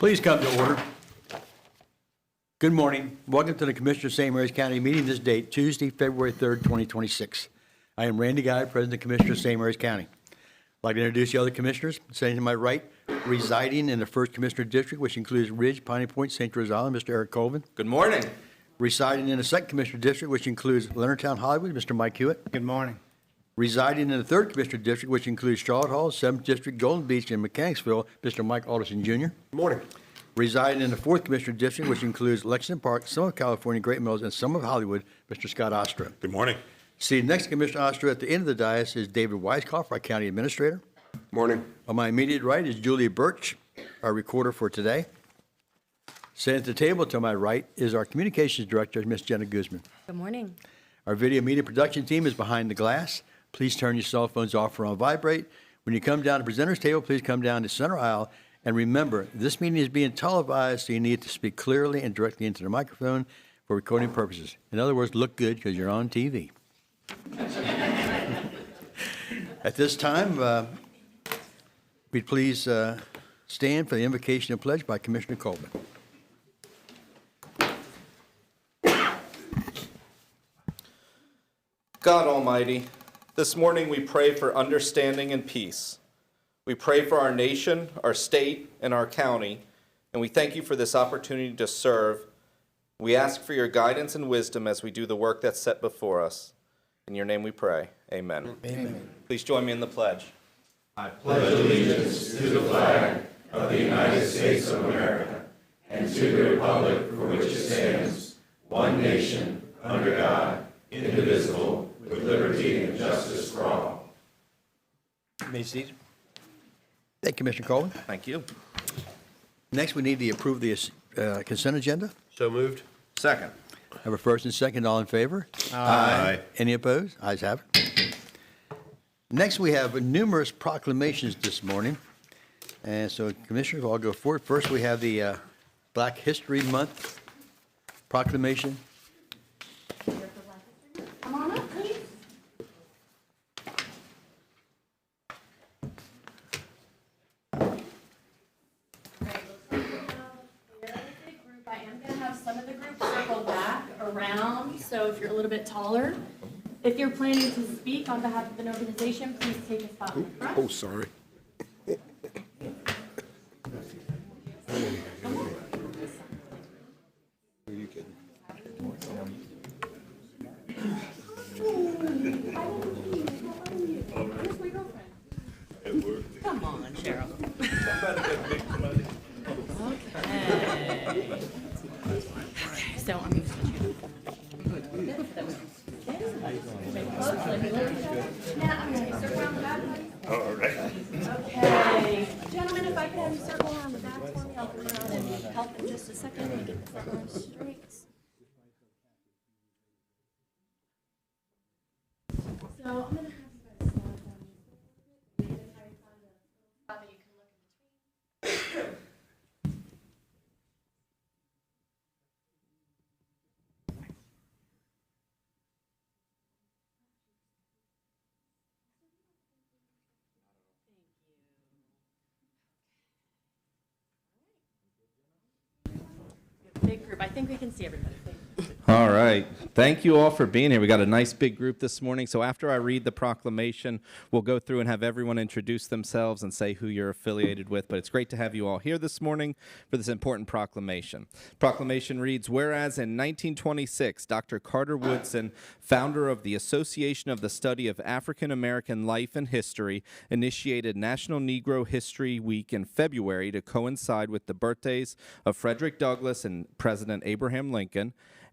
Please come to order. Good morning. Welcome to the Commissioner of St. Mary's County meeting this date, Tuesday, February 3rd, 2026. I am Randy Guy, President and Commissioner of St. Mary's County. I'd like to introduce the other commissioners. Sitting to my right, residing in the 1st Commissioner District, which includes Ridge, Piney Point, St. George Island, Mr. Eric Colvin. Good morning. Residing in the 2nd Commissioner District, which includes Leonardtown, Hollywood, Mr. Mike Hewitt. Good morning. Residing in the 3rd Commissioner District, which includes Charlotte Hall, 7th District, Golden Beach, and Mechanicsville, Mr. Mike Alderson Jr. Good morning. Residing in the 4th Commissioner District, which includes Lexington Park, some of California, Great Mills, and some of Hollywood, Mr. Scott Ostra. Good morning. Seated next to Commissioner Ostra at the end of the dais is David Weiskopf, our County Administrator. Morning. On my immediate right is Julia Birch, our Recorder for today. Sitting at the table to my right is our Communications Director, Ms. Jenna Guzman. Good morning. Our video media production team is behind the glass. Please turn your cell phones off or on vibrate. When you come down to presenter's table, please come down to center aisle. And remember, this meeting is being televised, so you need to speak clearly and directly into the microphone for recording purposes. In other words, look good because you're on TV. At this time, we'd please stand for the invocation and pledge by Commissioner Colvin. God Almighty, this morning we pray for understanding and peace. We pray for our nation, our state, and our county, and we thank you for this opportunity to serve. We ask for your guidance and wisdom as we do the work that's set before us. In your name we pray. Amen. Amen. Please join me in the pledge. I pledge allegiance to the flag of the United States of America and to the republic for which it stands, one nation, under God, indivisible, with liberty and justice for all. You may be seated. Thank you, Commissioner Colvin. Thank you. Next, we need to approve the consent agenda. So moved. Second. Have a first and second. All in favor? Aye. Any opposed? Ayes have it. Next, we have numerous proclamations this morning. And so, Commissioners, I'll go forward. First, we have the Black History Month proclamation. Come on up, please. I am going to have some of the group circle back around, so if you're a little bit taller. If you're planning to speak on behalf of an organization, please take a spot in the front. Oh, sorry. Where's my girlfriend? Come on, Cheryl. Okay. So I'm going to switch you. Now I'm going to circle around the back. All right. Okay. Gentlemen, if I could have you circle around the back for me, I'll come around and help in just a second and get the front line straight. So I'm going to have you guys stand on these. Maybe try to find a spot that you can look in between. Big group. I think we can see everybody. Thank you. All right. Thank you all for being here. We got a nice big group this morning. So after I read the proclamation, we'll go through and have everyone introduce themselves and say who you're affiliated with. But it's great to have you all here this morning for this important proclamation. Proclamation reads, whereas in 1926, Dr. Carter Woodson, founder of the Association of the Study of African American Life and History, initiated National Negro History Week in February to coincide with the birthdays of Frederick Douglass and President Abraham Lincoln.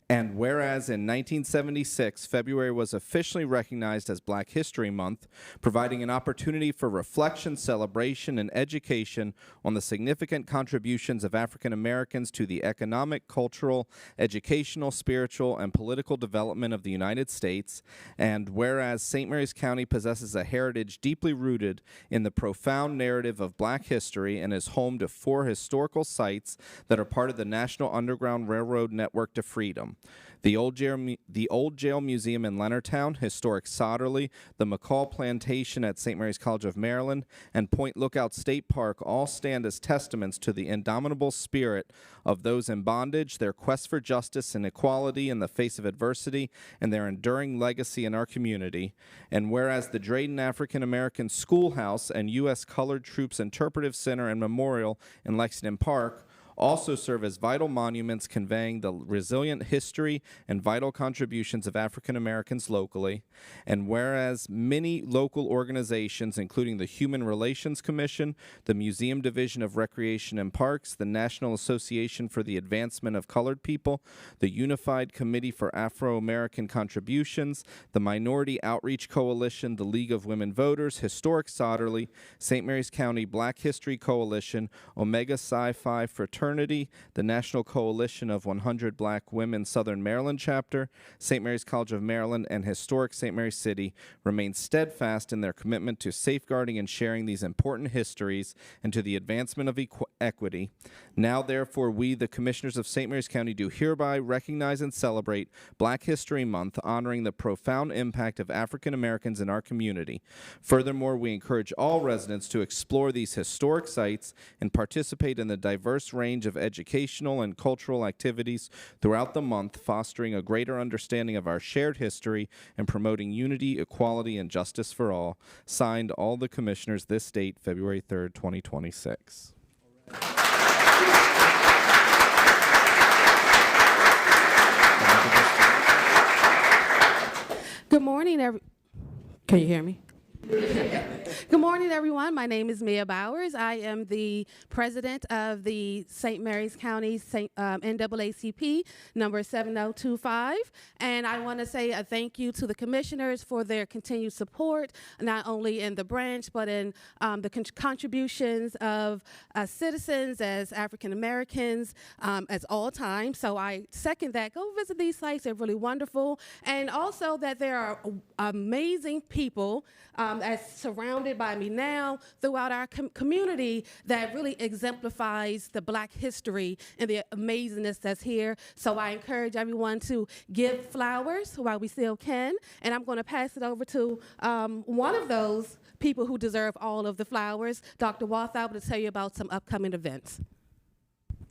And whereas in 1976, February was officially recognized as Black History Month, providing an opportunity for reflection, celebration, and education on the significant contributions of African Americans to the economic, cultural, educational, spiritual, and political development of the United States. And whereas St. Mary's County possesses a heritage deeply rooted in the profound narrative of Black history and is home to 4 historical sites that are part of the National Underground Railroad Network to Freedom. The Old Jail Museum in Leonardtown, historic Sodderly, the McCall Plantation at St. Mary's College of Maryland, and Point Lookout State Park all stand as testaments to the indomitable spirit of those in bondage, their quest for justice and equality in the face of adversity, and their enduring legacy in our community. And whereas the Drayton African American Schoolhouse and U.S. Colored Troops Interpretive Center and Memorial in Lexington Park also serve as vital monuments conveying the resilient history and vital contributions of African Americans locally. And whereas many local organizations, including the Human Relations Commission, the Museum Division of Recreation and Parks, the National Association for the Advancement of Colored People, the Unified Committee for Afro-American Contributions, the Minority Outreach Coalition, the League of Women Voters, Historic Sodderly, St. Mary's County Black History Coalition, Omega Psi Phi Fraternity, the National Coalition of 100 Black Women Southern Maryland Chapter, St. Mary's College of Maryland, and Historic St. Mary's City remain steadfast in their commitment to safeguarding and sharing these important histories and to the advancement of equity. Now, therefore, we, the Commissioners of St. Mary's County, do hereby recognize and celebrate Black History Month, honoring the profound impact of African Americans in our community. Furthermore, we encourage all residents to explore these historic sites and participate in the diverse range of educational and cultural activities throughout the month, fostering a greater understanding of our shared history and promoting unity, equality, and justice for all. Signed, all the commissioners, this date, February 3rd, 2026. Good morning, Can you hear me? Good morning, everyone. My name is Mia Bowers. I am the president of the St. Mary's County NAACP number 7025. And I want to say a thank you to the commissioners for their continued support, not only in the branch, but in the contributions of citizens as African Americans as all time. So I second that. Go visit these sites. They're really wonderful. And also that there are amazing people as surrounded by me now throughout our community that really exemplifies the Black history and the amazingness that's here. So I encourage everyone to give flowers while we still can. And I'm going to pass it over to one of those people who deserve all of the flowers, Dr. Walthour, to tell you about some upcoming events.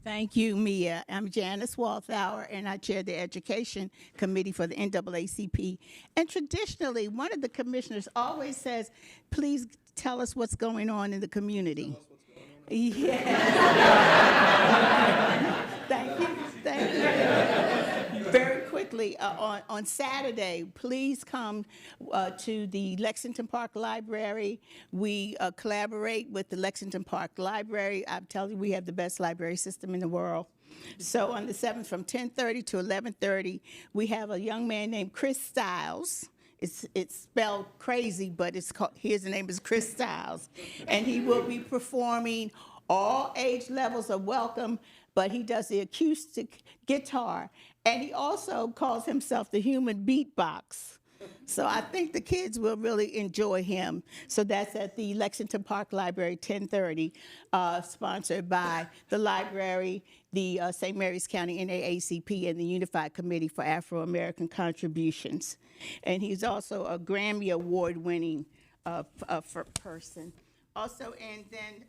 Thank you, Mia. I'm Janice Walthour, and I chair the Education Committee for the NAACP. And traditionally, one of the commissioners always says, please tell us what's going on in the community. Yeah. Thank you. Thank you. Very quickly, on Saturday, please come to the Lexington Park Library. We collaborate with the Lexington Park Library. I'm telling you, we have the best library system in the world. So on the 7th from 10:30 to 11:30, we have a young man named Chris Stiles. It's spelled crazy, but his name is Chris Stiles. And he will be performing. All age levels are welcome, but he does the acoustic guitar. And he also calls himself the human beatbox. So I think the kids will really enjoy him. So that's at the Lexington Park Library, 10:30, sponsored by the library, the St. Mary's County NAACP, and the Unified Committee for Afro-American Contributions. And he's also a Grammy Award-winning person. Also, and then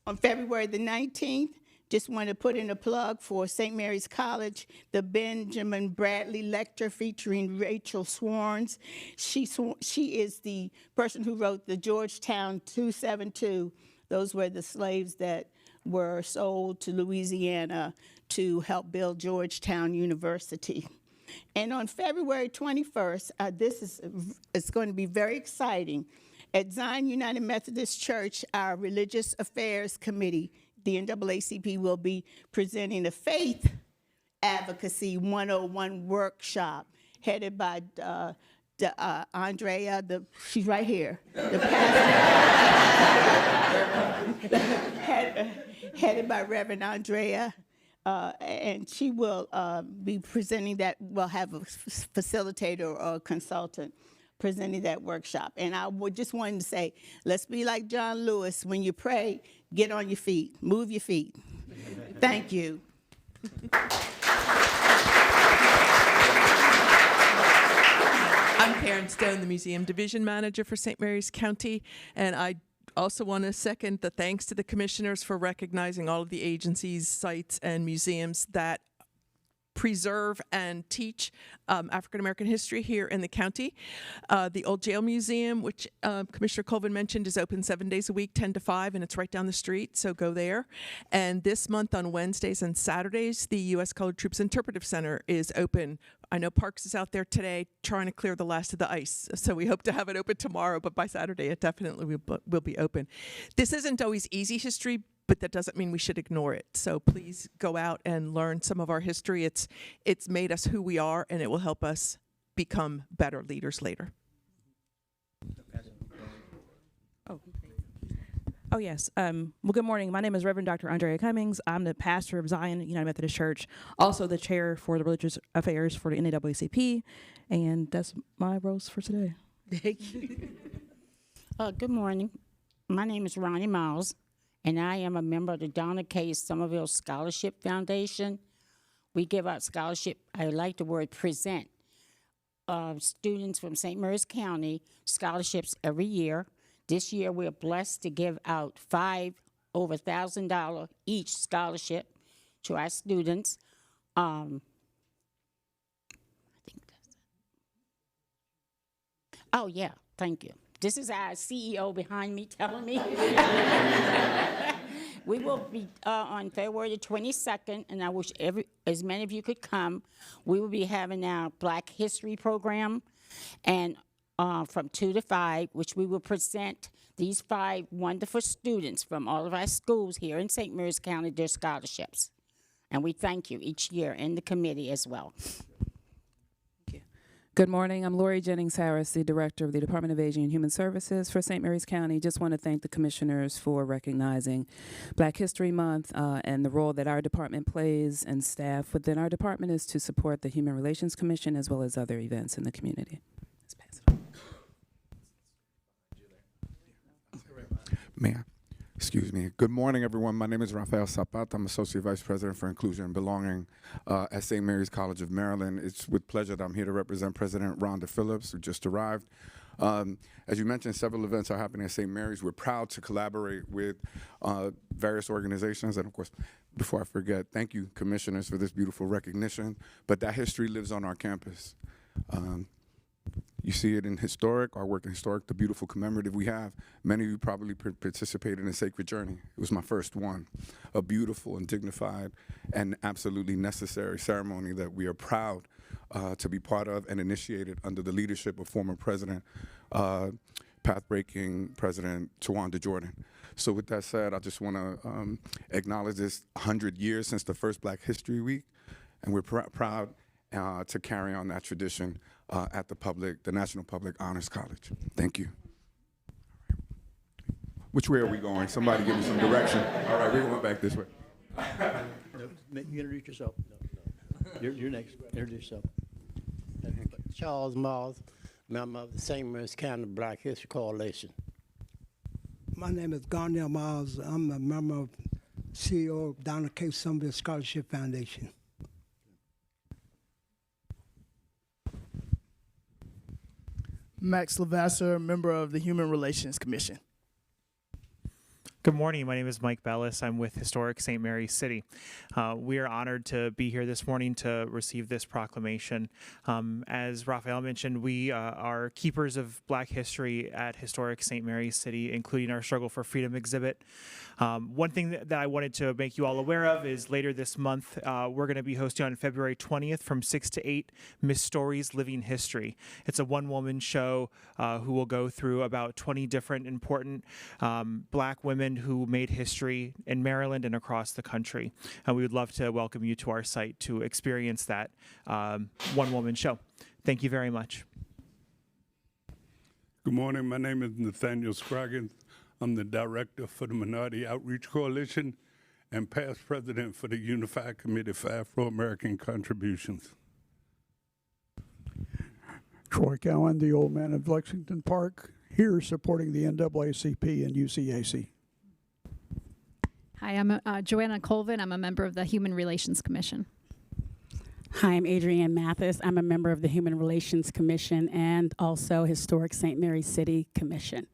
on February the 19th, just want to put in a plug for St. Mary's College, the Benjamin Bradley Lecture featuring Rachel Swarns. She is the person who wrote the Georgetown 272. Those were the slaves that were sold to Louisiana to help build Georgetown University. And on February 21st, it's going to be very exciting. At Zion United Methodist Church, our Religious Affairs Committee, the NAACP, will be presenting a Faith Advocacy 101 workshop headed by Andrea, she's right here, the pastor, headed by Reverend Andrea, and she will be presenting that. We'll have a facilitator or a consultant presenting that workshop. And I just wanted to say, let's be like John Lewis. When you pray, get on your feet, move your feet. Thank you. I'm Karen Stone, the Museum Division Manager for St. Mary's County, and I also want to second the thanks to the commissioners for recognizing all of the agencies, sites, and museums that preserve and teach African American history here in the county. The Old Jail Museum, which Commissioner Colvin mentioned, is open 7 days a week, 10 to 5, and it's right down the street, so go there. And this month on Wednesdays and Saturdays, the U.S. Colored Troops Interpretive Center is open. I know Parks is out there today trying to clear the last of the ice, so we hope to have it open tomorrow, but by Saturday it definitely will be open. This isn't always easy history, but that doesn't mean we should ignore it. So please go out and learn some of our history. It's made us who we are, and it will help us become better leaders later. Oh, yes. Well, good morning. My name is Reverend Dr. Andrea Cummings. I'm the pastor of Zion United Methodist Church, also the chair for the religious affairs for the NAACP, and that's my roles for today. Thank you. Good morning. My name is Ronnie Miles, and I am a member of the Donna K. Somerville Scholarship Foundation. We give out scholarship, I like the word present, students from St. Mary's County scholarships every year. This year, we're blessed to give out 5 over $1,000 each scholarship to our students. I think that's it. Oh, yeah, thank you. This is our CEO behind me telling me. We will be on February the 22nd, and I wish as many of you could come. We will be having our Black History program, and from 2 to 5, which we will present these 5 wonderful students from all of our schools here in St. Mary's County their scholarships. And we thank you each year in the committee as well. Good morning. I'm Lori Jennings Harris, the Director of the Department of Aging and Human Services for St. Mary's County. Just want to thank the commissioners for recognizing Black History Month and the role that our department plays, and staff within our department is to support the Human Relations Commission as well as other events in the community. Let's pass it on. Mayor, excuse me. Good morning, everyone. My name is Rafael Zapata. I'm Associate Vice President for Inclusion and Belonging at St. Mary's College of Maryland. It's with pleasure that I'm here to represent President Rhonda Phillips, who just arrived. As you mentioned, several events are happening at St. Mary's. We're proud to collaborate with various organizations. And of course, before I forget, thank you, commissioners, for this beautiful recognition. But that history lives on our campus. You see it in Historic, our work in Historic, the beautiful commemorative we have. Many of you probably participated in Sacred Journey. It was my first one. A beautiful and dignified and absolutely necessary ceremony that we are proud to be part of and initiated under the leadership of former President, path-breaking President Tawanda Jordan. So with that said, I just want to acknowledge this 100 years since the first Black History Week, and we're proud to carry on that tradition at the National Public Honors College. Thank you. Which way are we going? Somebody give me some direction. All right, we're going back this way. No, you introduce yourself. No. You're next. Introduce yourself. Charles Miles, member of the St. Mary's County Black History Coalition. My name is Garnier Miles. I'm a member of CEO of Donna K. Somerville Scholarship Foundation. Max Lavasser, member of the Human Relations Commission. Good morning. My name is Mike Bellis. I'm with Historic St. Mary's City. We are honored to be here this morning to receive this proclamation. As Raphael mentioned, we are keepers of Black history at Historic St. Mary's City, including our Struggle for Freedom exhibit. One thing that I wanted to make you all aware of is later this month, we're going to be hosting on February 20th from 6 to 8, Miss Story's Living History. It's a one-woman show who will go through about 20 different important Black women who made history in Maryland and across the country. And we would love to welcome you to our site to experience that one-woman show. Thank you very much. Good morning. My name is Nathaniel Scroggins. I'm the director for the Minority Outreach Coalition and past president for the Unified Committee for Afro-American Contributions. Troy Cowan, the old man of Lexington Park, here supporting the NAACP and UCAC. Hi, I'm Joanna Colvin. I'm a member of the Human Relations Commission. Hi, I'm Adrienne Mathis. I'm a member of the Human Relations Commission and also Historic St. Mary's City Commission.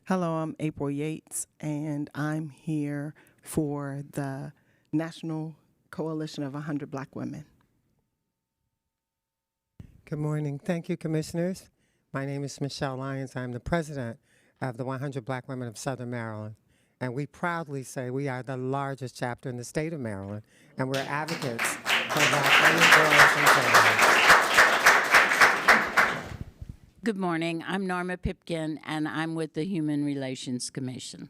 Hello, I'm April Yates, and I'm here for the National Coalition of 100 Black Women. Good morning. Thank you, Commissioners. My name is Michelle Lyons. I'm the president of the 100 Black Women of Southern Maryland. And we proudly say we are the largest chapter in the state of Maryland, and we're advocates for Black women, girls, and children. Good morning. I'm Norma Pipkin, and I'm with the Human Relations Commission.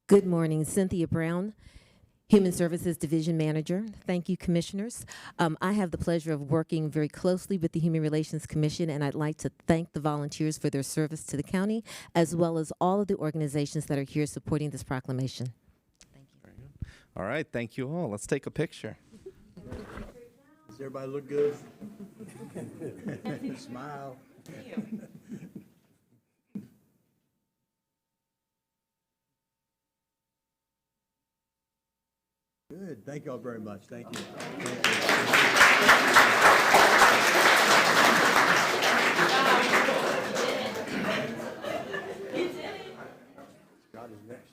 Good morning. Cynthia Brown, Human Services Division Manager. Thank you, Commissioners. I have the pleasure of working very closely with the Human Relations Commission, and I'd like to thank the volunteers for their service to the county, as well as all of the organizations that are here supporting this proclamation. Thank you. All right, thank you all. Let's take a picture. Does everybody look good? Smile. Good. Thank you all very much. Thank you. Scott is next.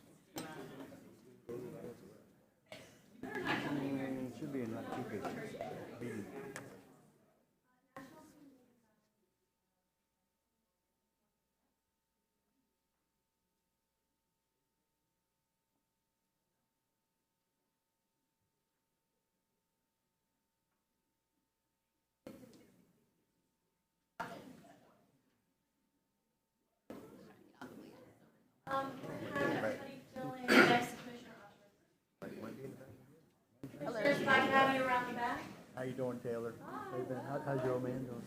Should be in like 2 pictures. If I can have you around the back. How you doing, Taylor? Hey, Ben, how's your old man doing?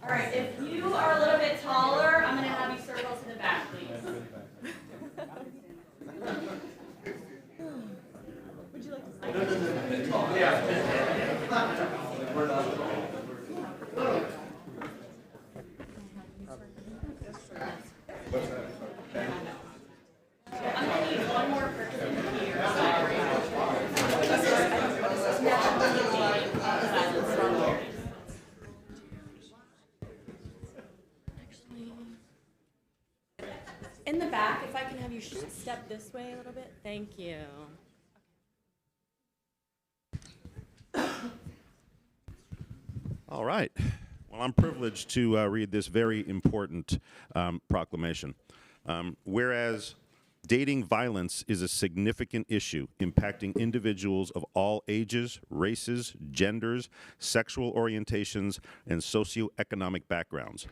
All right, if you are a little bit taller, I'm going to have you circle to the back, please. Would you like to I'm going to need one more person here. Sorry. In the back, if I can have you step this way a little bit. Thank you. All right. Well, I'm privileged to read this very important proclamation. Whereas dating violence is a significant issue impacting individuals of all ages, races, genders, sexual orientations, and socioeconomic backgrounds.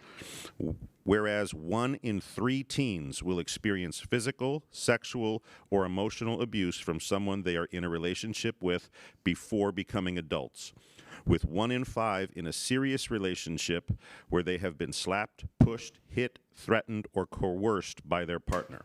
Whereas 1 in 3 teens will experience physical, sexual, or emotional abuse from someone they are in a relationship with before becoming adults, with 1 in 5 in a serious relationship where they have been slapped, pushed, hit, threatened, or coerced by their partner,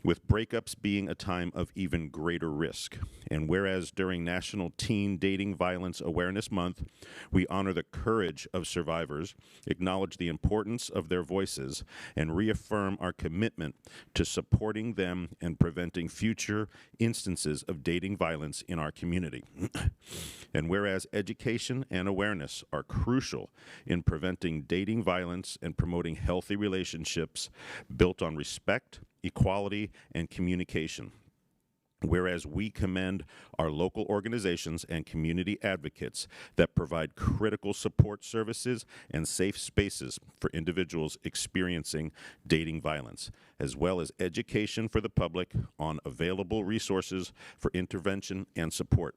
with breakups being a time of even greater risk. And whereas during National Teen Dating Violence Awareness Month, we honor the courage of survivors, acknowledge the importance of their voices, and reaffirm our commitment to supporting them and preventing future instances of dating violence in our community. And whereas education and awareness are crucial in preventing dating violence and promoting healthy relationships built on respect, equality, and communication. Whereas we commend our local organizations and community advocates that provide critical support services and safe spaces for individuals experiencing dating violence, as well as education for the public on available resources for intervention and support.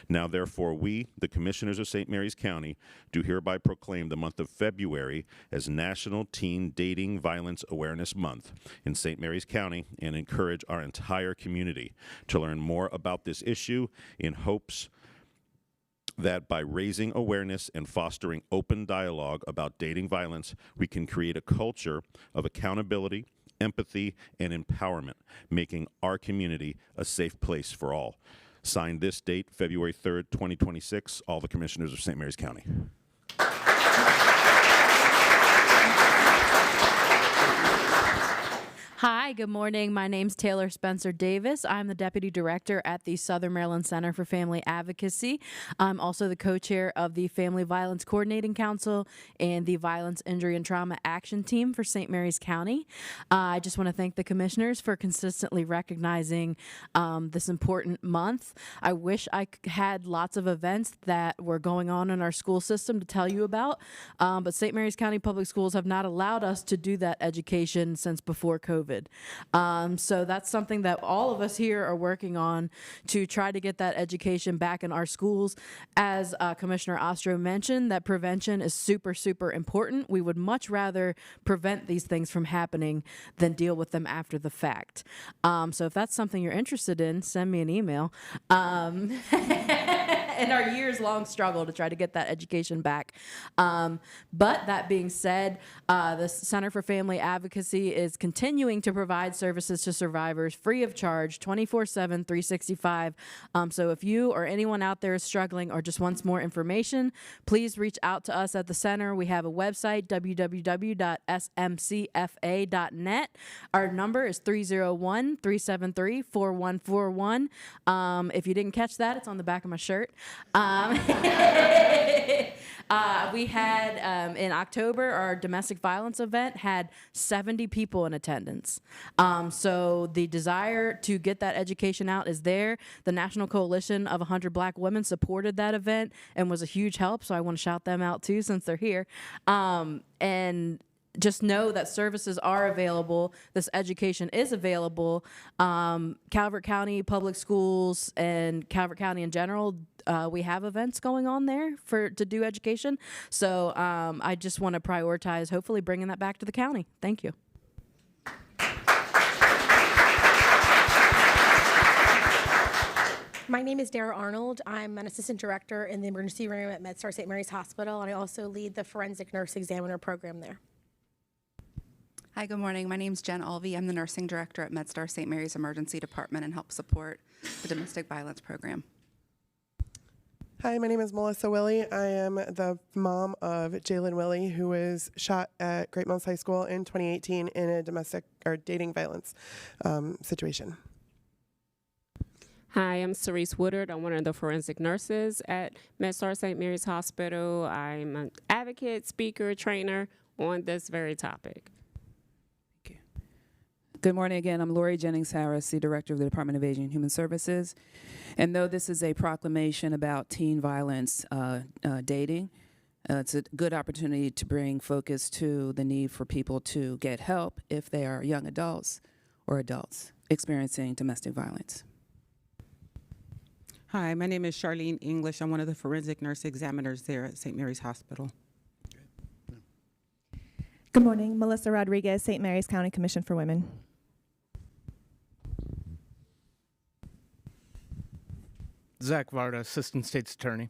Now, therefore, we, the Commissioners of St. Mary's County, do hereby proclaim the month of February as National Teen Dating Violence Awareness Month in St. Mary's County and encourage our entire community to learn more about this issue in hopes that by raising awareness and fostering open dialogue about dating violence, we can create a culture of accountability, empathy, and empowerment, making our community a safe place for all. Signed this date, February 3rd, 2026, all the Commissioners of St. Mary's County. Hi, good morning. My name's Taylor Spencer Davis. I'm the Deputy Director at the Southern Maryland Center for Family Advocacy. I'm also the co-chair of the Family Violence Coordinating Council and the Violence, Injury, and Trauma Action Team for St. Mary's County. I just want to thank the commissioners for consistently recognizing this important month. I wish I had lots of events that were going on in our school system to tell you about, but St. Mary's County Public Schools have not allowed us to do that education since before COVID. So that's something that all of us here are working on to try to get that education back in our schools. As Commissioner Ostro mentioned, that prevention is super, super important. We would much rather prevent these things from happening than deal with them after the fact. So if that's something you're interested in, send me an email. And our years-long struggle to try to get that education back. But that being said, the Center for Family Advocacy is continuing to provide services to survivors free of charge, 24/7, 365. So if you or anyone out there is struggling or just wants more information, please reach out to us at the center. We have a website, www.smcfa.net. Our number is 301-373-4141. If you didn't catch that, it's on the back of my shirt. We had, in October, our domestic violence event had 70 people in attendance. So the desire to get that education out is there. The National Coalition of 100 Black Women supported that event and was a huge help, so I want to shout them out too since they're here. And just know that services are available. This education is available. Calvert County Public Schools and Calvert County in general, we have events going on there to do education. So I just want to prioritize hopefully bringing that back to the county. Thank you. My name is Dara Arnold. I'm an assistant director in the emergency room at MedStar St. Mary's Hospital, and I also lead the forensic nurse examiner program there. Hi, good morning. My name is Jen Alvey. I'm the nursing director at MedStar St. Mary's Emergency Department and help support the domestic violence program. Hi, my name is Melissa Willie. I am the mom of Jalen Willie, who was shot at Great Mills High School in 2018 in a domestic or dating violence situation. Hi, I'm Cerise Woodard. I'm one of the forensic nurses at MedStar St. Mary's Hospital. I'm an advocate, speaker, trainer on this very topic. Good morning again. I'm Lori Jennings Harris, the Director of the Department of Aging and Human Services. And though this is a proclamation about teen violence dating, it's a good opportunity to bring focus to the need for people to get help if they are young adults or adults experiencing domestic violence. Hi, my name is Charlene English. I'm one of the forensic nurse examiners there at St. Mary's Hospital. Good morning, Melissa Rodriguez, St. Mary's County Commission for Women. Zach Varda, Assistant State's Attorney.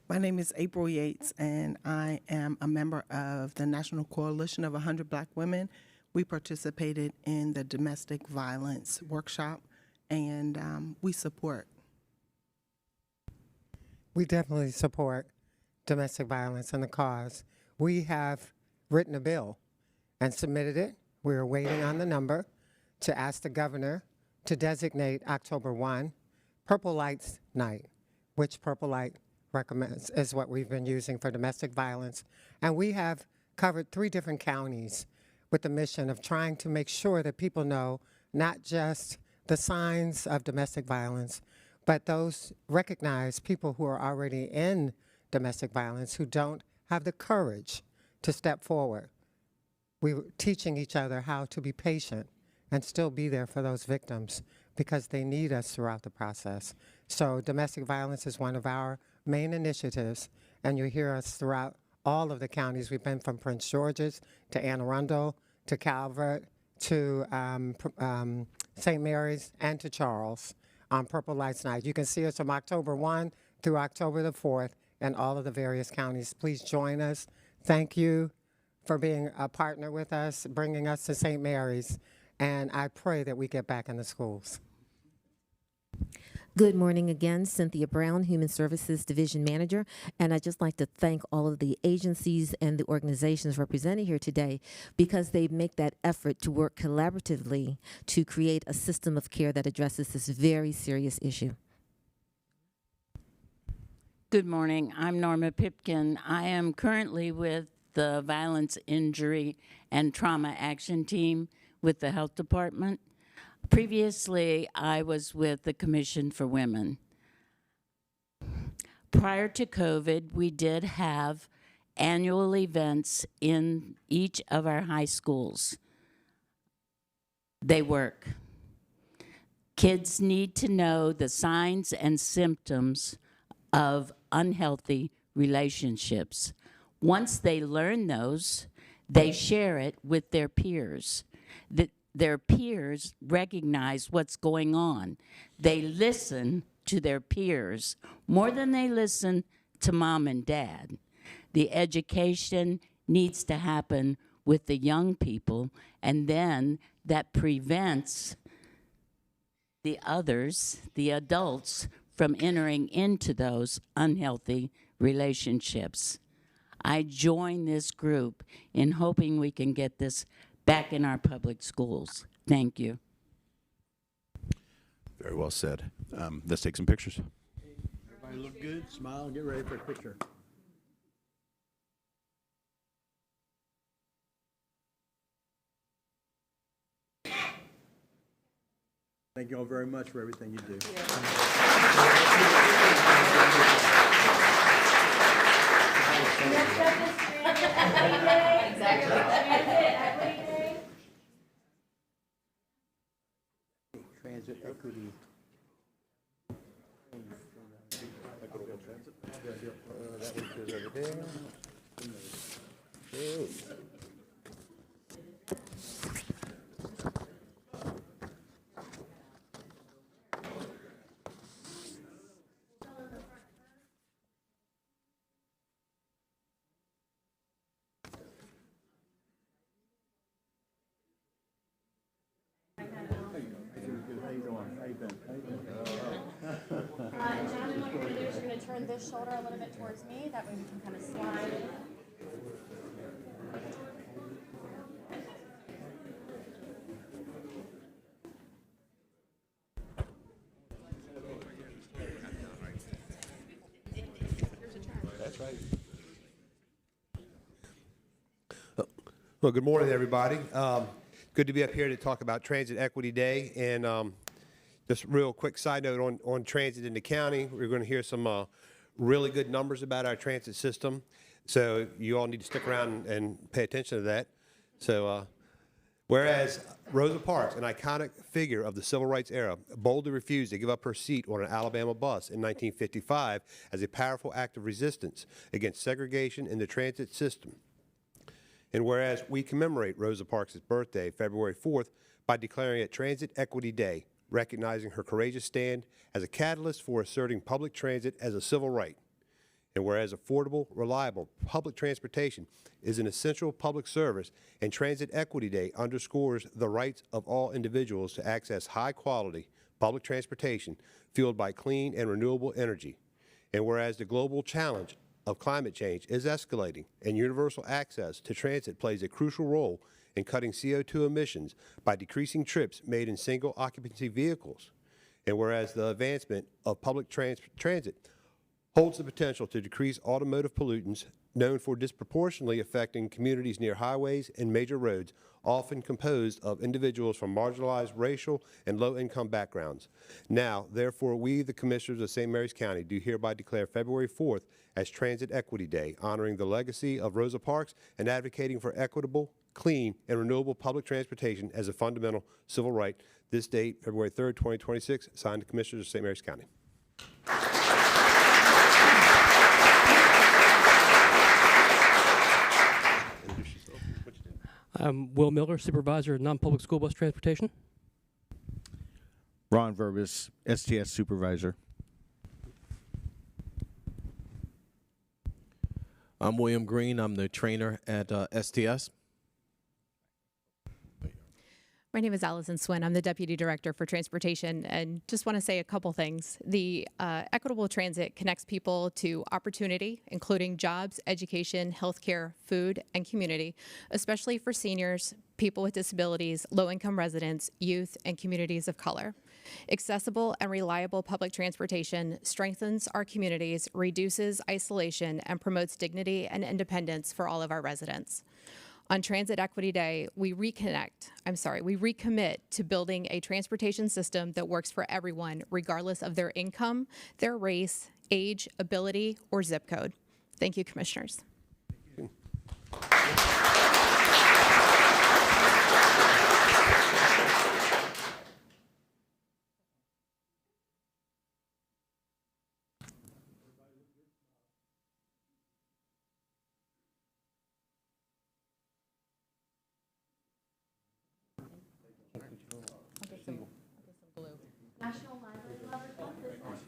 My name is April Yates, and I am a member of the National Coalition of 100 Black Women. We participated in the domestic violence workshop, and we support. We definitely support domestic violence and the cause. We have written a bill and submitted it. We're waiting on the number to ask the governor to designate October 1 Purple Lights Night, which Purple Light recommends is what we've been using for domestic violence. And we have covered 3 different counties with the mission of trying to make sure that people know not just the signs of domestic violence, but those recognize people who are already in domestic violence who don't have the courage to step forward. We were teaching each other how to be patient and still be there for those victims because they need us throughout the process. So domestic violence is one of our main initiatives, and you hear us throughout all of the counties. We've been from Prince George's to Anne Arundel to Calvert to St. Mary's and to Charles on Purple Lights Night. You can see us from October 1 through October the 4th in all of the various counties. Please join us. Thank you for being a partner with us, bringing us to St. Mary's, and I pray that we get back in the schools. Good morning again, Cynthia Brown, Human Services Division Manager, and I'd just like to thank all of the agencies and the organizations represented here today because they make that effort to work collaboratively to create a system of care that addresses this very serious issue. Good morning. I'm Norma Pipkin. I am currently with the Violence, Injury, and Trauma Action Team with the Health Department. Previously, I was with the Commission for Women. Prior to COVID, we did have annual events in each of our high schools. They work. Kids need to know the signs and symptoms of unhealthy relationships. Once they learn those, they share it with their peers. Their peers recognize what's going on. They listen to their peers more than they listen to mom and dad. The education needs to happen with the young people, and then that prevents the others, the adults, from entering into those unhealthy relationships. I join this group in hoping we can get this back in our public schools. Thank you. Very well said. Let's take some pictures. Everybody look good, smile, get ready for a picture. Thank you all very much for everything you do. Transit equity. That one goes over there. John, what you're going to do is you're going to turn this shoulder a little bit towards me. That way we can kind of slide. That's right. Well, good morning, everybody. Good to be up here to talk about Transit Equity Day. And just real quick side note on transit in the county, we're going to hear some really good numbers about our transit system. So you all need to stick around and pay attention to that. So whereas Rosa Parks, an iconic figure of the civil rights era, boldly refused to give up her seat on an Alabama bus in 1955 as a powerful act of resistance against segregation in the transit system. And whereas we commemorate Rosa Parks' birthday, February 4th, by declaring it Transit Equity Day, recognizing her courageous stand as a catalyst for asserting public transit as a civil right. And whereas affordable, reliable public transportation is an essential public service, and Transit Equity Day underscores the rights of all individuals to access high-quality public transportation fueled by clean and renewable energy. And whereas the global challenge of climate change is escalating, and universal access to transit plays a crucial role in cutting CO2 emissions by decreasing trips made in single-occupancy vehicles. And whereas the advancement of public transit holds the potential to decrease automotive pollutants known for disproportionately affecting communities near highways and major roads, often composed of individuals from marginalized racial and low-income backgrounds. Now, therefore, we, the Commissioners of St. Mary's County, do hereby declare February 4th as Transit Equity Day, honoring the legacy of Rosa Parks and advocating for equitable, clean, and renewable public transportation as a fundamental civil right. This date, February 3rd, 2026, signed the Commissioners of St. Mary's County. I'm Will Miller, Supervisor of Non-Public School Bus Transportation. Ron Verbis, STS Supervisor. I'm William Green. I'm the trainer at STS. My name is Allison Swin. I'm the Deputy Director for Transportation, and just want to say a couple things. The Equitable Transit connects people to opportunity, including jobs, education, healthcare, food, and community, especially for seniors, people with disabilities, low-income residents, youth, and communities of color. Accessible and reliable public transportation strengthens our communities, reduces isolation, and promotes dignity and independence for all of our residents. On Transit Equity Day, we recommit to building a transportation system that works for everyone, regardless of their income, their race, age, ability, or zip code. Thank you, Commissioners. National Library Lovers Month is next.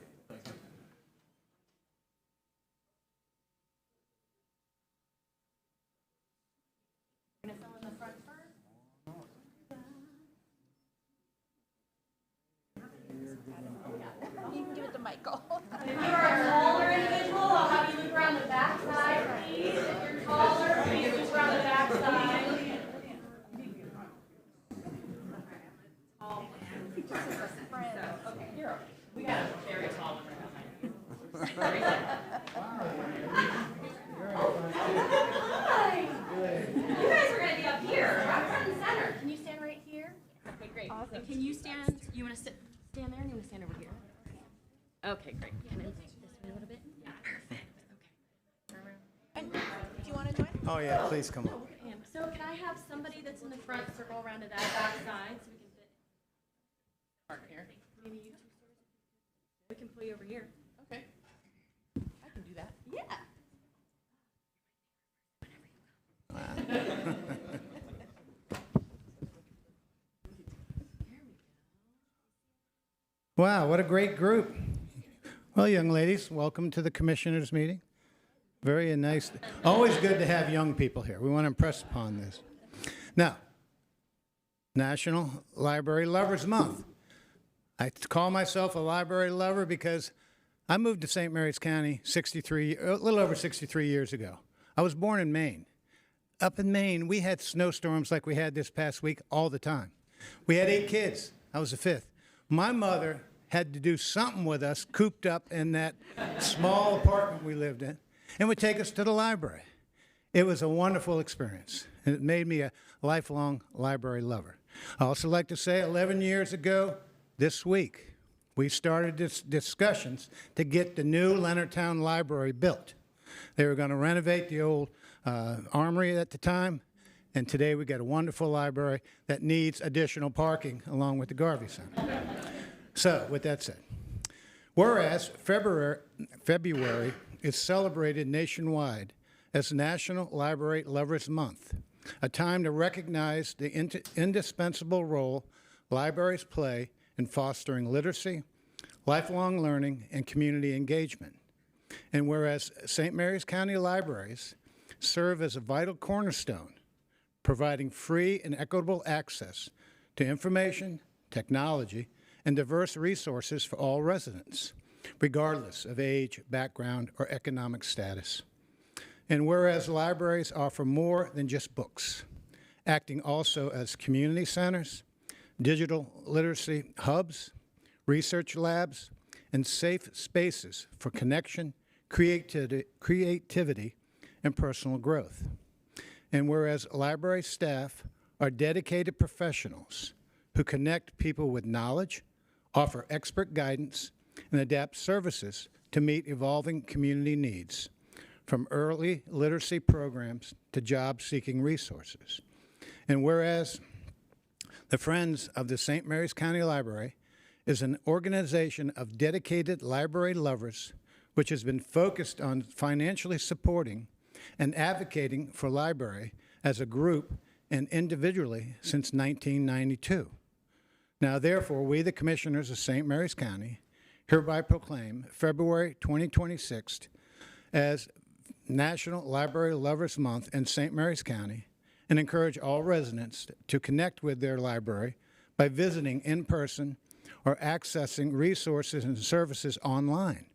We're gonna fill in the front first. You can give it to Michael. If you are a taller individual, I'll have you look around the back side, please. If you're taller, please look around the back side. Okay, here. We got a very tall one right behind you. Hi. You guys are gonna be up here, right front and center. Can you stand right here? Okay, great. Awesome. And can you stand? You want to stand there, and you want to stand over here? Okay, great. And then this way a little bit. Yeah, perfect. Okay. And do you want to join? Oh, yeah, please come on. So can I have somebody that's in the front circle around to that back side so we can fit partner here? Maybe you two. We can pull you over here. Okay. I can do that. Yeah. Wow, what a great group. Well, young ladies, welcome to the Commissioners' meeting. Very nice. Always good to have young people here. We want to impress upon this. Now, National Library Lovers Month. I call myself a library lover because I moved to St. Mary's County a little over 63 years ago. I was born in Maine. Up in Maine, we had snowstorms like we had this past week all the time. We had 8 kids. I was the 5th. My mother had to do something with us cooped up in that small apartment we lived in and would take us to the library. It was a wonderful experience, and it made me a lifelong library lover. I also like to say 11 years ago this week, we started discussions to get the new Leonardtown Library built. They were going to renovate the old armory at the time, and today we got a wonderful library that needs additional parking along with the Garvey Center. So, with that said, whereas February is celebrated nationwide as National Library Lovers Month, a time to recognize the indispensable role libraries play in fostering literacy, lifelong learning, and community engagement. And whereas St. Mary's County Libraries serve as a vital cornerstone, providing free and equitable access to information, technology, and diverse resources for all residents, regardless of age, background, or economic status. And whereas libraries offer more than just books, acting also as community centers, digital literacy hubs, research labs, and safe spaces for connection, creativity, and personal growth. And whereas library staff are dedicated professionals who connect people with knowledge, offer expert guidance, and adapt services to meet evolving community needs, from early literacy programs to job-seeking resources. And whereas the Friends of the St. Mary's County Library is an organization of dedicated library lovers which has been focused on financially supporting and advocating for library as a group and individually since 1992. Now, therefore, we, the Commissioners of St. Mary's County, hereby proclaim February 2026 as National Library Lovers Month in St. Mary's County and encourage all residents to connect with their library by visiting in person or accessing resources and services online.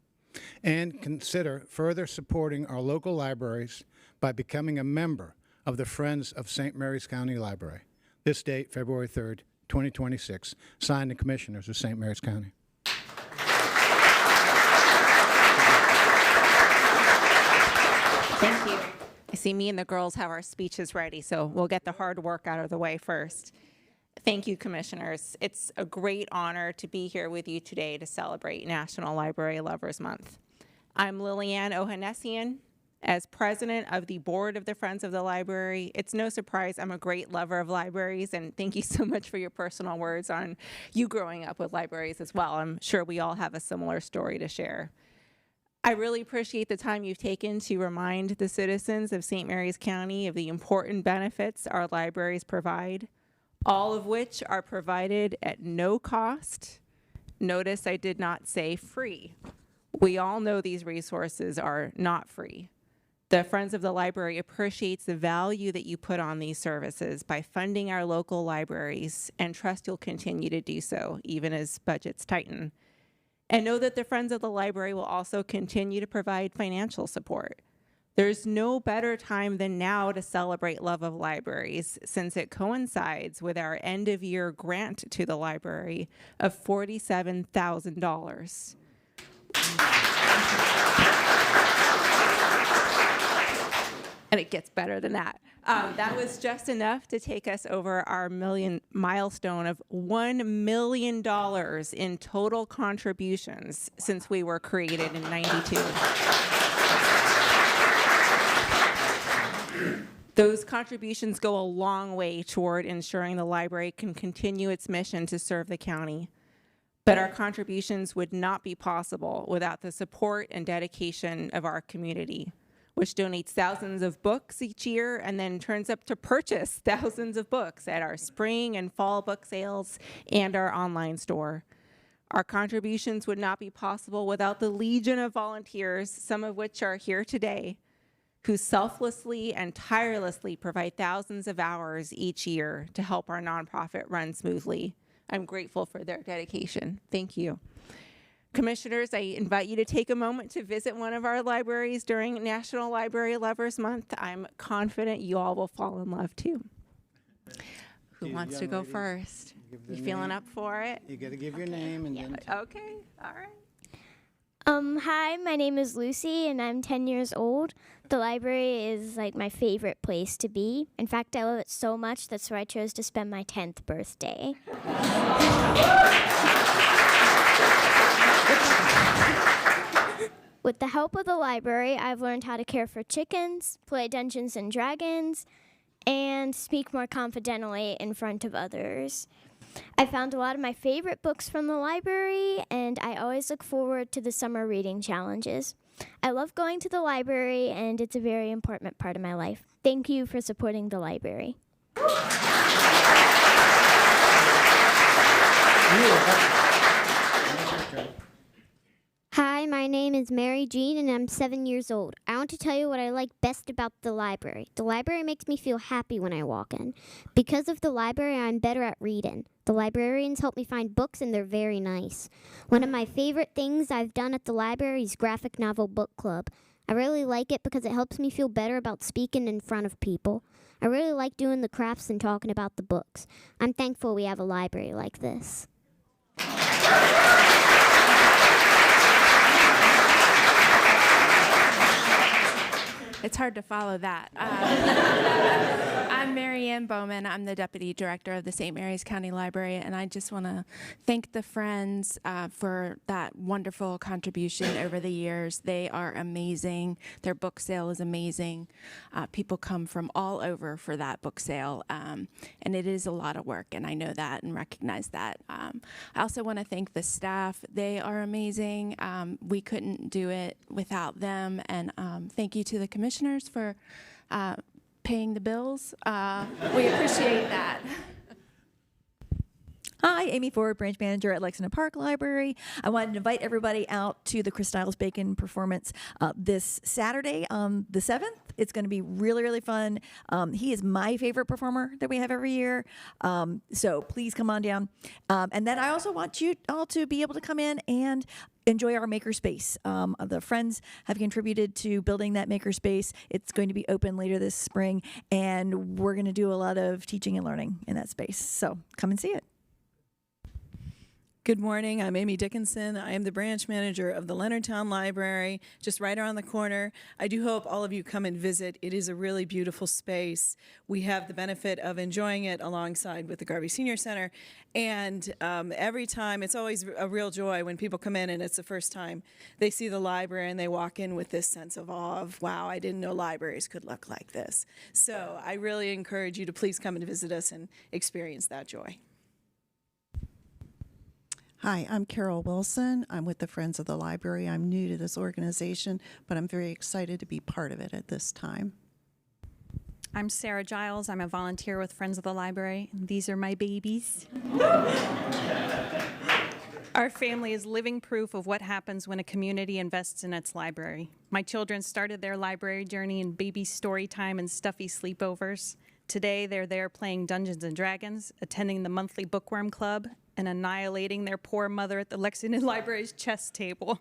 And consider further supporting our local libraries by becoming a member of the Friends of St. Mary's County Library. This date, February 3rd, 2026, signed the Commissioners of St. Mary's County. Thank you. I see me and the girls have our speeches ready, so we'll get the hard work out of the way first. Thank you, Commissioners. It's a great honor to be here with you today to celebrate National Library Lovers Month. I'm Lillian Ohanessian. As president of the board of the Friends of the Library, it's no surprise I'm a great lover of libraries, and thank you so much for your personal words on you growing up with libraries as well. I'm sure we all have a similar story to share. I really appreciate the time you've taken to remind the citizens of St. Mary's County of the important benefits our libraries provide, all of which are provided at no cost. Notice I did not say free. We all know these resources are not free. The Friends of the Library appreciates the value that you put on these services by funding our local libraries, and trust you'll continue to do so even as budgets tighten. And know that the Friends of the Library will also continue to provide financial support. There's no better time than now to celebrate love of libraries, since it coincides with our end-of-year grant to the library of $47,000. And it gets better than that. That was just enough to take us over our milestone of $1 million in total contributions since we were created in '92. Those contributions go a long way toward ensuring the library can continue its mission to serve the county. But our contributions would not be possible without the support and dedication of our community, which donates thousands of books each year and then turns up to purchase thousands of books at our spring and fall book sales and our online store. Our contributions would not be possible without the legion of volunteers, some of which are here today, who selflessly and tirelessly provide thousands of hours each year to help our nonprofit run smoothly. I'm grateful for their dedication. Thank you. Commissioners, I invite you to take a moment to visit one of our libraries during National Library Lovers Month. I'm confident you all will fall in love too. Who wants to go first? You feeling up for it? You got to give your name and then. Okay, all right. Hi, my name is Lucy and I'm 10 years old. The library is like my favorite place to be. In fact, I love it so much that's where I chose to spend my 10th birthday. With the help of the library, I've learned how to care for chickens, play Dungeons and Dragons, and speak more confidently in front of others. I found a lot of my favorite books from the library, and I always look forward to the summer reading challenges. I love going to the library, and it's a very important part of my life. Thank you for supporting the library. Hi, my name is Mary Jean, and I'm 7 years old. I want to tell you what I like best about the library. The library makes me feel happy when I walk in. Because of the library, I'm better at reading. The librarians help me find books, and they're very nice. One of my favorite things I've done at the library is Graphic Novel Book Club. I really like it because it helps me feel better about speaking in front of people. I really like doing the crafts and talking about the books. I'm thankful we have a library like this. It's hard to follow that. I'm Mary Ann Bowman. I'm the Deputy Director of the St. Mary's County Library, and I just want to thank the Friends for that wonderful contribution over the years. They are amazing. Their book sale is amazing. People come from all over for that book sale, and it is a lot of work, and I know that and recognize that. I also want to thank the staff. They are amazing. We couldn't do it without them, and thank you to the commissioners for paying the bills. We appreciate that. Hi, Amy Ford, branch manager at Lexington Park Library. I wanted to invite everybody out to the Chris Stiles Bacon performance this Saturday on the 7th It's going to be really, really fun. He is my favorite performer that we have every year. So please come on down. And then I also want you all to be able to come in and enjoy our makerspace. The friends have contributed to building that makerspace. It's going to be open later this spring, and we're going to do a lot of teaching and learning in that space. So come and see it. Good morning. I'm Amy Dickinson. I am the branch manager of the Leonardtown Library, just right around the corner. I do hope all of you come and visit. It is a really beautiful space. We have the benefit of enjoying it alongside with the Garvey Senior Center. And every time, it's always a real joy when people come in and it's the first time they see the library and they walk in with this sense of awe of, wow, I didn't know libraries could look like this. So I really encourage you to please come and visit us and experience that joy. Hi, I'm Carol Wilson. I'm with the Friends of the Library. I'm new to this organization, but I'm very excited to be part of it at this time. I'm Sarah Giles. I'm a volunteer with Friends of the Library. These are my babies. Our family is living proof of what happens when a community invests in its library. My children started their library journey in baby story time and stuffy sleepovers. Today, they're there playing Dungeons and Dragons, attending the monthly bookworm club, and annihilating their poor mother at the Lexington Library's chess table.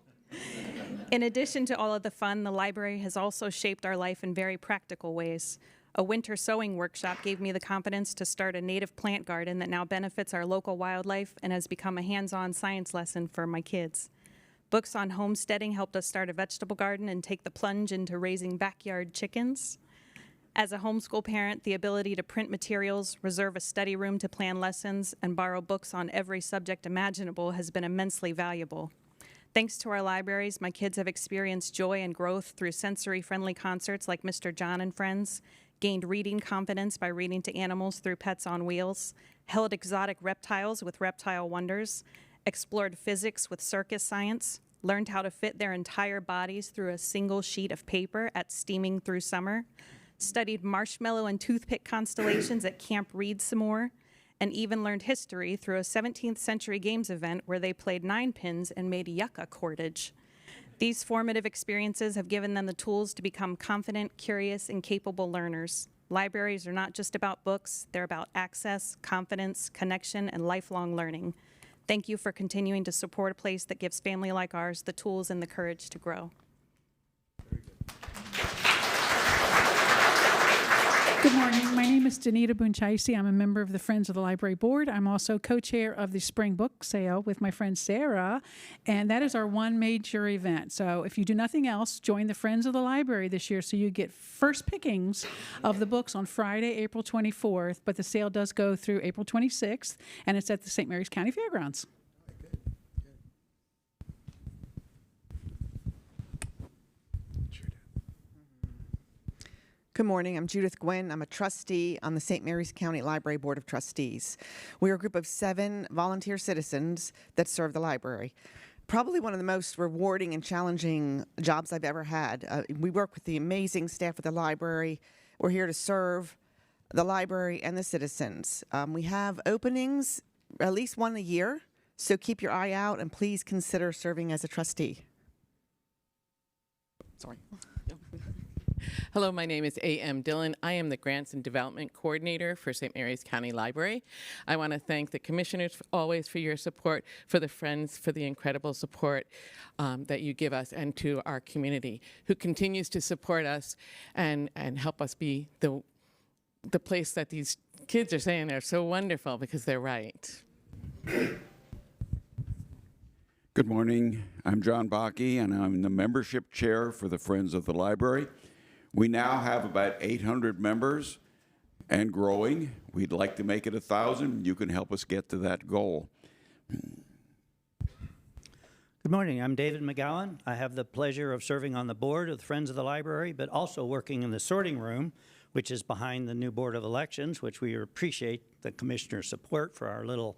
In addition to all of the fun, the library has also shaped our life in very practical ways. A winter sewing workshop gave me the confidence to start a native plant garden that now benefits our local wildlife and has become a hands-on science lesson for my kids. Books on homesteading helped us start a vegetable garden and take the plunge into raising backyard chickens. As a homeschool parent, the ability to print materials, reserve a study room to plan lessons, and borrow books on every subject imaginable has been immensely valuable. Thanks to our libraries, my kids have experienced joy and growth through sensory-friendly concerts like Mr. John and Friends, gained reading confidence by reading to animals through Pets on Wheels, held exotic reptiles with Reptile Wonders, explored physics with Circus Science, learned how to fit their entire bodies through a single sheet of paper at Steaming Through Summer, studied marshmallow and toothpick constellations at Camp Read Some More, and even learned history through a 17th century games event where they played 9-pins and made yucca cordage. These formative experiences have given them the tools to become confident, curious, and capable learners. Libraries are not just about books, they're about access, confidence, connection, and lifelong learning. Thank you for continuing to support a place that gives family like ours the tools and the courage to grow. Good morning. My name is Danita Bunchaisi. I'm a member of the Friends of the Library Board. I'm also co-chair of the Spring Book Sale with my friend Sarah, and that is our one major event. So if you do nothing else, join the Friends of the Library this year so you get first pickings of the books on Friday, April 24th, but the sale does go through April 26th, and it's at the St. Mary's County Fairgrounds. Good morning. I'm Judith Gwynn. I'm a trustee on the St. Mary's County Library Board of Trustees. We are a group of 7 volunteer citizens that serve the library. Probably one of the most rewarding and challenging jobs I've ever had. We work with the amazing staff at the library. We're here to serve the library and the citizens. We have openings, at least one a year, so keep your eye out and please consider serving as a trustee. Sorry. Hello, my name is A.M. Dillon. I am the Grants and Development Coordinator for St. Mary's County Library. I want to thank the commissioners always for your support, for the Friends for the incredible support that you give us, and to our community who continues to support us and help us be the place that these kids are saying are so wonderful, because they're right. Good morning. I'm John Bakke, and I'm the membership chair for the Friends of the Library. We now have about 800 members and growing. We'd like to make it 1,000. You can help us get to that goal. Good morning. I'm David McGowan. I have the pleasure of serving on the board of the Friends of the Library, but also working in the sorting room, which is behind the new Board of Elections, which we appreciate the commissioner's support for our little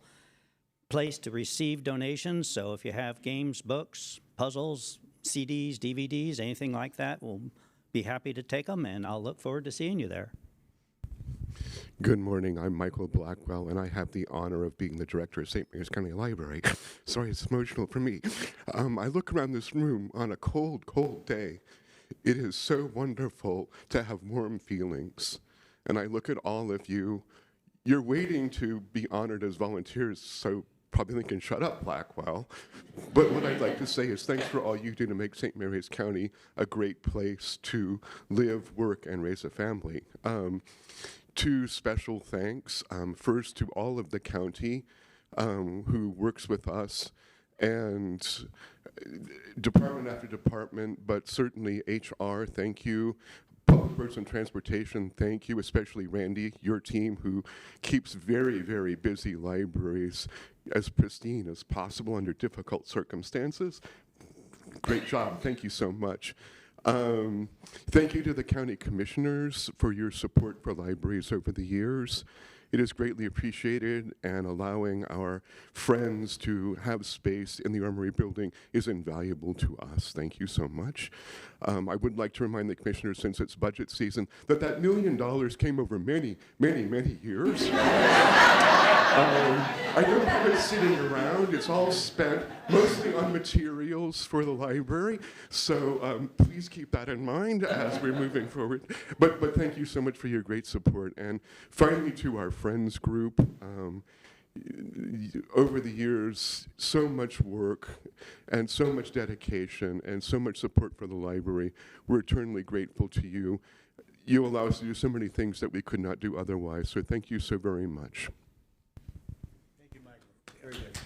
place to receive donations. So if you have games, books, puzzles, CDs, DVDs, anything like that, we'll be happy to take them, and I'll look forward to seeing you there. Good morning. I'm Michael Blackwell, and I have the honor of being the director of St. Mary's County Library. Sorry, it's emotional for me. I look around this room on a cold, cold day, It is so wonderful to have warm feelings. And I look at all of you. You're waiting to be honored as volunteers, so probably thinking, shut up, Blackwell. But what I'd like to say is thanks for all you do to make St. Mary's County a great place to live, work, and raise a family. Two special thanks. First, to all of the county who works with us, and department after department, but certainly HR, thank you. Public Works and Transportation, thank you, especially Randy, your team, who keeps very, very busy libraries as pristine as possible under difficult circumstances. Great job. Thank you so much. Thank you to the county commissioners for your support for libraries over the years. It is greatly appreciated, and allowing our friends to have space in the Armory building is invaluable to us. Thank you so much. I would like to remind the commissioners, since it's budget season, that $1 million came over many, many, many years. I don't have it sitting around. It's all spent mostly on materials for the library. So please keep that in mind as we're moving forward. But thank you so much for your great support. And finally, to our friends group, over the years, so much work and so much dedication and so much support for the library. We're eternally grateful to you. You allow us to do so many things that we could not do otherwise. So thank you so very much. Thank you, Michael. Very good.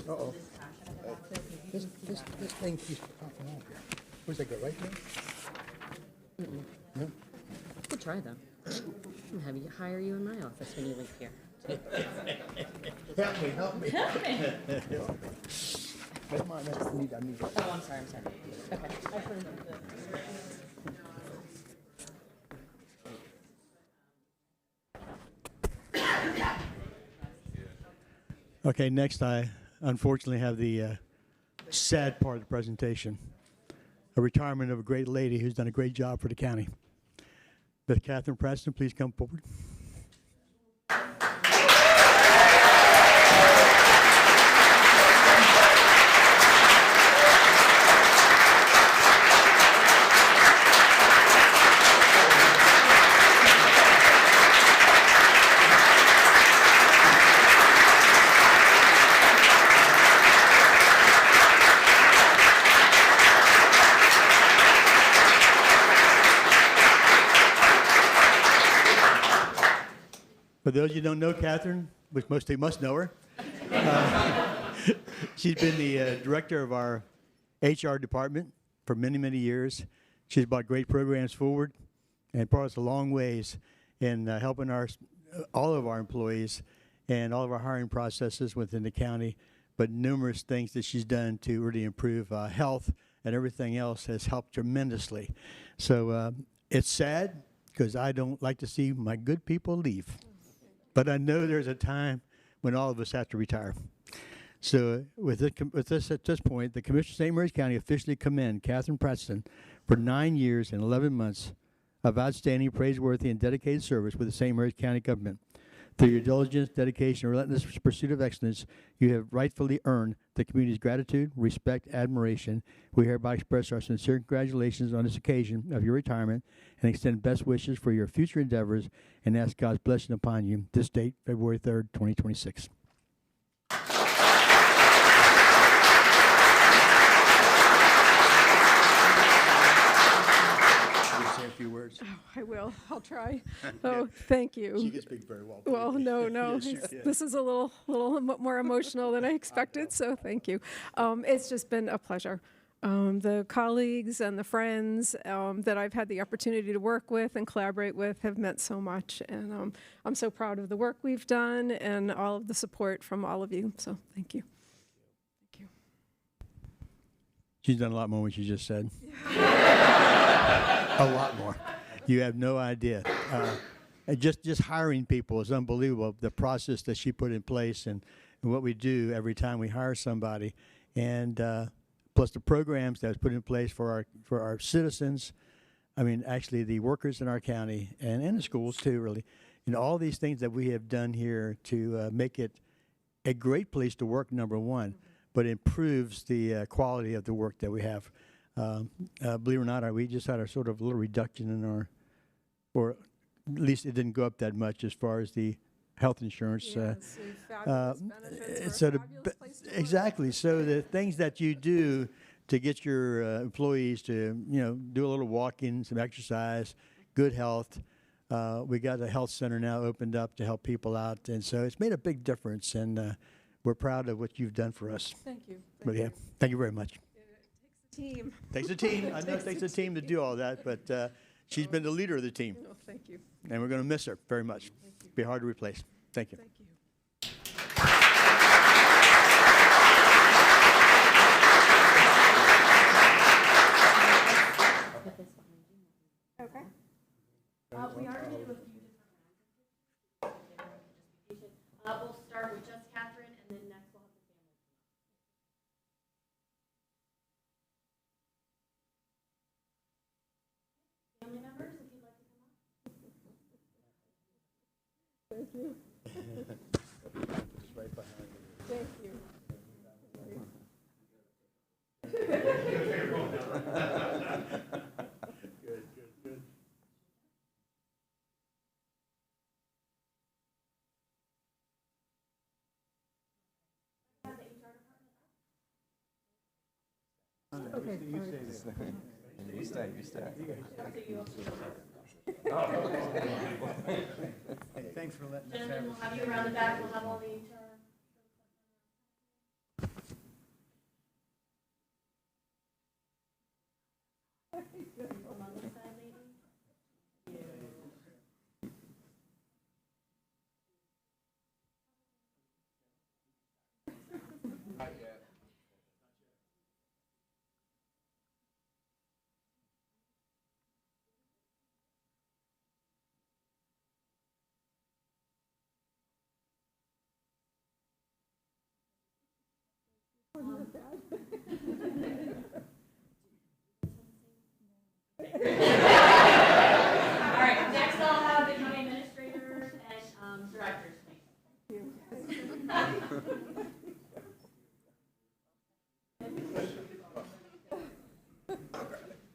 Uh-oh. This thing keeps popping out here. Where's that go, right there? No? Good try, though. I'll have you hire you in my office when you leave here. Help me, help me. Help me. Come on, I need Oh, I'm sorry. Okay. Okay, next I unfortunately have the sad part of the presentation. A retirement of a great lady who's done a great job for the county. Beth Catherine Preston, please come forward. For those of you who don't know Catherine, which most of you must know her, she's been the director of our HR department for many, many years. She's brought great programs forward and brought us a long ways in helping all of our employees and all of our hiring processes within the county, but numerous things that she's done to really improve health and everything else has helped tremendously. So it's sad because I don't like to see my good people leave. But I know there's a time when all of us have to retire. So with this at this point, the Commissioner of St. Mary's County officially commend Catherine Preston for 9 years and 11 months of outstanding, praiseworthy, and dedicated service with the St. Mary's County government. Through your diligence, dedication, and relentless pursuit of excellence, you have rightfully earned the community's gratitude, respect, admiration. We hereby express our sincere congratulations on this occasion of your retirement and extend best wishes for your future endeavors and ask God's blessing upon you. This date, February 3rd, 2026. Say a few words. I will. I'll try. Oh, thank you. She can speak very well. Well, no. Yes, you It's- can. This is a little more emotional than I expected, so thank you. It's just been a pleasure. The colleagues and the friends that I've had the opportunity to work with and collaborate with have meant so much, and I'm so proud of the work we've done and all of the support from all of you, so thank you. She's done a lot more than she just said. A lot more. You have no idea. And just hiring people is unbelievable. The process that she put in place and what we do every time we hire somebody, and plus the programs that's put in place for our citizens. I mean, actually, the workers in our county and the schools too. Really, all these things that we have done here to make it a great place to work. Number one, but improves the quality of the work that we have. Believe it or not, we just had a sort of little reduction in our, or at least it didn't go up that much as far as the health insurance. Exactly. So the things that you do to get your employees to, do a little walking, some exercise, good health. We got a health center now opened up to help people out, and so it's made a big difference. And we're proud of what you've done for us. Thank you. Thank you very much. Team. Takes a team. I know it takes a team to do all that, but she's been the leader of the team. Oh, thank you. And we're going to miss her very much. Be hard to replace. Thank you. Thank you. Okay. We are going to do a few different rounds. We'll start with just Catherine, and then next we'll have the family members, if you'd like to come up. Thank you. Right behind you. Thank you. Good. Okay. You stay. Hey, thanks for letting us Gentlemen, we'll have you around the back, we'll have all the HR. On this side, lady. All right, next I'll have the county administrators and directors,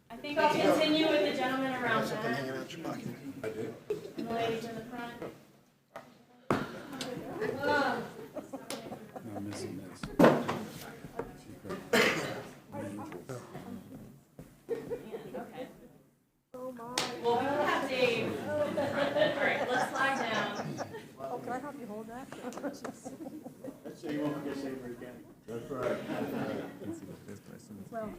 I think I'll continue with the gentleman around that. And the ladies in the front. I'm missing this. Okay. Well, we will have Dave in the front then. All right, let's slide down. Oh, can I have you hold that? So you won't forget St. Mary County. That's right. Well.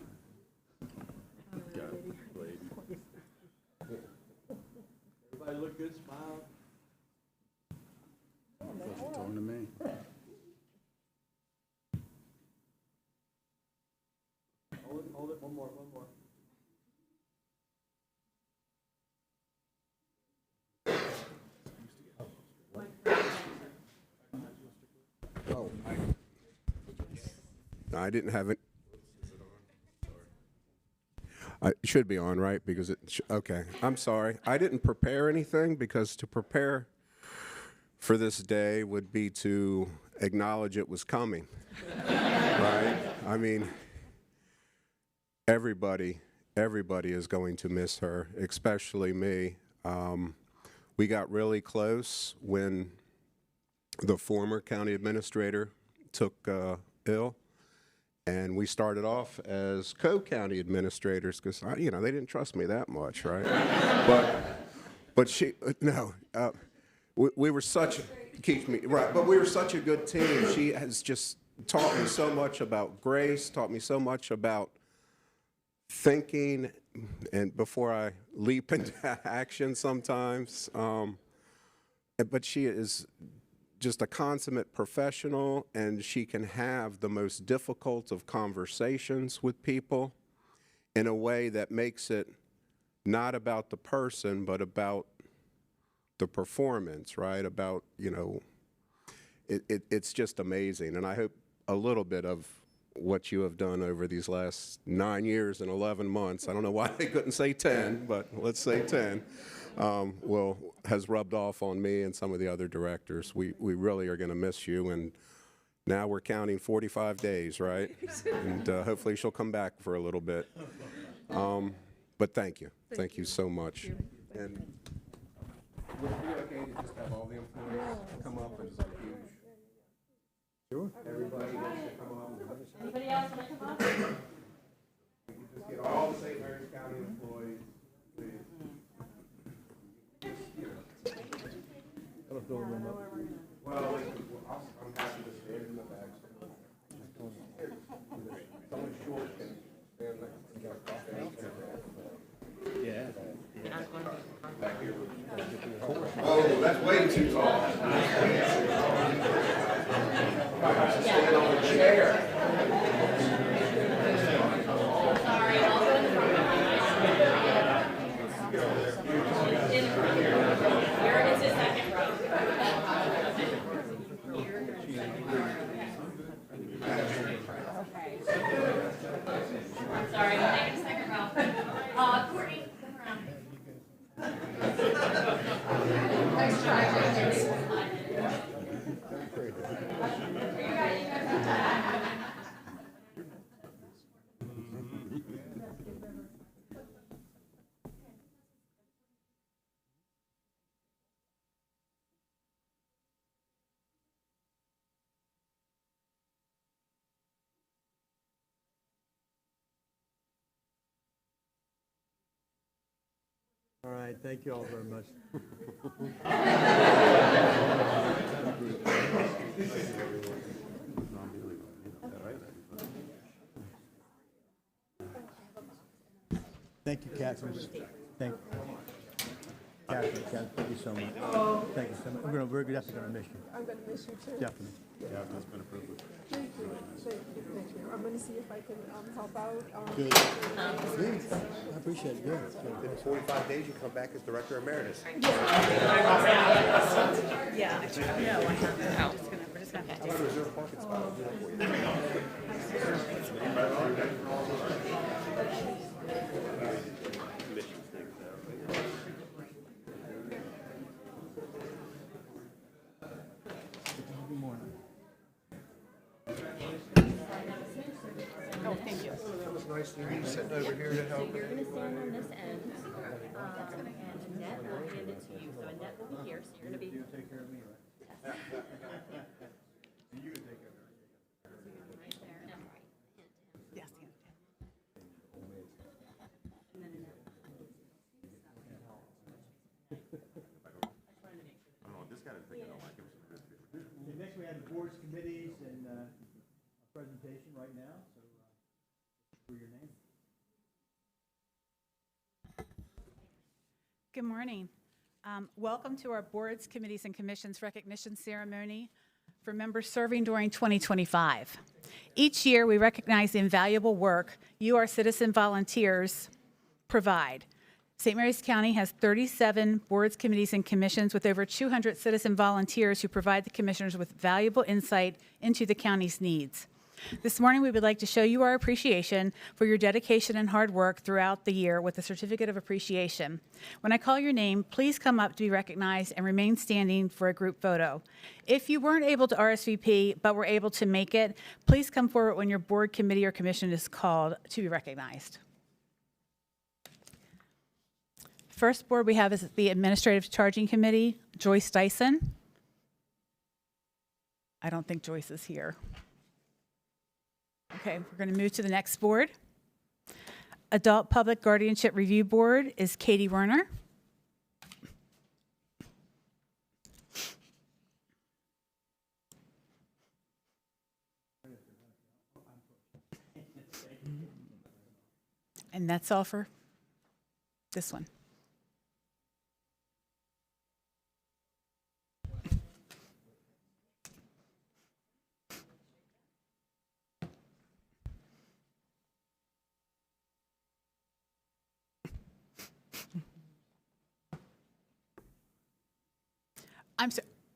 Everybody look good, smile. Talking to me. Hold it, one more. Oh. No, I didn't have it. It should be on, right? Because okay. I'm sorry. I didn't prepare anything because to prepare for this day would be to acknowledge it was coming, right? I mean, everybody is going to miss her, especially me. We got really close when the former county administrator took ill, and we started off as co-county administrators because they didn't trust me that much, right? but she we were such but we were such a good team. She has just taught me so much about grace, taught me so much about thinking, and before I leap into action sometimes. But she is just a consummate professional, and she can have the most difficult of conversations with people in a way that makes it not about the person, but about the performance, right? About, it's just amazing. And I hope a little bit of what you have done over these last 9 years and 11 months, I don't know why they couldn't say 10, but let's say 10, has rubbed off on me and some of the other directors. We really are going to miss you, and now we're counting 45 days, right? And hopefully she'll come back for a little bit. But thank you. Thank you so much. And would it be okay to just have all the employees come up and say huge? Sure. Everybody wants to come up. Anybody else want to come up? We can just get all the St. Mary's County employees, please. Well, I'm happy to stand in the back. Someone short can stand next to me. Yeah. Back here. Oh, that's way too tall. Stand on the chair. Sorry, I'll go in the front. Here is the second row. Sorry, we'll make it a second row. Courtney, come around. Nice try. All right, thank you all very much. Thank you, Catherine. Thank you. Catherine, thank you so much. Thank you so much. We're definitely going to miss you. I'm going to miss you too. Definitely. Yeah, that's been a privilege. Thank you. Thank you. I'm going to see if I can help out. Good. Please. I appreciate it. Good. Within 45 days, you come back as Director Emeritus. Yeah. No, I have to. We're just going to have to do Reserve parking spot. I'll do that for you. Good morning. Oh, thank you. That was nice to be sitting over here to help. You're going to stand on this end, and Annette will hand it to you. So Annette will be here, so you're going to be. You take care of me, right? You take care of me. Right there. Yes. Next, we have the boards, committees, and a presentation right now. So, for your name. Good morning. Welcome to our boards, committees, and commissions recognition ceremony for members serving during 2025. Each year, we recognize the invaluable work you, our citizen volunteers, provide. St. Mary's County has 37 boards, committees, and commissions with over 200 citizen volunteers who provide the commissioners with valuable insight into the county's needs. This morning, we would like to show you our appreciation for your dedication and hard work throughout the year with a certificate of appreciation. When I call your name, please come up to be recognized and remain standing for a group photo. If you weren't able to RSVP but were able to make it, please come forward when your board, committee, or commission is called to be recognized. First board we have is the Administrative Charging Committee, Joyce Dyson. I don't think Joyce is here. Okay, we're going to move to the next board. Adult Public Guardianship Review Board is Katie Werner. And that's all for this one.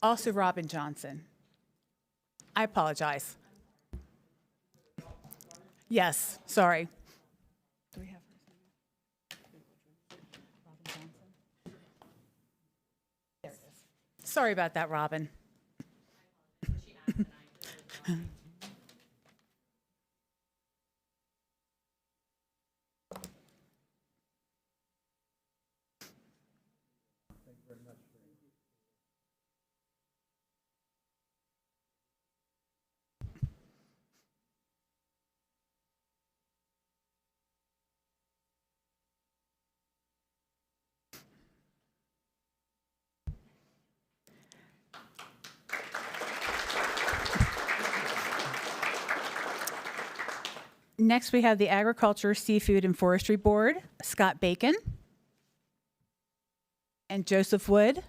Also Robin Johnson. I apologize. Yes, sorry. Do we have Robin Johnson? There it is. Sorry about that, Robin. Next, we have the Agriculture, Seafood, and Forestry Board, Scott Bacon and Joseph Wood.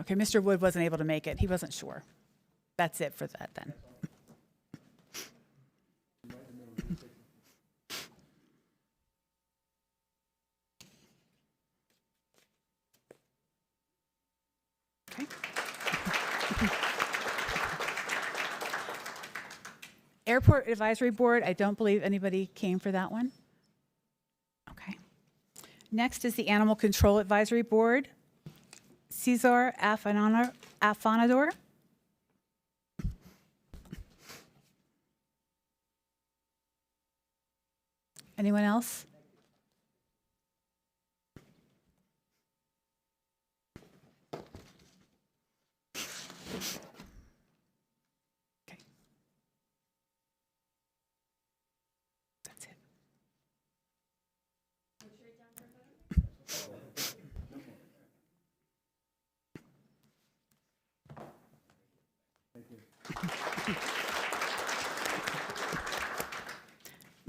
Okay, Mr. Wood wasn't able to make it. He wasn't sure. That's it for that then. Okay. Airport Advisory Board, I don't believe anybody came for that one. Okay. Next is the Animal Control Advisory Board, Cesar Afanador. Anyone else?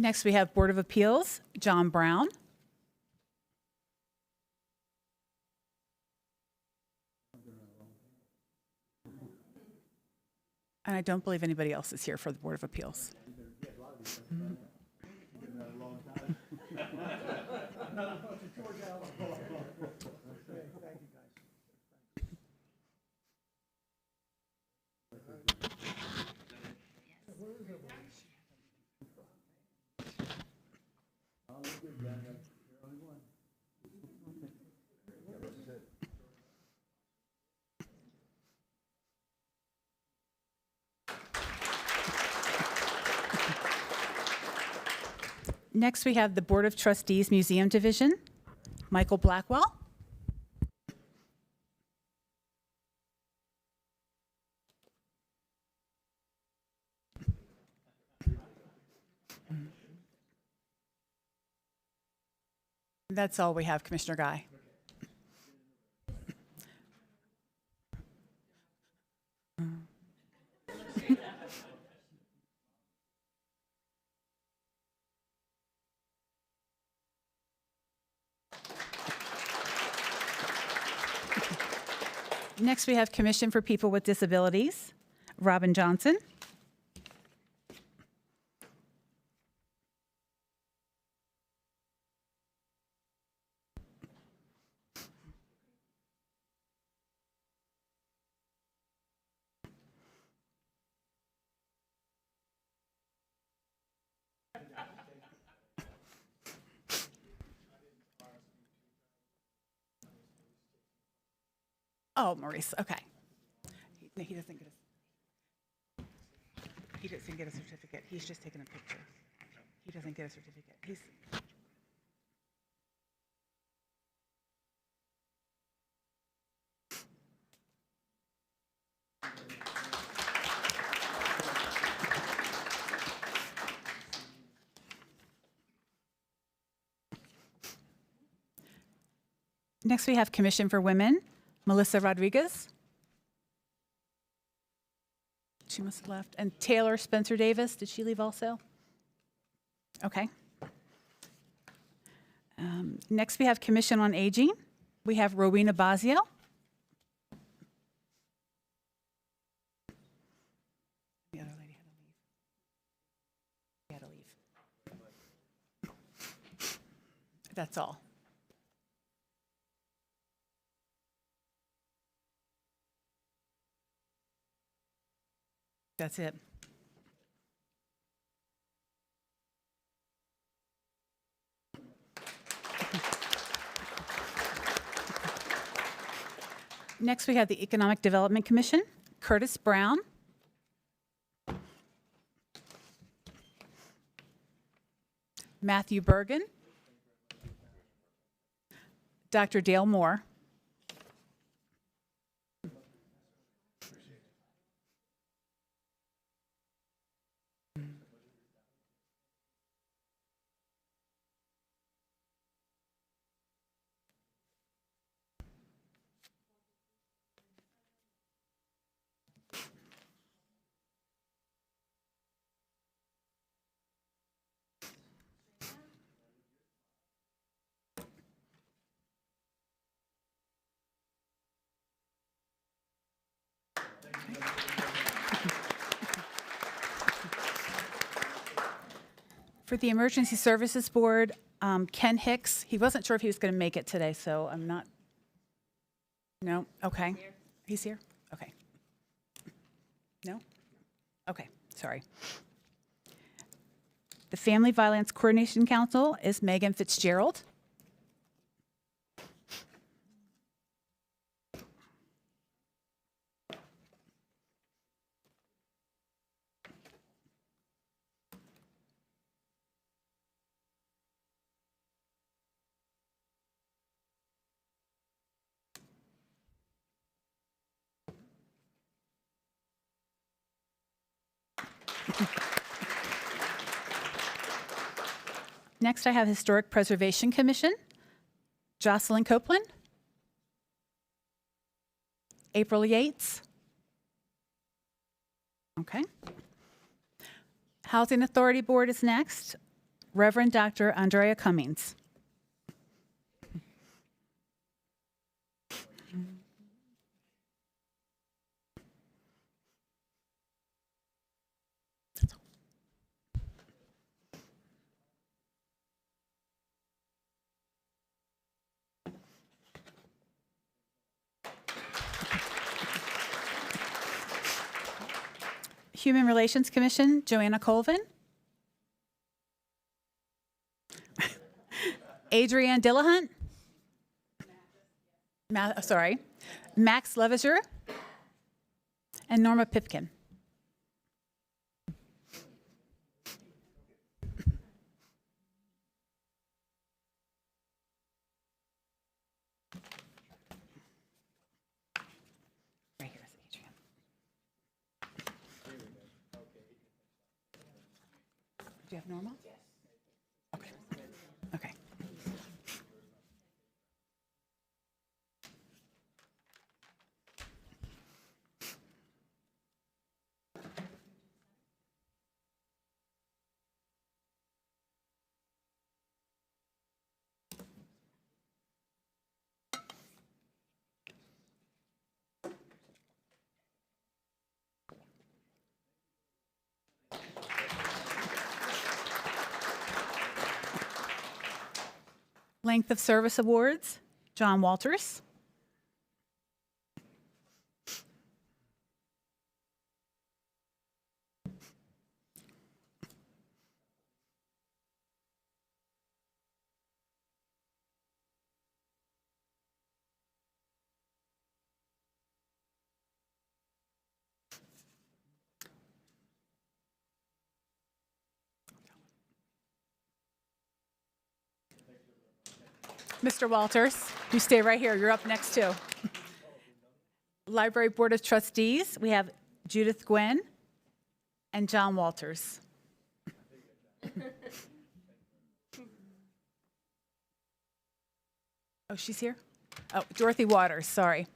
Next, we have Board of Appeals, John Brown. And I don't believe anybody else is here for the Board of Appeals. Next, we have the Board of Trustees Museum Division, Michael Blackwell. That's all we have, Commissioner Guy. Next, we have Commission for People with Disabilities, Robin Johnson. Oh, Maurice, okay. He doesn't get a certificate. He's just taking a picture. He doesn't get a certificate. Next, we have Commission for Women, Melissa Rodriguez. She must have left. And Taylor Spencer Davis, did she leave also? Okay. Next, we have Commission on Aging. We have Rowena Bazio. The other lady had to leave. That's all. That's it. Next, we have the Economic Development Commission, Curtis Brown. Matthew Bergen. Dr. Dale Moore. For the Emergency Services Board, Ken Hicks, he wasn't sure if he was going to make it today, so I'm not. No? Okay. He's here? Okay. No? Okay, sorry. The Family Violence Coordination Council is Megan Fitzgerald. Next, I have Historic Preservation Commission, Jocelyn Copeland, April Yates. Okay. Housing Authority Board is next, Reverend Dr. Andrea Cummings. Human Relations Commission, Joanna Colvin. Adrienne Dillahunt. Max Levisure. And Norma Pipkin. Do you have Norma? Yes. Okay. Okay. Length of Service Awards, John Walters. Mr. Walters, you stay right here. You're up next, too. Library Board of Trustees, we have Judith Gwen and John Walters. Oh, she's here? Oh, Dorothy Waters, sorry.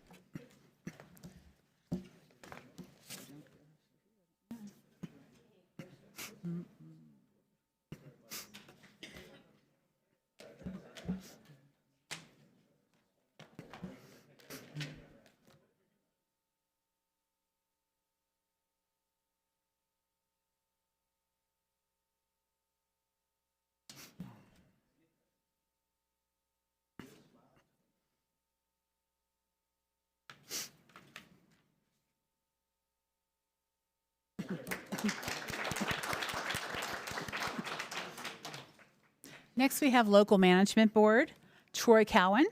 Next, we have Local Management Board, Troy Cowan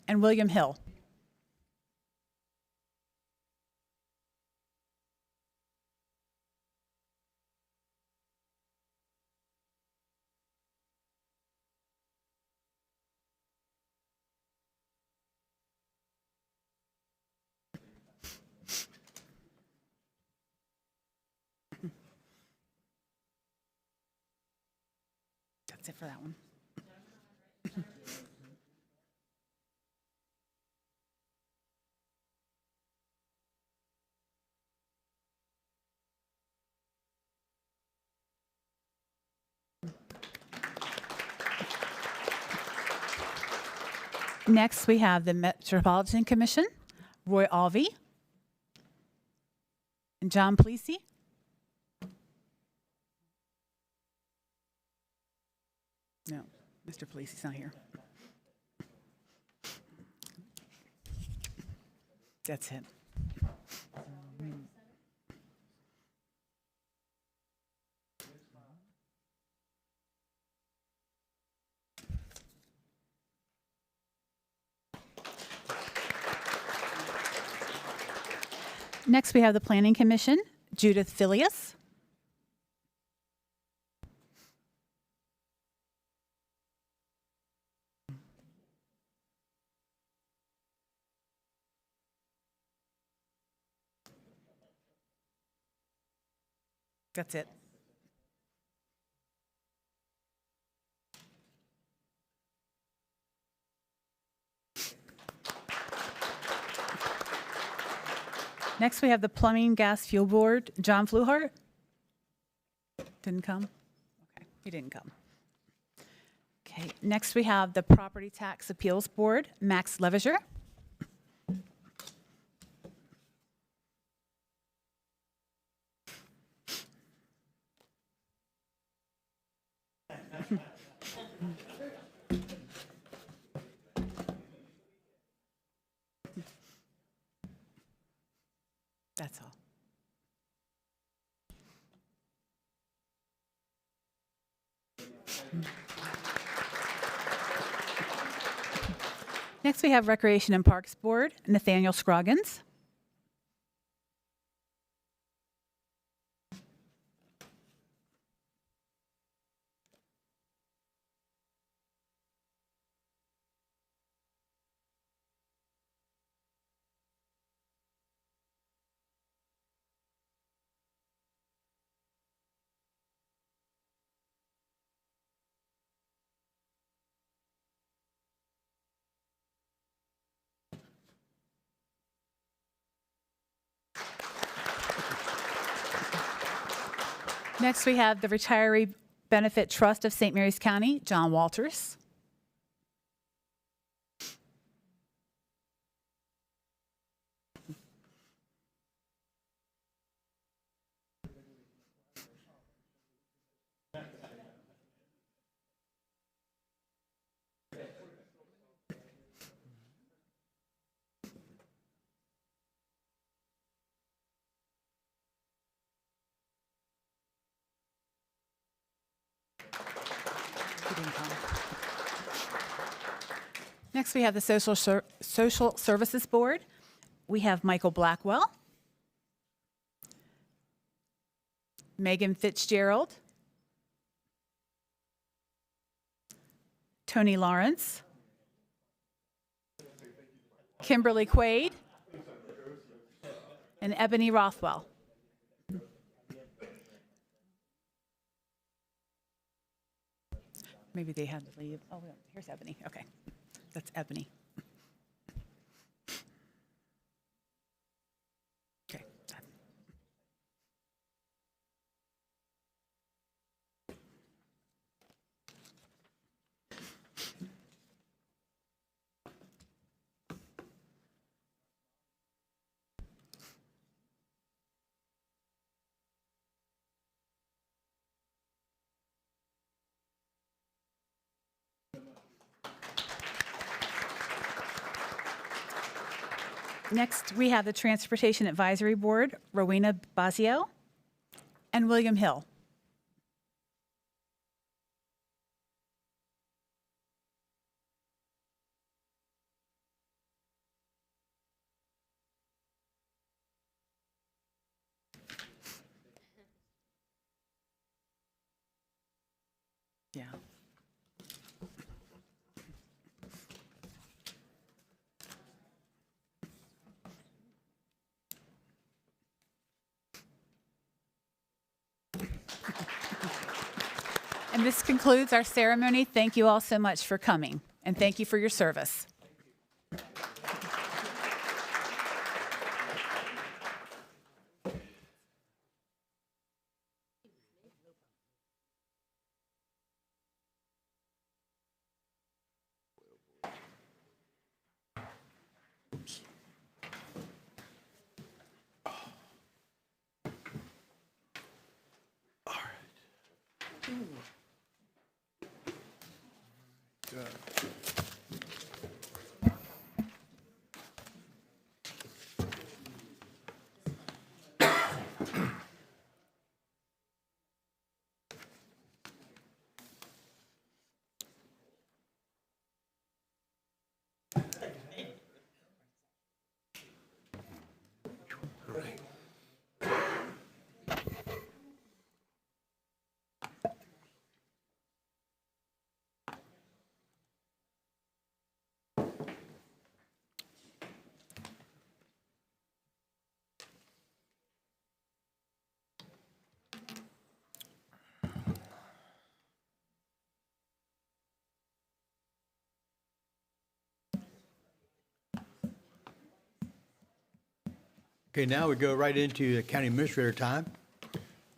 and William Hill. That's it for that one. Next, we have the Metropolitan Commission, Roy Alvey and John Plesey. No, Mr. Plesey's not here. That's it. Next, we have the Planning Commission, Judith Filius. That's it. Next, we have the Plumbing Gas Fuel Board, John Fluhart. Didn't come? Okay, he didn't come. Okay, next we have the Property Tax Appeals Board, Max Levisure. That's all. Next, we have Recreation and Parks Board, Nathaniel Scroggins. Next, we have the Retiree Benefit Trust of St. Mary's County, John Walters. Next, we have the Social Services Board. We have Michael Blackwell, Megan Fitzgerald, Tony Lawrence, Kimberly Quaid, and Ebony Rothwell. Maybe they had to leave. Oh, here's Ebony. Okay, that's Ebony. Okay. Next, we have the Transportation Advisory Board, Rowena Bazio and William Hill. Yeah. And this concludes our ceremony. Thank you all so much for coming, and thank you for your service. Okay, now we go right into the county administrator time.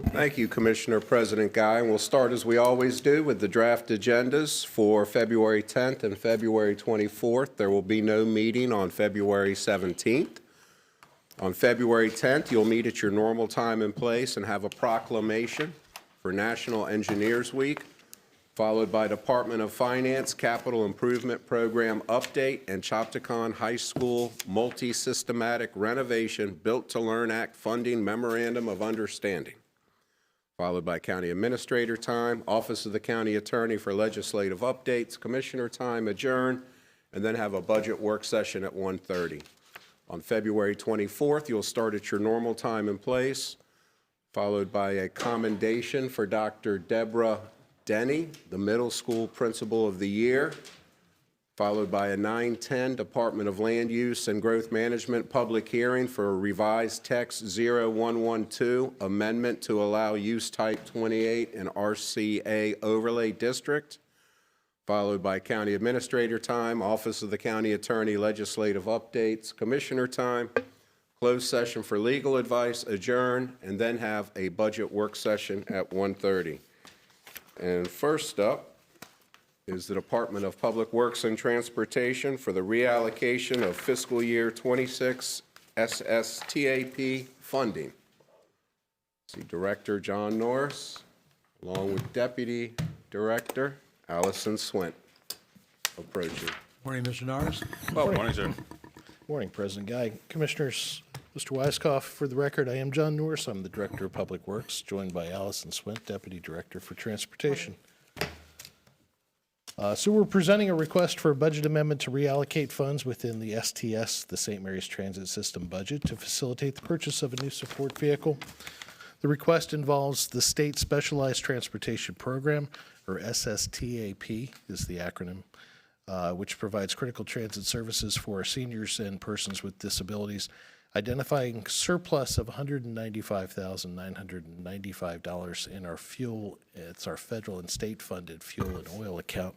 Thank you, Commissioner President Guy. And we'll start, as we always do, with the draft agendas for February 10th and February 24th. There will be no meeting on February 17th. On February 10th, you'll meet at your normal time and place and have a proclamation for National Engineers Week, followed by Department of Finance Capital Improvement Program update and Chopticon High School Multi-Systematic Renovation Built to Learn Act Funding Memorandum of Understanding, followed by County Administrator time, Office of the County Attorney for legislative updates, Commissioner time, adjourn, and then have a budget work session at 1:30. On February 24th, you'll start at your normal time and place, followed by a commendation for Dr. Deborah Denny, the middle school principal of the year, followed by a 9:10 Department of Land Use and Growth Management public hearing for a revised text 0112 amendment to allow use type 28 in RCA overlay district, followed by County Administrator time, Office of the County Attorney legislative updates, Commissioner time, closed session for legal advice, adjourn, and then have a budget work session at 1:30. And first up is the Department of Public Works and Transportation for the reallocation of fiscal year 26 SSTAP funding. See Director John Norris, along with Deputy Director Allison Swint approaching. Morning, Mr. Norris. Well, morning, sir. Morning, President Guy. Commissioners, Mr. Weiskopf, for the record, I am John Norris. I'm the Director of Public Works, joined by Allison Swint, Deputy Director for Transportation. So we're presenting a request for a budget amendment to reallocate funds within the STS, the St. Mary's Transit System budget, to facilitate the purchase of a new support vehicle. The request involves the State Specialized Transportation Program, or SSTAP is the acronym, which provides critical transit services for seniors and persons with disabilities, identifying surplus of $195,995 in our fuel. It's our federal and state funded fuel and oil account,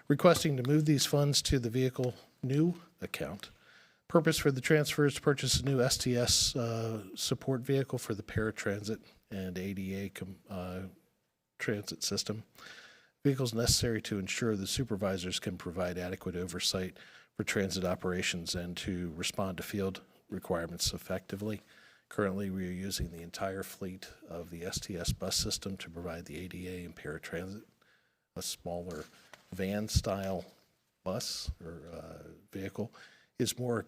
requesting to move these funds to the vehicle new account. Purpose for the transfer is to purchase a new STS support vehicle for the paratransit and ADA transit system. Vehicles necessary to ensure the supervisors can provide adequate oversight for transit operations and to respond to field requirements effectively. Currently, we are using the entire fleet of the STS bus system to provide the ADA and paratransit. A smaller van-style bus or vehicle is more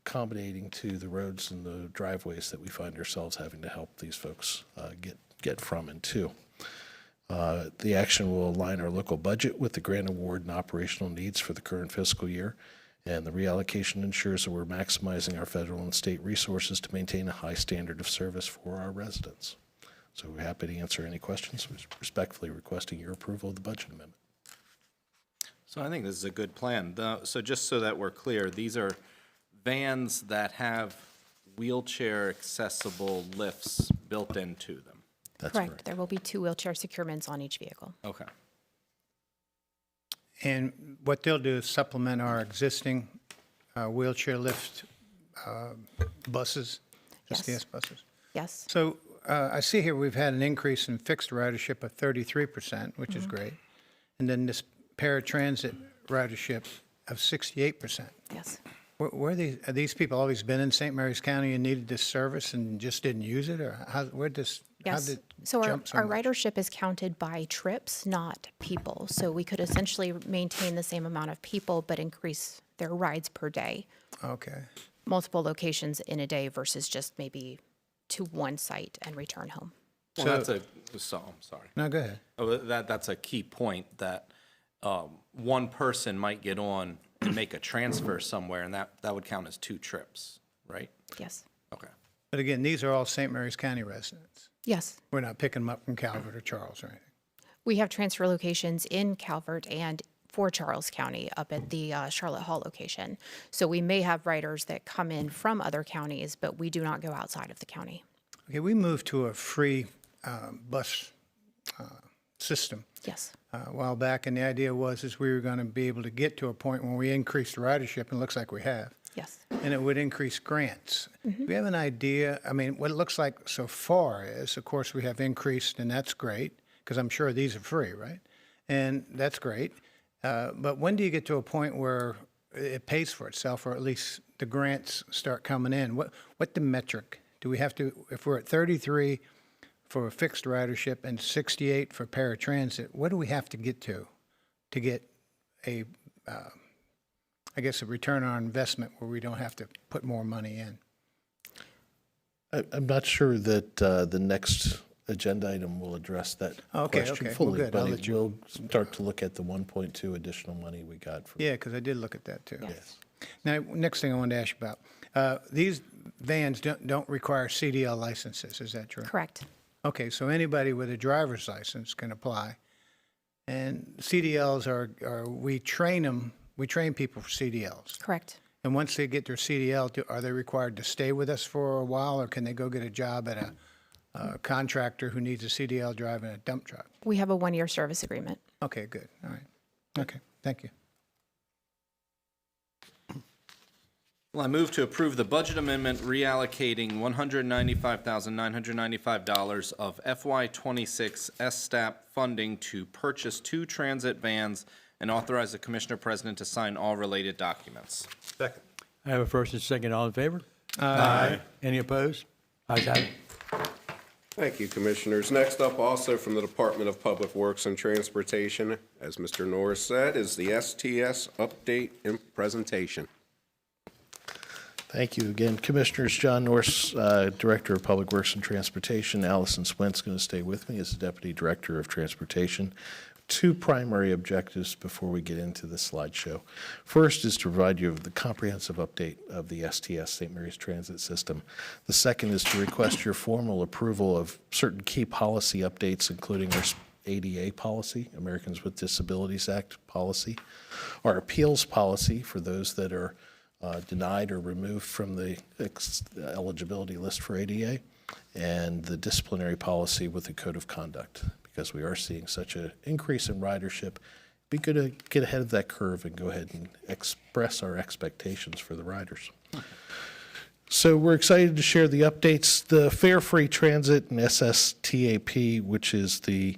accommodating to the roads and the driveways that we find ourselves having to help these folks get from and to. The action will align our local budget with the grant award and operational needs for the current fiscal year, and the reallocation ensures that we're maximizing our federal and state resources to maintain a high standard of service for our residents. So we're happy to answer any questions. We're respectfully requesting your approval of the budget amendment. So I think this is a good plan. So just so that we're clear, these are vans that have wheelchair accessible lifts built into them. That's Correct. There will be 2 wheelchair securements on each vehicle. Okay. And what they'll do is supplement our existing wheelchair lift buses, STS buses. Yes. So I see here we've had an increase in fixed ridership of 33%, which is great. And then this paratransit ridership of 68%. Yes. Where are these people always been in St. Mary's County and needed this service and just didn't use it? Or where'd this, how Yes. did it So jump so our much? ridership is counted by trips, not people. So we could essentially maintain the same amount of people, but increase their rides per day. Okay. Multiple locations in a day versus just maybe to one site and return home. Well, that's I'm sorry. No, go ahead. Oh, that's a key point, that one person might get on and make a transfer somewhere, and that would count as 2 trips, right? Yes. Okay. But again, these are all St. Mary's County residents. Yes. We're not picking them up from Calvert or Charles or anything. We have transfer locations in Calvert and for Charles County up at the Charlotte Hall location. So we may have riders that come in from other counties, but we do not go outside of the county. Okay, we moved to a free bus system Yes. a while back, and the idea was we were going to be able to get to a point when we increased ridership, and it looks like we have. Yes. And it would increase grants. Do we have an idea? I mean, what it looks like so far is, of course, we have increased, and that's great, because I'm sure these are free, right? And that's great. But when do you get to a point where it pays for itself, or at least the grants start coming in? What the metric? Do we have to, if we're at 33 for a fixed ridership and 68 for paratransit, what do we have to get get a, I guess, a return on investment where we don't have to put more money in? I'm not sure that the next agenda item will address that question okay. fully, Well, good. I'll but let it you- will start to look at the 1.2 additional money we got for. Yeah, because I did look at that too. Yes. Now, next thing I wanted to ask you about, these vans don't require CDL licenses, is that true? Correct. Okay, so anybody with a driver's license can apply. And CDLs we train people for CDLs. Correct. And once they get their CDL, are they required to stay with us for a while, or can they go get a job at a contractor who needs a CDL driving a dump truck? We have a 1-year service agreement. Okay, good. All right. Okay, thank you. Well, I move to approve the budget amendment reallocating $195,995 of FY26 SSTAP funding to purchase 2 transit vans and authorize the Commissioner President to sign all related documents. Second. I have a first and second. All in favor? Aye. Any opposed? Ayes have it. Thank you, Commissioners. Next up, also from the Department of Public Works and Transportation, as Mr. Norris said, is the STS update and presentation. Thank you again, Commissioners. John Norris, Director of Public Works and Transportation. Allison Swint's going to stay with me as the Deputy Director of Transportation. two primary objectives before we get into the slideshow. First is to provide you with the comprehensive update of the STS, St. Mary's Transit System. The second is to request your formal approval of certain key policy updates, including our ADA policy, Americans with Disabilities Act policy, our appeals policy for those that are denied or removed from the eligibility list for ADA, and the disciplinary policy with the code of conduct. Because we are seeing such an increase in ridership, be good to get ahead of that curve and go ahead and express our expectations for the riders. So we're excited to share the updates. The Fare Free Transit and SSTAP, which is the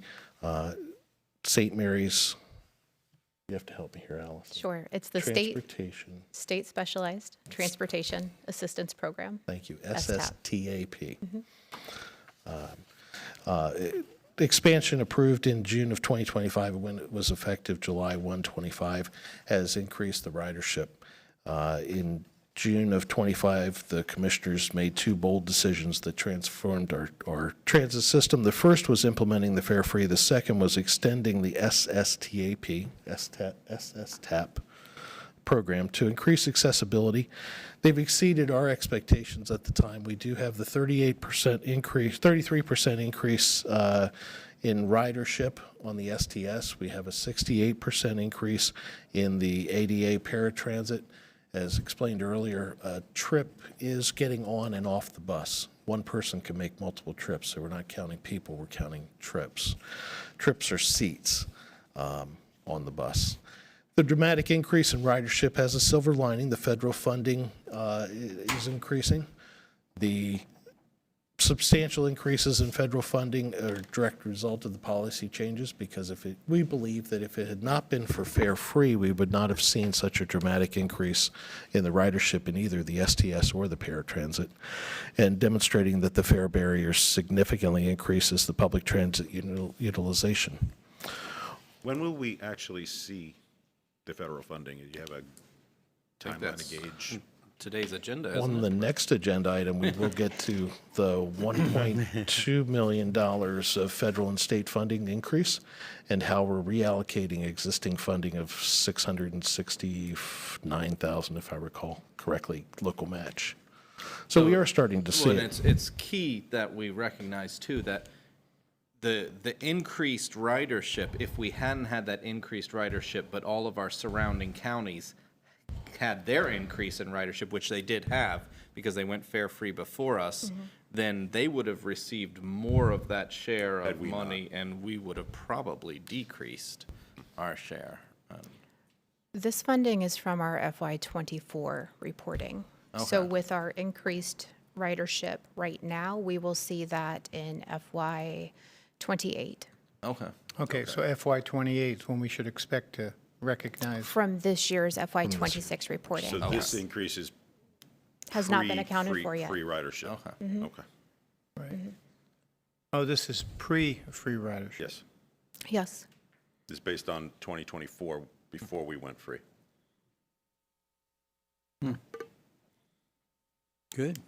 St. Mary's, you have to help me here, Alice. Sure. It's the State Specialized Transportation Assistance Program. Thank you. SSTAP. Expansion approved in June of 2025, when it was effective July 1, 25, has increased the ridership. In June of 25, the commissioners made two bold decisions that transformed our transit system. The first was implementing the Fare Free. The second was extending the SSTAP program to increase accessibility. They've exceeded our expectations at the time. We do have the 33% increase in ridership on the STS. We have a 68% increase in the ADA paratransit. As explained earlier, a trip is getting on and off the bus. One person can make multiple trips, so we're not counting people, we're counting trips. Trips are seats on the bus. The dramatic increase in ridership has a silver lining. The federal funding is increasing. The substantial increases in federal funding are a direct result of the policy changes, because we believe that if it had not been for Fare Free, we would not have seen such a dramatic increase in the ridership in either the STS or the paratransit, and demonstrating that the fare barrier significantly increases the public transit utilization. When will we actually see the federal funding? Do you have a timeline to gauge? Today's agenda, isn't On the next agenda item, we will get to the $1.2 million of federal and state funding increase, and how we're reallocating existing funding of $669,000, if I recall correctly, local match. So we are starting to see and it. it's key that we recognize too that the increased ridership, if we hadn't had that increased ridership, but all of our surrounding counties had their increase in ridership, which they did have because they went Fare Free before us, then they would have received more of that share of money, and we would have probably decreased our share. This funding is from our FY24 reporting. So Okay. with our increased ridership right now, we will see that in FY28. Okay, so FY28 is when we should expect to recognize. From this year's FY26 reporting. So this increase is Has not been accounted for yet. Free ridership. Mhm. Okay. Right. Oh, this is pre-free ridership. Yes. Yes. This is based on 2024, before we went free. Good.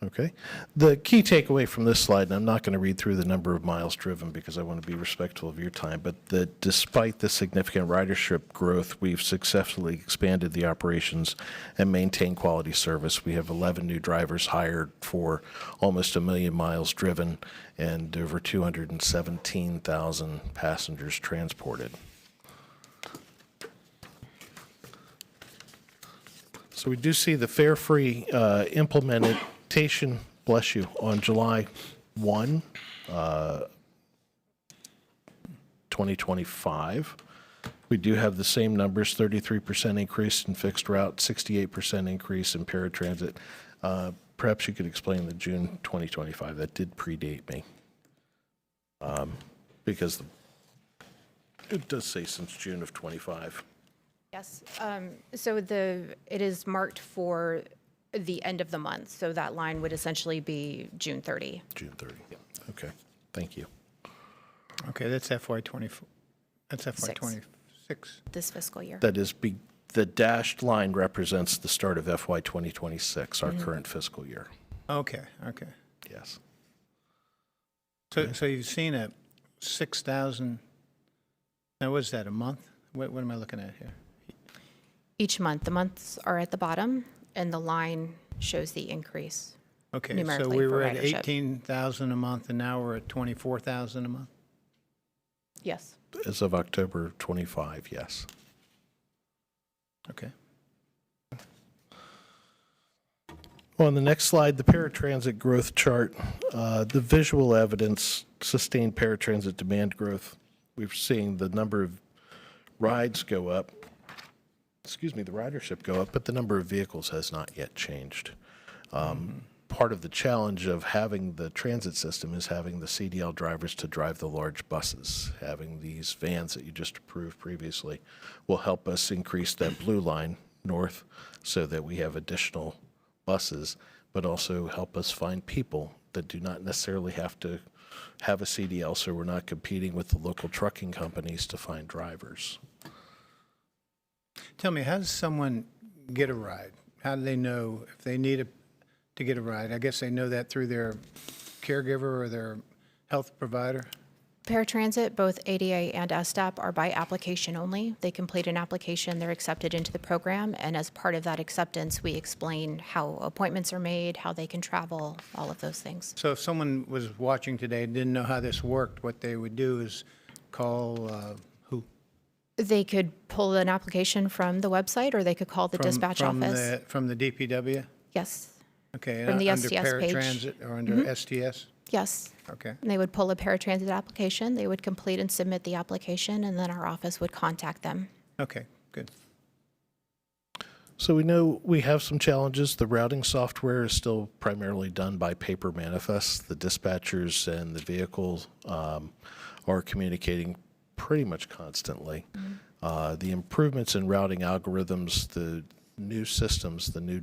Okay. The key takeaway from this slide, and I'm not going to read through the number of miles driven because I want to be respectful of your time, but that despite the significant ridership growth, we've successfully expanded the operations and maintained quality service. We have 11 new drivers hired for almost 1 million miles driven and over 217,000 passengers transported. So we do see the Fare Free implementation, bless you, on July 1, 2025. We do have the same numbers, 33% increase in fixed route, 68% increase in paratransit. Perhaps you could explain the June 2025. That did predate me. Because it does say since June of 25. Yes. So it is marked for the end of the month. So that line would essentially be June 30. June 30. Okay. Thank you. Okay, that's FY24. That's FY26. This fiscal year. That is, the dashed line represents the start of FY 2026, our current fiscal year. Okay, okay. Yes. So you've seen a 6,000. Now, what is that, a month? What am I looking at here? Each month, the months are at the bottom, and the line shows the increase. Okay, so numerically we for were at ridership. 18,000 a month, and now we're at 24,000 a month? Yes. As of October 25, yes. Okay. On the next slide, the paratransit growth chart, the visual evidence sustained paratransit demand growth. We've seen the number of rides go up, the ridership go up, but the number of vehicles has not yet changed. Part of the challenge of having the transit system is having the CDL drivers to drive the large buses. Having these vans that you just approved previously will help us increase that blue line north so that we have additional buses, but also help us find people that do not necessarily have to have a CDL, so we're not competing with the local trucking companies to find drivers. Tell me, how does someone get a ride? How do they know if they need to get a ride? I guess they know that through their caregiver or their health provider? Paratransit, both ADA and STEP, are by application only. They complete an application, they're accepted into the program, and as part of that acceptance, we explain how appointments are made, how they can travel, all of those things. So if someone was watching today and didn't know how this worked, what they would do is call who? They could pull an application from the website, or they could call the dispatch office. From the DPW? Yes. Okay. From the under STS page. paratransit or under STS? Yes. Okay. And they would pull a paratransit application, they would complete and submit the application, and then our office would contact them. Okay, good. So we know we have some challenges. The routing software is still primarily done by paper manifests. The dispatchers and the vehicles are communicating pretty much constantly. The improvements in routing algorithms, the new systems, the new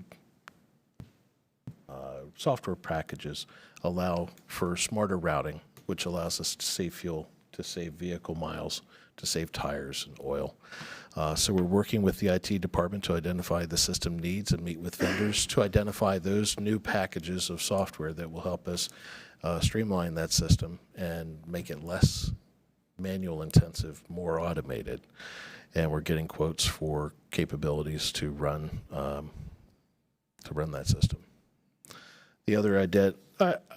software packages allow for smarter routing, which allows us to save fuel, to save vehicle miles, to save tires and oil. So we're working with the IT department to identify the system needs and meet with vendors to identify those new packages of software that will help us streamline that system and make it less manual intensive, more automated. And we're getting quotes for capabilities to run that system. The other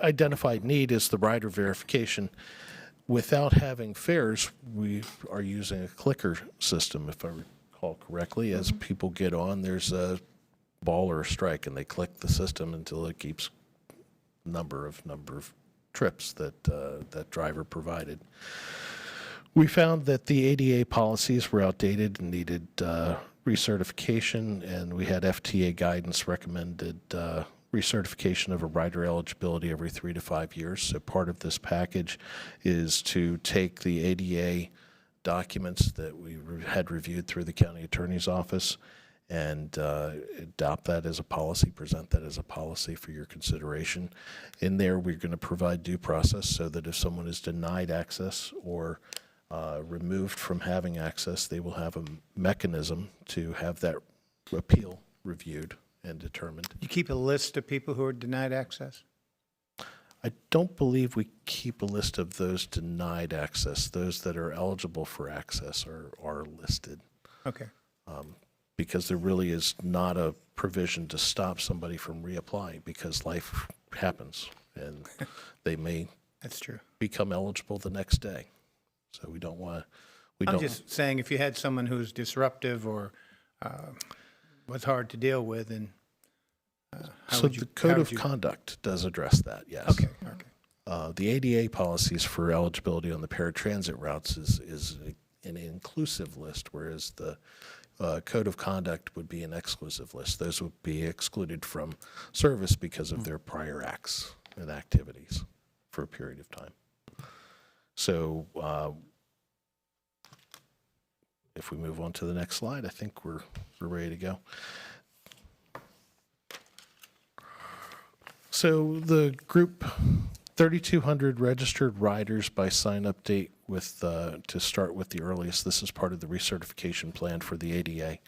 identified need is the rider verification. Without having fares, we are using a clicker system, if I recall correctly. As people get on, there's a ball or a strike, and they click the system until it keeps number of trips that that driver provided. We found that the ADA policies were outdated and needed recertification, and we had FTA guidance recommended recertification of a rider eligibility every 3 to 5 years. So part of this package is to take the ADA documents that we had reviewed through the county attorney's office and adopt that as a policy, present that as a policy for your consideration. In there, we're going to provide due process so that if someone is denied access or removed from having access, they will have a mechanism to have that appeal reviewed and determined. You keep a list of people who are denied access? I don't believe we keep a list of those denied access. Those that are eligible for access are listed. Okay. Because there really is not a provision to stop somebody from reapplying, because life happens and they may That's true. become eligible the next day. So we don't want to. I'm just saying, if you had someone who's disruptive or was hard to deal with, and So the code of conduct does address that, yes. Okay. The ADA policies for eligibility on the paratransit routes is an inclusive list, whereas the code of conduct would be an exclusive list. Those would be excluded from service because of their prior acts and activities for a period of time. So if we move on to the next slide, I think we're ready to go. So the group 3,200 registered riders by sign-up date with to start with the earliest. This is part of the recertification plan for the ADA.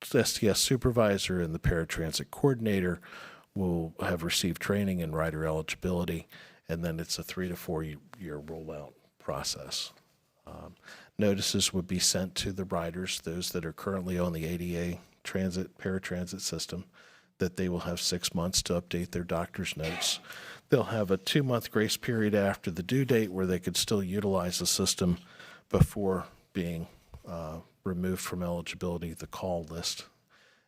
STS supervisor and the paratransit coordinator will have received training in rider eligibility, and then it's a 3 to 4 year rollout process. Notices would be sent to the riders, those that are currently on the ADA transit, paratransit system, that they will have 6 months to update their doctor's notes. They'll have a 2-month grace period after the due date where they could still utilize the system before being removed from eligibility, the call list.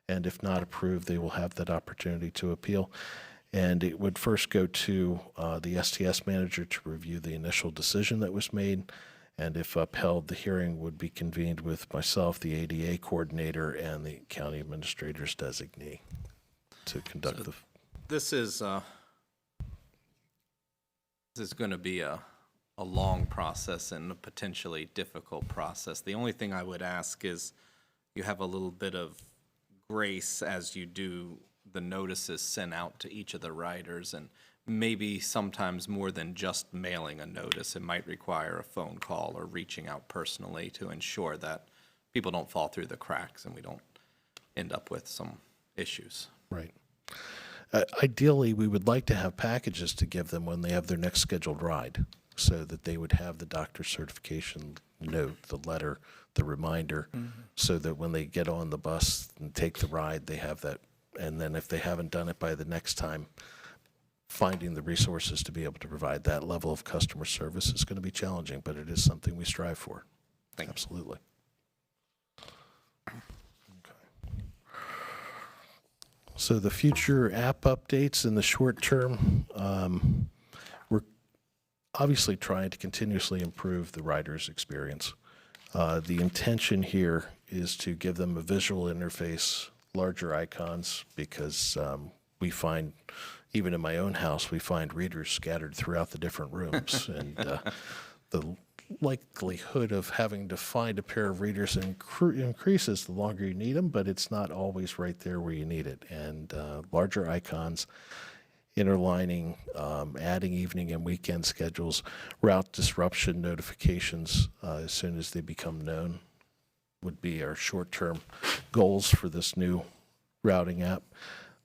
And if not approved, they will have that opportunity to appeal. And it would first go to the STS manager to review the initial decision that was made. And if upheld, the hearing would be convened with myself, the ADA coordinator, and the county administrator's designee to conduct the. This is going to be a long process and a potentially difficult process. The only thing I would ask is you have a little bit of grace as you do the notices sent out to each of the riders, and maybe sometimes more than just mailing a notice. It might require a phone call or reaching out personally to ensure that people don't fall through the cracks and we don't end up with some issues. Right. Ideally, we would like to have packages to give them when they have their next scheduled ride, so that they would have the doctor's certification note, the letter, the reminder, so that when they get on the bus and take the ride, they have that. And then if they haven't done it by the next time, finding the resources to be able to provide that level of customer service is going to be challenging, but it is something we strive for. Absolutely. So the future app updates in the short term, we're obviously trying to continuously improve the rider's experience. The intention here is to give them a visual interface, larger icons, because we find, even in my own house, we find readers scattered throughout the different rooms. And the likelihood of having to find a pair of readers increases the longer you need them, but it's not always right there where you need it. And larger icons, interlining, adding evening and weekend schedules, route disruption notifications as soon as they become known would be our short-term goals for this new routing app.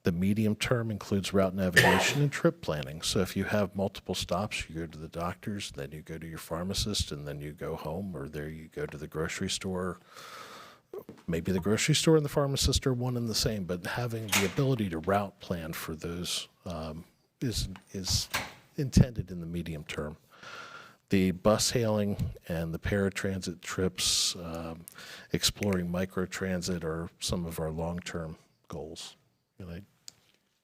The medium term includes route navigation and trip planning. So if you have multiple stops, you go to the doctor's, then you go to your pharmacist, and then you go home, or there you go to the grocery store. Maybe the grocery store and the pharmacist are one and the same, but having the ability to route plan for those is intended in the medium term. The bus hailing and the paratransit trips, exploring microtransit are some of our long-term goals. And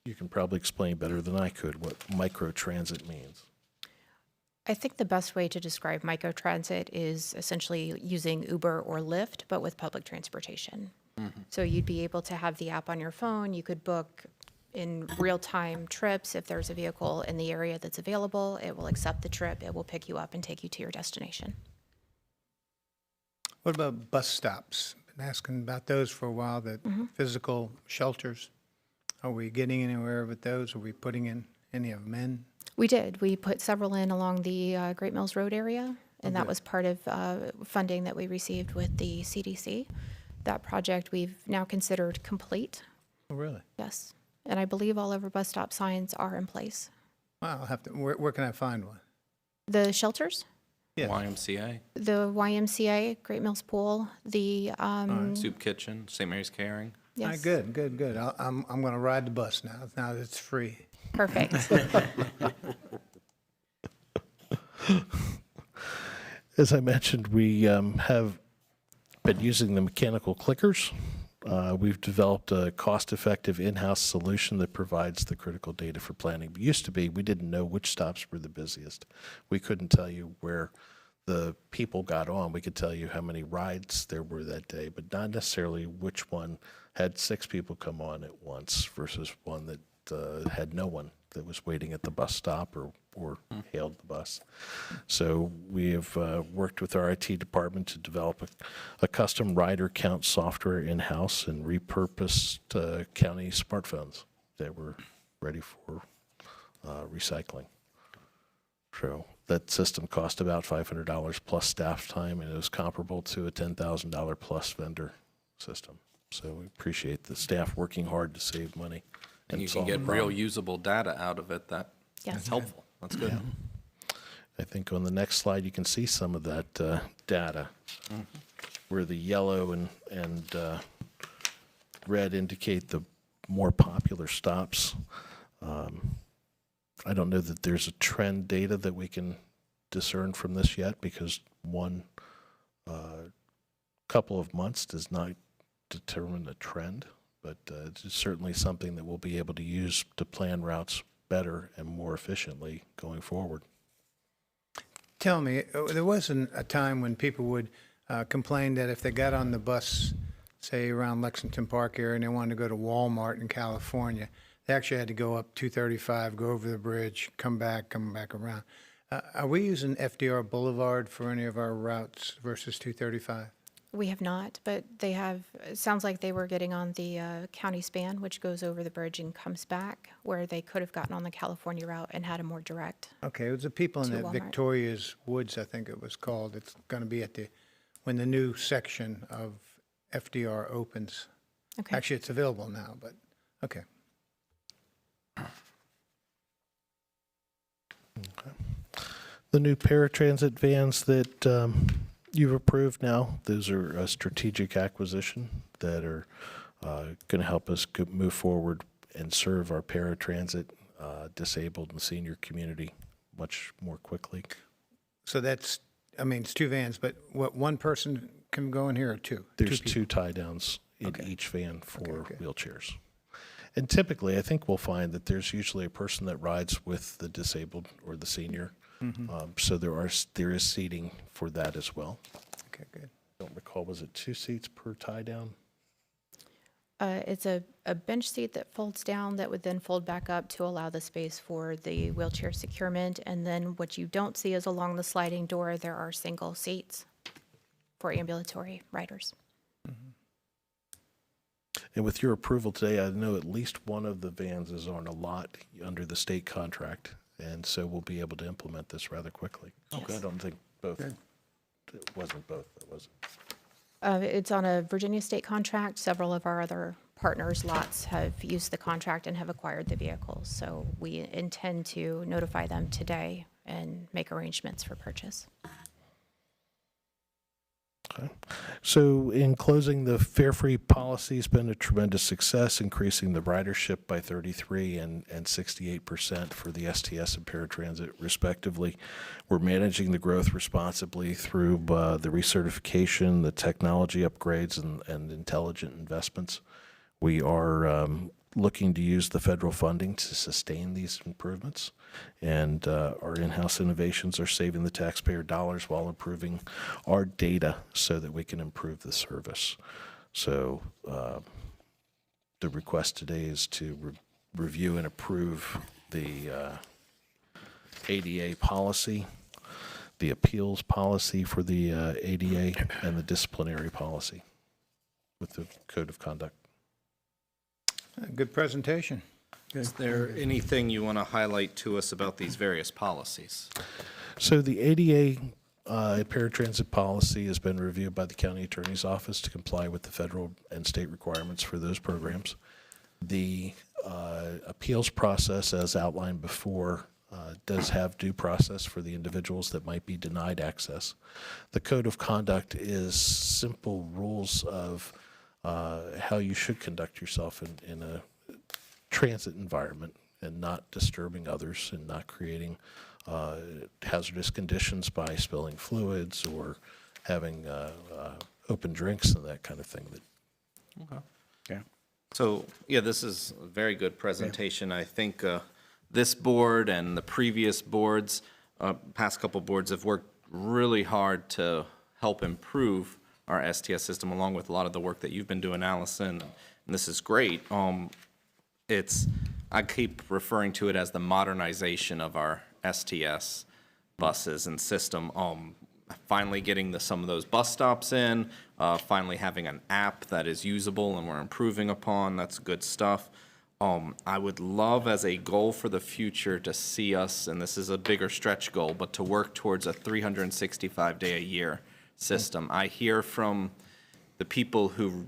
you can probably explain better than I could what microtransit means. I think the best way to describe microtransit is essentially using Uber or Lyft, but with public transportation. So you'd be able to have the app on your phone. You could book in real-time trips. If there's a vehicle in the area that's available, it will accept the trip. It will pick you up and take you to your destination. What about bus stops? Been asking about those for a while, the physical shelters. Are we getting anywhere with those? Are we putting in any of them in? We did. We put several in along the Great Mills Road area, and that was part of funding that we received with the CDC. That project we've now considered complete. Oh, really? Yes. And I believe all of our bus stop signs are in place. Wow, I'll have to, where can I find one? The shelters? Yes. YMCA, The YMCA, Great Mills Pool, the Soup Kitchen, St. Mary's Caring. All right, good. I'm going to ride the bus now that it's free. Perfect. As I mentioned, we have been using the mechanical clickers. We've developed a cost-effective in-house solution that provides the critical data for planning. It used to be we didn't know which stops were the busiest. We couldn't tell you where the people got on. We could tell you how many rides there were that day, but not necessarily which one had 6 people come on at once versus one that had no one that was waiting at the bus stop or hailed the bus. So we have worked with our IT department to develop a custom rider count software in-house and repurposed county smartphones that were ready for recycling. So that system cost about $500 plus staff time, and it was comparable to a $10,000 plus vendor system. So we appreciate the staff working hard to save money. And you can solve get the real problem. usable data out of it. That's helpful. That's good. I think on the next slide, you can see some of that data, where the yellow and red indicate the more popular stops. I don't know that there's a trend data that we can discern from this yet, because one couple of months does not determine a trend, but it's certainly something that we'll be able to use to plan routes better and more efficiently going forward. Tell me, there wasn't a time when people would complain that if they got on the bus, say around Lexington Park area, and they wanted to go to Walmart in California, they actually had to go up 235, go over the bridge, come back around. Are we using FDR Boulevard for any of our routes versus 235? We have not, but they have, it sounds like they were getting on the county span, which goes over the bridge and comes back, where they could have gotten on the California route and had a more direct. Okay, it was the people in To the Walmart. Victoria's Woods, I think it was called. It's going to be at when the new section of FDR opens. Okay. Actually, it's available now, but, okay. The new paratransit vans that you've approved now, those are a strategic acquisition that are going to help us move forward and serve our paratransit, disabled and senior community much more quickly. So that's, I mean, it's two vans, but what, one person can go in here or two? There's people? two tie-downs in each van for Okay. wheelchairs. And typically, I think we'll find that there's usually a person that rides with the disabled or the senior. So there is seating for that as well. Okay, good. Don't recall, was it 2 seats per tie-down? It's a bench seat that folds down that would then fold back up to allow the space for the wheelchair securement. And then what you don't see is along the sliding door, there are single seats for ambulatory riders. And with your approval today, I know at least one of the vans is on a lot under the state contract, and so we'll be able to implement this rather quickly. Yes. I don't think both. It wasn't both, was it? It's on a Virginia state contract. Several of our other partners' lots have used the contract and have acquired the vehicles. So we intend to notify them today and make arrangements for purchase. Okay. So in closing, the fare-free policy has been a tremendous success, increasing the ridership by 33 and 68% for the STS and paratransit respectively. We're managing the growth responsibly through the recertification, the technology upgrades, and intelligent investments. We are looking to use the federal funding to sustain these improvements, and our in-house innovations are saving the taxpayer dollars while improving our data so that we can improve the service. So the request today is to review and approve the ADA policy, the appeals policy for the ADA, and the disciplinary policy with the code of conduct. Good presentation. Is there anything you want to highlight to us about these various policies? So the ADA paratransit policy has been reviewed by the county attorney's office to comply with the federal and state requirements for those programs. The appeals process, as outlined before, does have due process for the individuals that might be denied access. The code of conduct is simple rules of how you should conduct yourself in a transit environment and not disturbing others and not creating hazardous conditions by spilling fluids or having open drinks and that kind of thing. Okay. Yeah. So, yeah, this is a very good presentation. I think this board and the previous boards, past couple boards, have worked really hard to help improve our STS system, along with a lot of the work that you've been doing, Allison. And this is great. I keep referring to it as the modernization of our STS buses and system. Finally getting some of those bus stops in, finally having an app that is usable and we're improving upon. That's good stuff. I would love as a goal for the future to see us, and this is a bigger stretch goal, but to work towards a 365-day-a-year system. I hear from the people who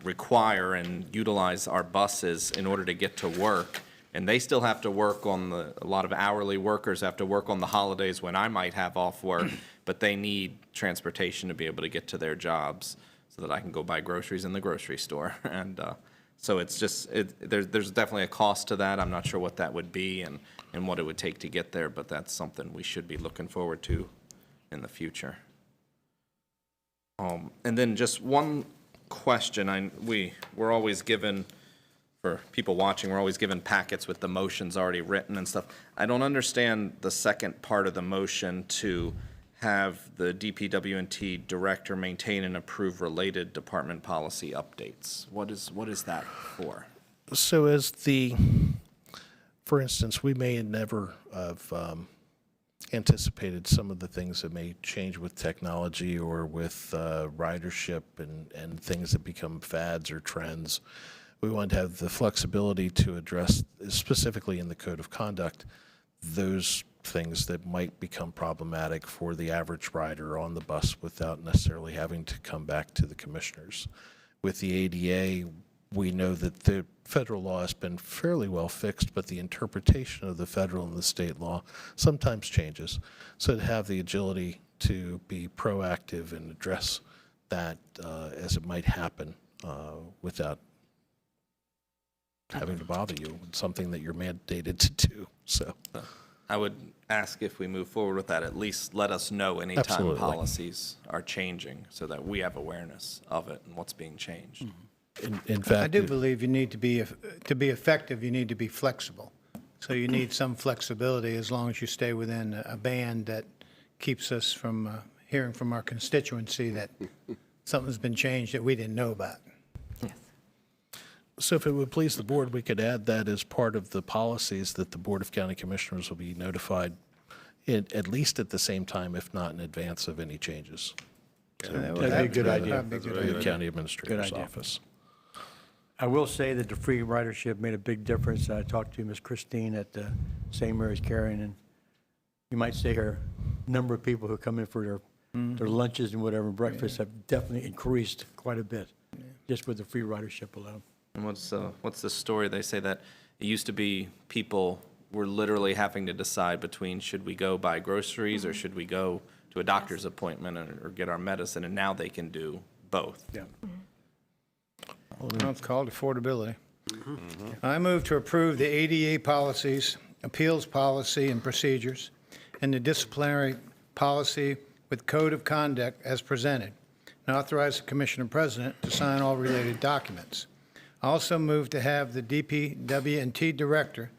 require and utilize our buses in order to get to work And they still have to work on a lot of hourly workers have to work on the holidays when I might have off work, but they need transportation to be able to get to their jobs so that I can go buy groceries in the grocery store. And so it's just, there's definitely a cost to that. I'm not sure what that would be and what it would take to get there, but that's something we should be looking forward to in the future. And then just one question. We're always given, for people watching, we're always given packets with the motions already written and stuff. I don't understand the second part of the motion to have the DPW&T director maintain and approve related department policy updates. What is that for? So for instance, we may never have anticipated some of the things that may change with technology or with ridership and things that become fads or trends. We want to have the flexibility to address, specifically in the code of conduct, those things that might become problematic for the average rider on the bus without necessarily having to come back to the commissioners. With the ADA, we know that the federal law has been fairly well fixed, but the interpretation of the federal and the state law sometimes changes. So to have the agility to be proactive and address that as it might happen without having to bother you, it's something that you're mandated to do. So I would ask if we move forward with that, at least let us know anytime Absolutely. Policies are changing so that we have awareness of it and what's being changed. In fact, I do believe you need to be effective, you need to be flexible. So you need some flexibility as long as you stay within a band that keeps us from hearing from our constituency that something's been changed that we didn't know about. So if it would please the board, we could add that as part of the policies that the Board of County Commissioners will be notified at least at the same time, if not in advance of any changes. That'd be a good idea. The County Administrator's idea. Office. I will say that the free ridership made a big difference. I talked to Ms. Christine at St. Mary's Carrying, and you might say her number of people who come in for their lunches and whatever, breakfast, have definitely increased quite a bit, just with the free ridership alone. And what's the story? They say that it used to be people were literally having to decide between should we go buy groceries or should we go to a doctor's appointment or get our medicine, and now they can do both. Yeah. Well, it's called affordability. I move to approve the ADA policies, appeals policy and procedures, and the disciplinary policy with code of conduct as presented, and authorize the Commissioner President to sign all related documents. I also move to have the DPW&T Director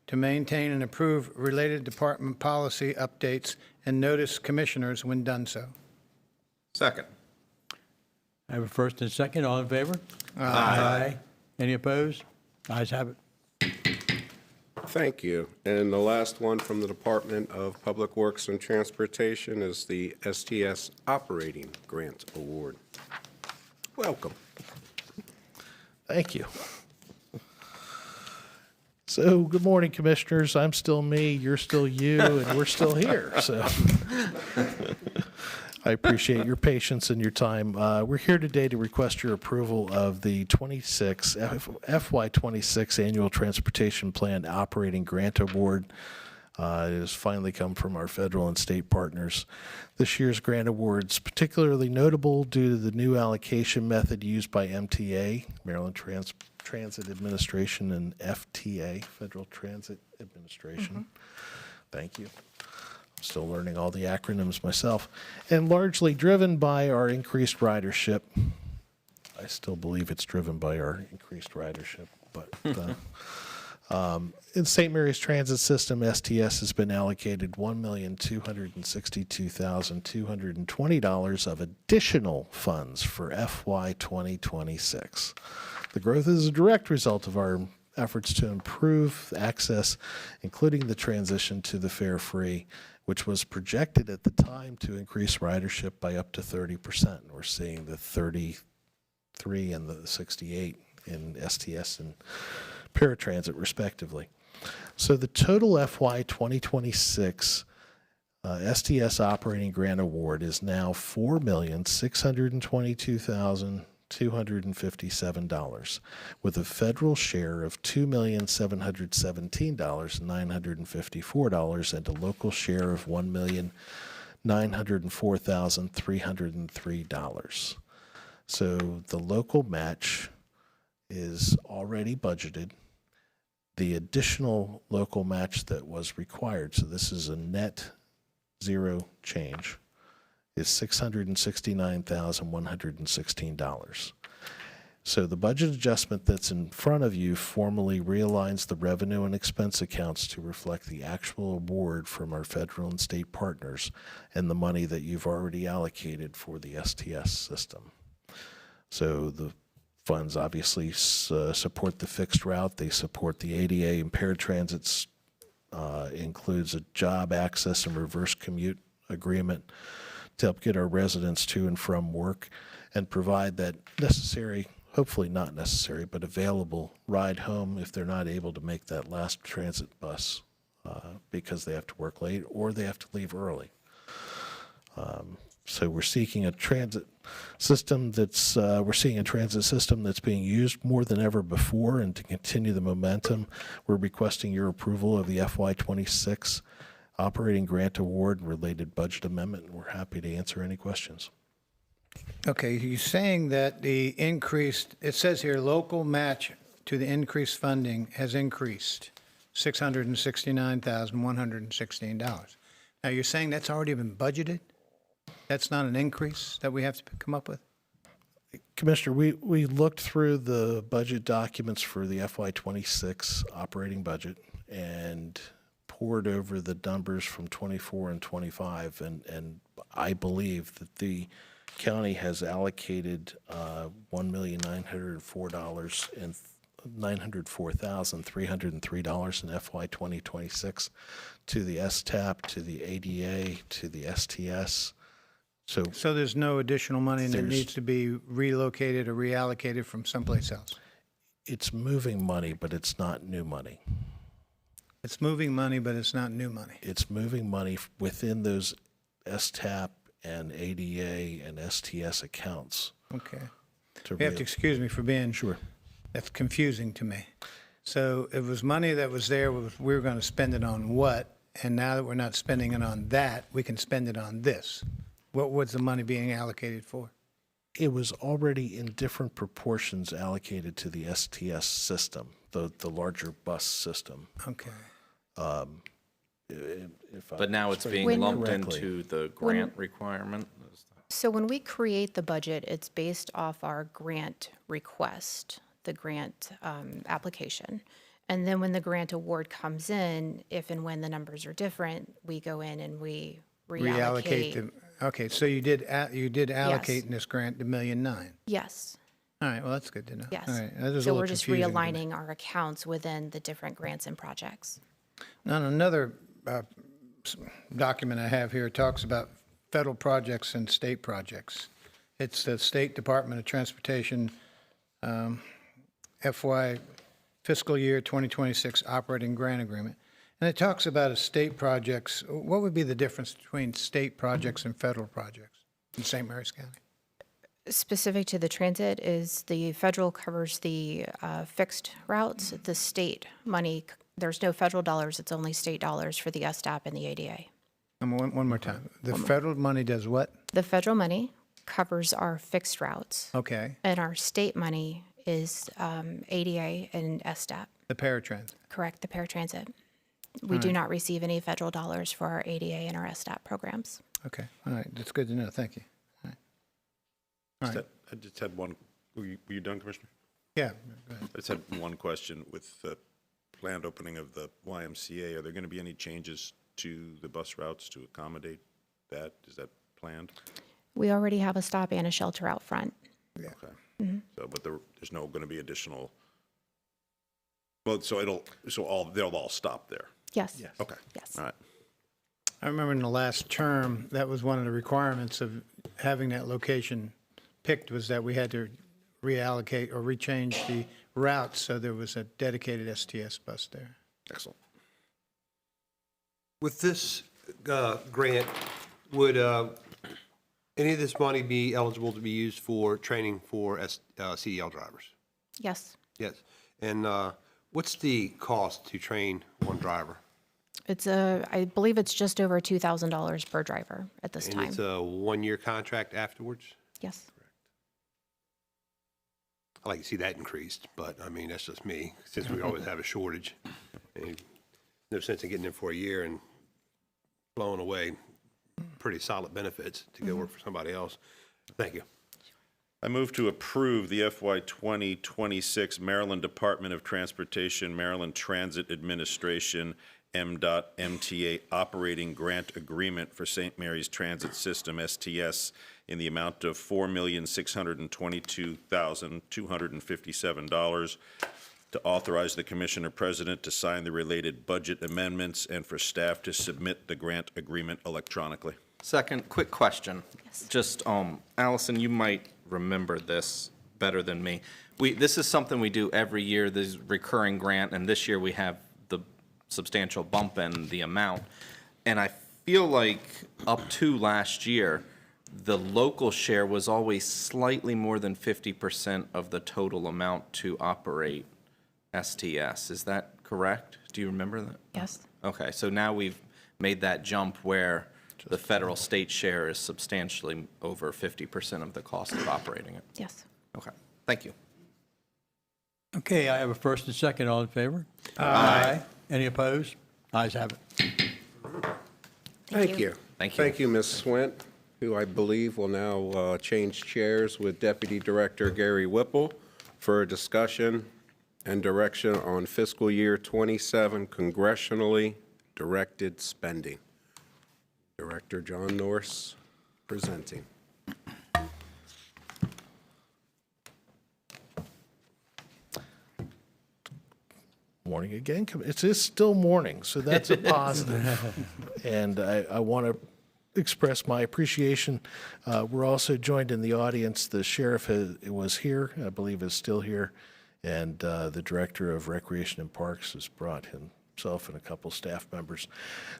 to maintain and approve related department policy updates and notice commissioners when done so. Second. I have a first and a second. All in favor? Aye. Any opposed? Ayes have it. Thank you. And the last one from the Department of Public Works and Transportation is the STS Operating Grant Award. Welcome. Thank you. So, good morning, Commissioners. I'm still me, you're still you, and we're still here. So, I appreciate your patience and your time. We're here today to request your approval of the FY26 Annual Transportation Plan Operating Grant Award. It has finally come from our federal and state partners. This year's grant award is particularly notable due to the new allocation method used by MTA, Maryland Transit Administration, and FTA, Federal Transit Administration. Thank you. I'm still learning all the acronyms myself. And largely driven by our increased ridership. I still believe it's driven by our increased ridership, but in St. Mary's Transit System, STS has been allocated $1,262,220 of additional funds for FY 2026. The growth is a direct result of our efforts to improve access, including the transition to the fare free, which was projected at the time to increase ridership by up to 30%. We're seeing the 33 and the 68 in STS and paratransit, respectively. So the total FY 2026 STS Operating Grant Award is now $4,622,000 $257, with a federal share of $2,717,954 and a local share of $1,904,303. So the local match is already budgeted. The additional local match that was required, so this is a net zero change, is $669,116. So the budget adjustment that's in front of you formally realigns the revenue and expense accounts to reflect the actual award from our federal and state partners and the money that you've already allocated for the STS system. So the funds obviously support the fixed route. They support the ADA and paratransit, includes a job access and reverse commute agreement to help get our residents to and from work and provide that necessary, hopefully not necessary, but available ride home if they're not able to make that last transit bus because they have to work late or they have to leave early. So we're seeking a transit system that's being used more than ever before, and to continue the momentum, we're requesting your approval of the FY26 operating grant award and related budget amendment. We're happy to answer any questions. Okay, you're saying that the increased, it says here, local match to the increased funding has increased $669,116. Now, you're saying that's already been budgeted? That's not an increase that we have to come up with? Commissioner, we looked through the budget documents for the FY26 operating budget and poured over the numbers from 24 and 25, and I believe that the county has allocated $1,904,303 in FY 2026 to the STAP, to the ADA, to the STS. So there's no additional money that There's- needs to be relocated or reallocated from someplace else? It's moving money, but it's not new money. It's moving money, but it's not new money. It's moving money within those STAP and ADA and STS accounts. Okay. to You have to real- excuse me for being. Sure. That's confusing to me. So it was money that was there, we were going to spend it on what? And now that we're not spending it on that, we can spend it on this. What was the money being allocated for? It was already in different proportions allocated to the STS system, the larger bus system. Okay. But now it's being When- lumped correctly. into the When- grant requirement? So when we create the budget, it's based off our grant request, the grant application. And then when the grant award comes in, if and when the numbers are different, we go in and we reallocate. Okay, so you did allocate in this grant the $1.9 million. Yes, All right, well, that's good to know. yes. All right, that was a So little we're just confusing to me. realigning our accounts within the different grants and projects. Now, another document I have here talks about federal projects and state projects. It's the State Department of Transportation FY fiscal year 2026 operating grant agreement. And it talks about a state projects. What would be the difference between state projects and federal projects in St. Mary's County? Specific to the transit is the federal covers the fixed routes. The state money, there's no federal dollars, it's only state dollars for the STAP and the ADA. One more time. The federal money does what? The federal money covers our fixed routes. Okay, And our state money is ADA and STAP. the paratransit. Correct, the paratransit. We do not receive any federal dollars for our ADA and our STAP programs. Okay, all right, that's good to know. Thank you. All right. All right. I just had one, were you done, Commissioner? Yeah, go ahead. I just had one question with the planned opening of the YMCA. Are there going to be any changes to the bus routes to accommodate that? Is that planned? We already have a stop and a shelter out front. Okay. Mhm. So, but there's no going to be additional, well, they'll all stop there? Yes. Okay. Yes. All right. I remember in the last term, that was one of the requirements of having that location picked, was that we had to reallocate or rechange the routes so there was a dedicated STS bus there. Excellent. With this grant, would Any of this money be eligible to be used for training for CDL drivers? Yes. Yes. And what's the cost to train one driver? I believe it's just over $2,000 per driver at this And time. it's a one-year contract afterwards? Yes. I'd like to see that increased, but I mean, that's just me, since we always have a shortage. And no sense in getting in for a year and blowing away pretty solid benefits to go work for somebody else. Thank you. I move to approve the FY 2026 Maryland Department of Transportation, Maryland Transit Administration, MDOT MTA operating grant agreement for St. Mary's Transit System, STS, in the amount of $4,622,257 to authorize the Commissioner President to sign the related budget amendments and for staff to submit the grant agreement electronically. Second, quick question. Just, Allison, you might remember this better than me. This is something we do every year, this recurring grant, and this year we have the substantial bump in the amount. And I feel like up to last year, the local share was always slightly more than 50% of the total amount to operate STS. Is that correct? Do you remember that? Yes. Okay, so now we've made that jump where the federal state share is substantially over 50% of the cost of operating it. Yes. Okay, thank you. Okay, I have a first and second. All in favor? Aye. Any opposed? Ayes have it. Thank you. Thank you. Thank you, Ms. Swint, who I believe will now change chairs with Deputy Director Gary Whipple for a discussion and direction on fiscal year 27 congressionally directed spending. Director John Norse presenting. Morning again. It is still morning, so that's a positive. And I want to express my appreciation. We're also joined in the audience. The sheriff was here, I believe is still here, and the director of Recreation and Parks has brought himself and a couple staff members.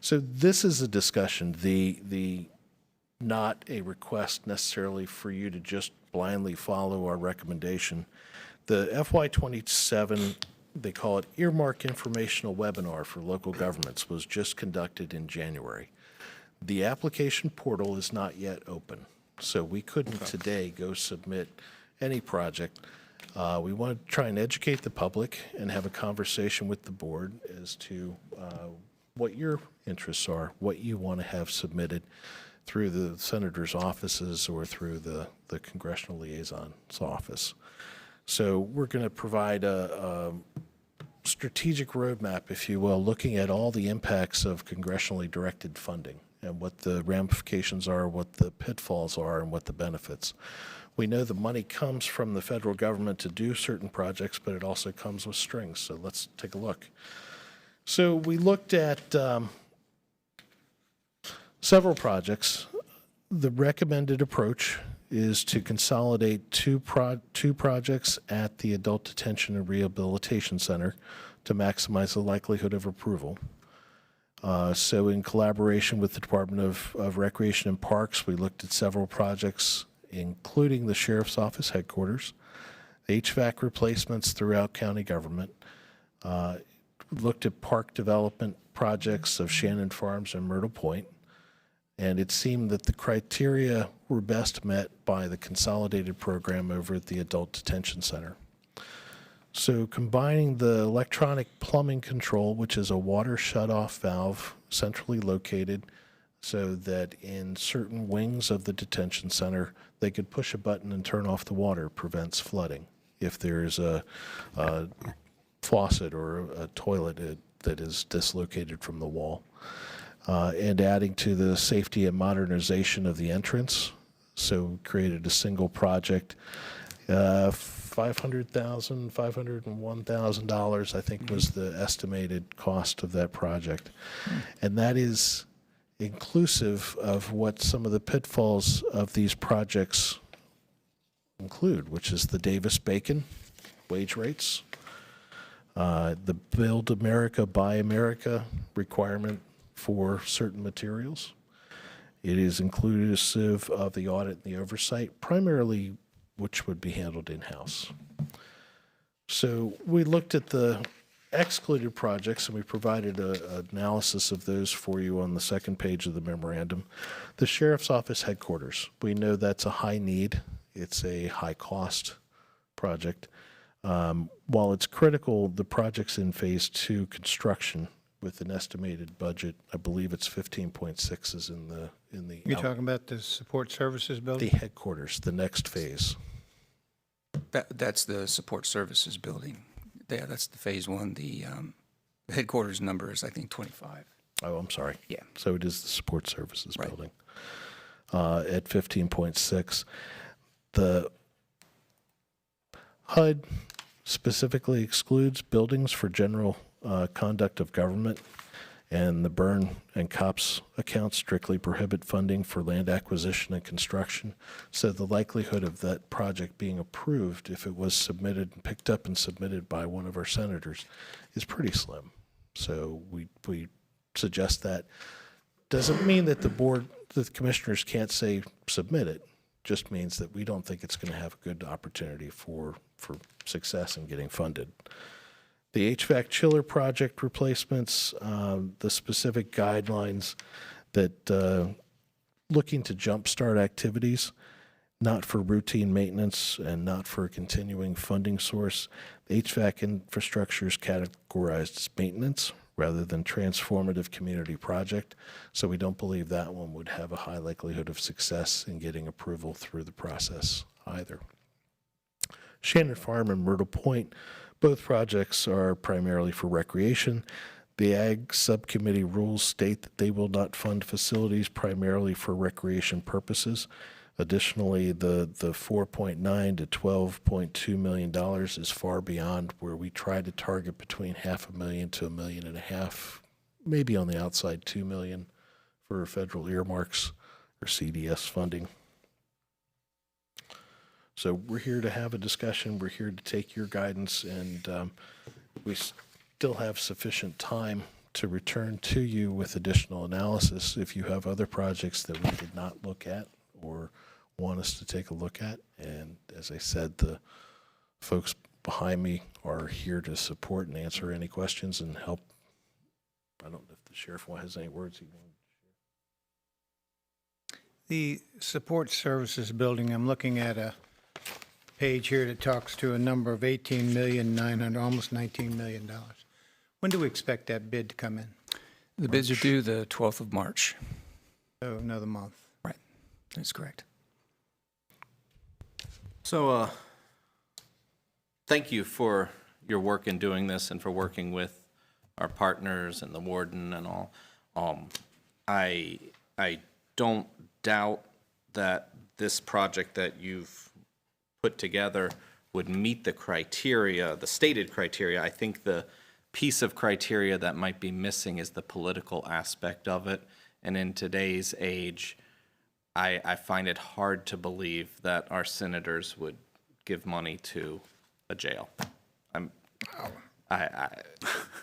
So this is a discussion, the not a request necessarily for you to just blindly follow our recommendation. The FY27, they call it Earmark Informational Webinar for Local Governments, was just conducted in January. The application portal is not yet open, so we couldn't today go submit any project. We want to try and educate the public and have a conversation with the board as to what your interests are, what you want to have submitted through the senator's offices or through the congressional liaison's office. So we're going to provide a strategic roadmap, if you will, looking at all the impacts of congressionally directed funding and what the ramifications are, what the pitfalls are, and what the benefits. We know the money comes from the federal government to do certain projects, but it also comes with strings. So let's take a look. So we looked at several projects. The recommended approach is to consolidate two projects at the Adult Detention and Rehabilitation Center to maximize the likelihood of approval. So in collaboration with the Department of Recreation and Parks, we looked at several projects, including the Sheriff's Office headquarters, HVAC replacements throughout county government, looked at park development projects of Shannon Farms and Myrtle Point, and it seemed that the criteria were best met by the consolidated program over at the Adult Detention Center. So combining the electronic plumbing control, which is a water shutoff valve centrally located so that in certain wings of the detention center, they could push a button and turn off the water, prevents flooding. If there's a faucet or a toilet that is dislocated from the wall. And adding to the safety and modernization of the entrance. So created a single project. $501,000, I think, was the estimated cost of that project. And that is inclusive of what some of the pitfalls of these projects include, which is the Davis-Bacon wage rates, the Build America, Buy America requirement for certain materials, It is inclusive of the audit and the oversight, primarily which would be handled in-house. So we looked at the excluded projects, and we provided an analysis of those for you on the second page of the memorandum. The Sheriff's Office headquarters, we know that's a high need. It's a high-cost project. While it's critical, the project's in Phase 2 construction with an estimated budget. I believe it's 15.6 is in the. You're talking about the support services building? The headquarters, the next phase. That's the support services building. Yeah, that's the Phase 1. The headquarters number is, I think, 25. Oh, I'm sorry. Yeah. So it is the support services building at 15.6. The HUD specifically excludes buildings for general conduct of government, and the Byrne and COPS accounts strictly prohibit funding for land acquisition and construction. So the likelihood of that project being approved, if it was submitted and picked up and submitted by one of our senators, is pretty slim. So we suggest that. Doesn't mean that the commissioners can't say submit it. Just means that we don't think it's going to have a good opportunity for success in getting funded. The HVAC chiller project replacements, the specific guidelines that looking to jumpstart activities, not for routine maintenance and not for a continuing funding source. The HVAC infrastructure is categorized as maintenance rather than transformative community project, so we don't believe that one would have a high likelihood of success in getting approval through the process either. Shannon Farm and Myrtle Point, both projects are primarily for recreation. The Ag Subcommittee rules state that they will not fund facilities primarily for recreation purposes. Additionally, the $4.9 to $12.2 million is far beyond where we try to target between $500,000 to $1.5 million, maybe on the outside $2 million for federal earmarks or CDS funding. So we're here to have a discussion. We're here to take your guidance, and we still have sufficient time to return to you with additional analysis if you have other projects that we did not look at or want us to take a look at. And as I said, the folks behind me are here to support and answer any questions and help. I don't know if the sheriff has any words he wants. The support services building, I'm looking at a page here that talks to a number of $18,900,000, almost $19 million. When do we expect that bid to come in? The bids are due the 12th of March. So another month. Right. That's correct. So thank you for your work in doing this and for working with our partners and the warden and all. I don't doubt that this project that you've put together would meet the criteria, the stated criteria. I think the piece of criteria that might be missing is the political aspect of it. And in today's age, I find it hard to believe that our senators would give money to a jail. I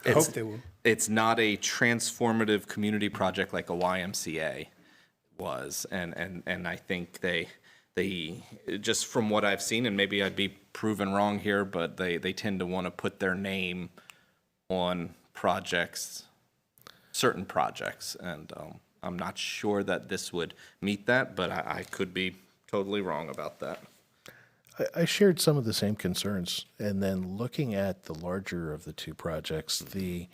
hope they will. It's not a transformative community project like a YMCA was, and I think they just from what I've seen, and maybe I'd be proven wrong here, but they tend to want to put their name on projects, certain projects, and I'm not sure that this would meet that, but I could be totally wrong about that. I shared some of the same concerns, and then looking at the larger of the two projects, the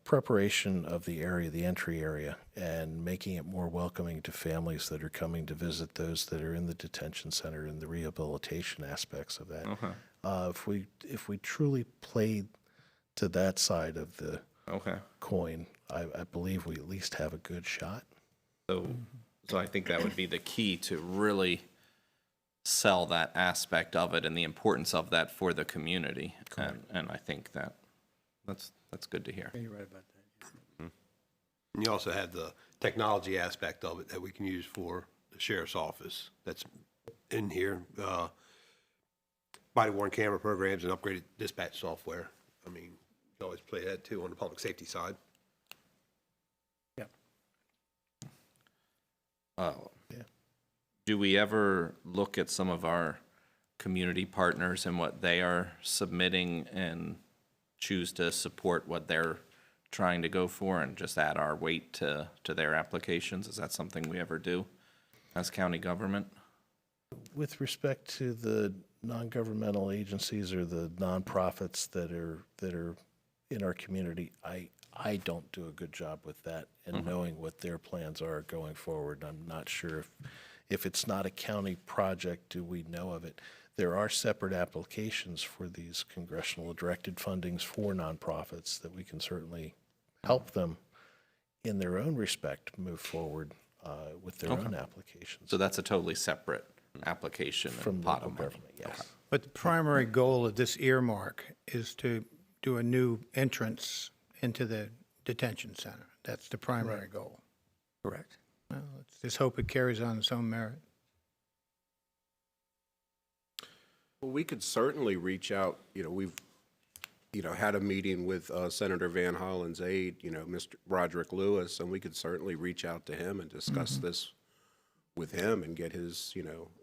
preparation of the area, the entry area, and making it more welcoming to families that are coming to visit those that are in the detention center and the rehabilitation aspects of that. Okay. If we truly played to that side of the coin, I believe we at least have a good shot. So I think that would be the key to really sell that aspect of it and the importance of that for the community. And I think that's good to hear. You're right about that. And you also have the technology aspect of it that we can use for the sheriff's office that's in here. Body-worn camera programs and upgraded dispatch software. I mean, you can always play that too on the public safety side. Yeah. Do we ever look at some of our community partners and what they are submitting and choose to support what they're trying to go for and just add our weight to their applications? Is that something we ever do as county government? With respect to the non-governmental agencies or the nonprofits that are in our community, I don't do a good job with that and knowing what their plans are going forward. I'm not sure if it's not a county project, do we know of it? There are separate applications for these congressional directed fundings for nonprofits that we can certainly help them in their own respect move forward with their own applications. So that's a totally separate application From and pot local of money. government, yes. But the primary goal of this earmark is to do a new entrance into the detention center. That's the primary goal. Correct. Well, let's just hope it carries on its own merit. Well, we could certainly reach out, we've, had a meeting with Senator Van Hollen's aide, Mr. Roderick Lewis, and we could certainly reach out to him and discuss this with him and get his,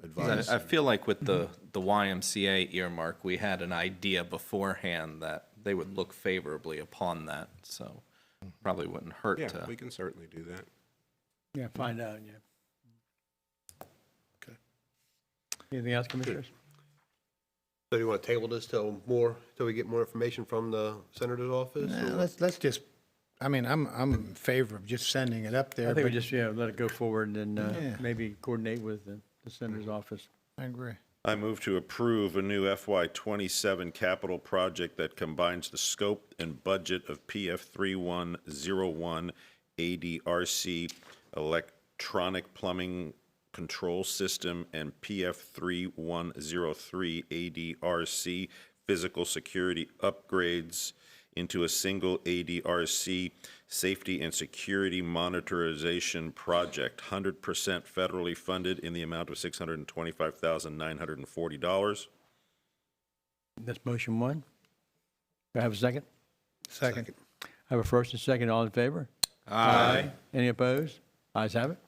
advice. I feel like with the YMCA earmark, we had an idea beforehand that they would look favorably upon that, so probably wouldn't hurt Yeah, to. we can certainly do that. Yeah, find out, yeah. Okay. Anything else, Commissioners? So do you want to table this till we get more information from the senator's office? Nah, or- let's just, I'm in favor of just sending it up there. I think we but- just, let it go forward and then Yeah. maybe coordinate with the senator's office. I agree. I move to approve a new FY27 capital project that combines the scope and budget of PF 3101 ADRC electronic plumbing control system and PF 3103 ADRC physical security upgrades into a single ADRC safety and security monitorization project, 100% federally funded in the amount of $625,940. That's motion one. Do I have a second? Second. I have a first and second. All in favor? Aye. Any opposed? Ayes have it.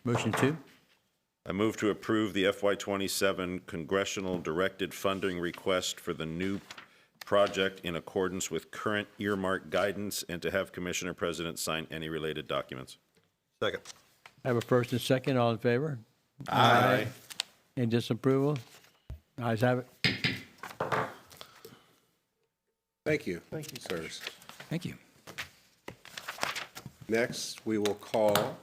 Motion two. I move to approve the FY27 congressional directed funding request for the new project in accordance with current earmark guidance and to have Commissioner President sign any related documents. Second. I have a first and second. All in favor? Aye. Any disapproval? Ayes have it. Thank you. Thank you, sirs. Thank you. Next, we will call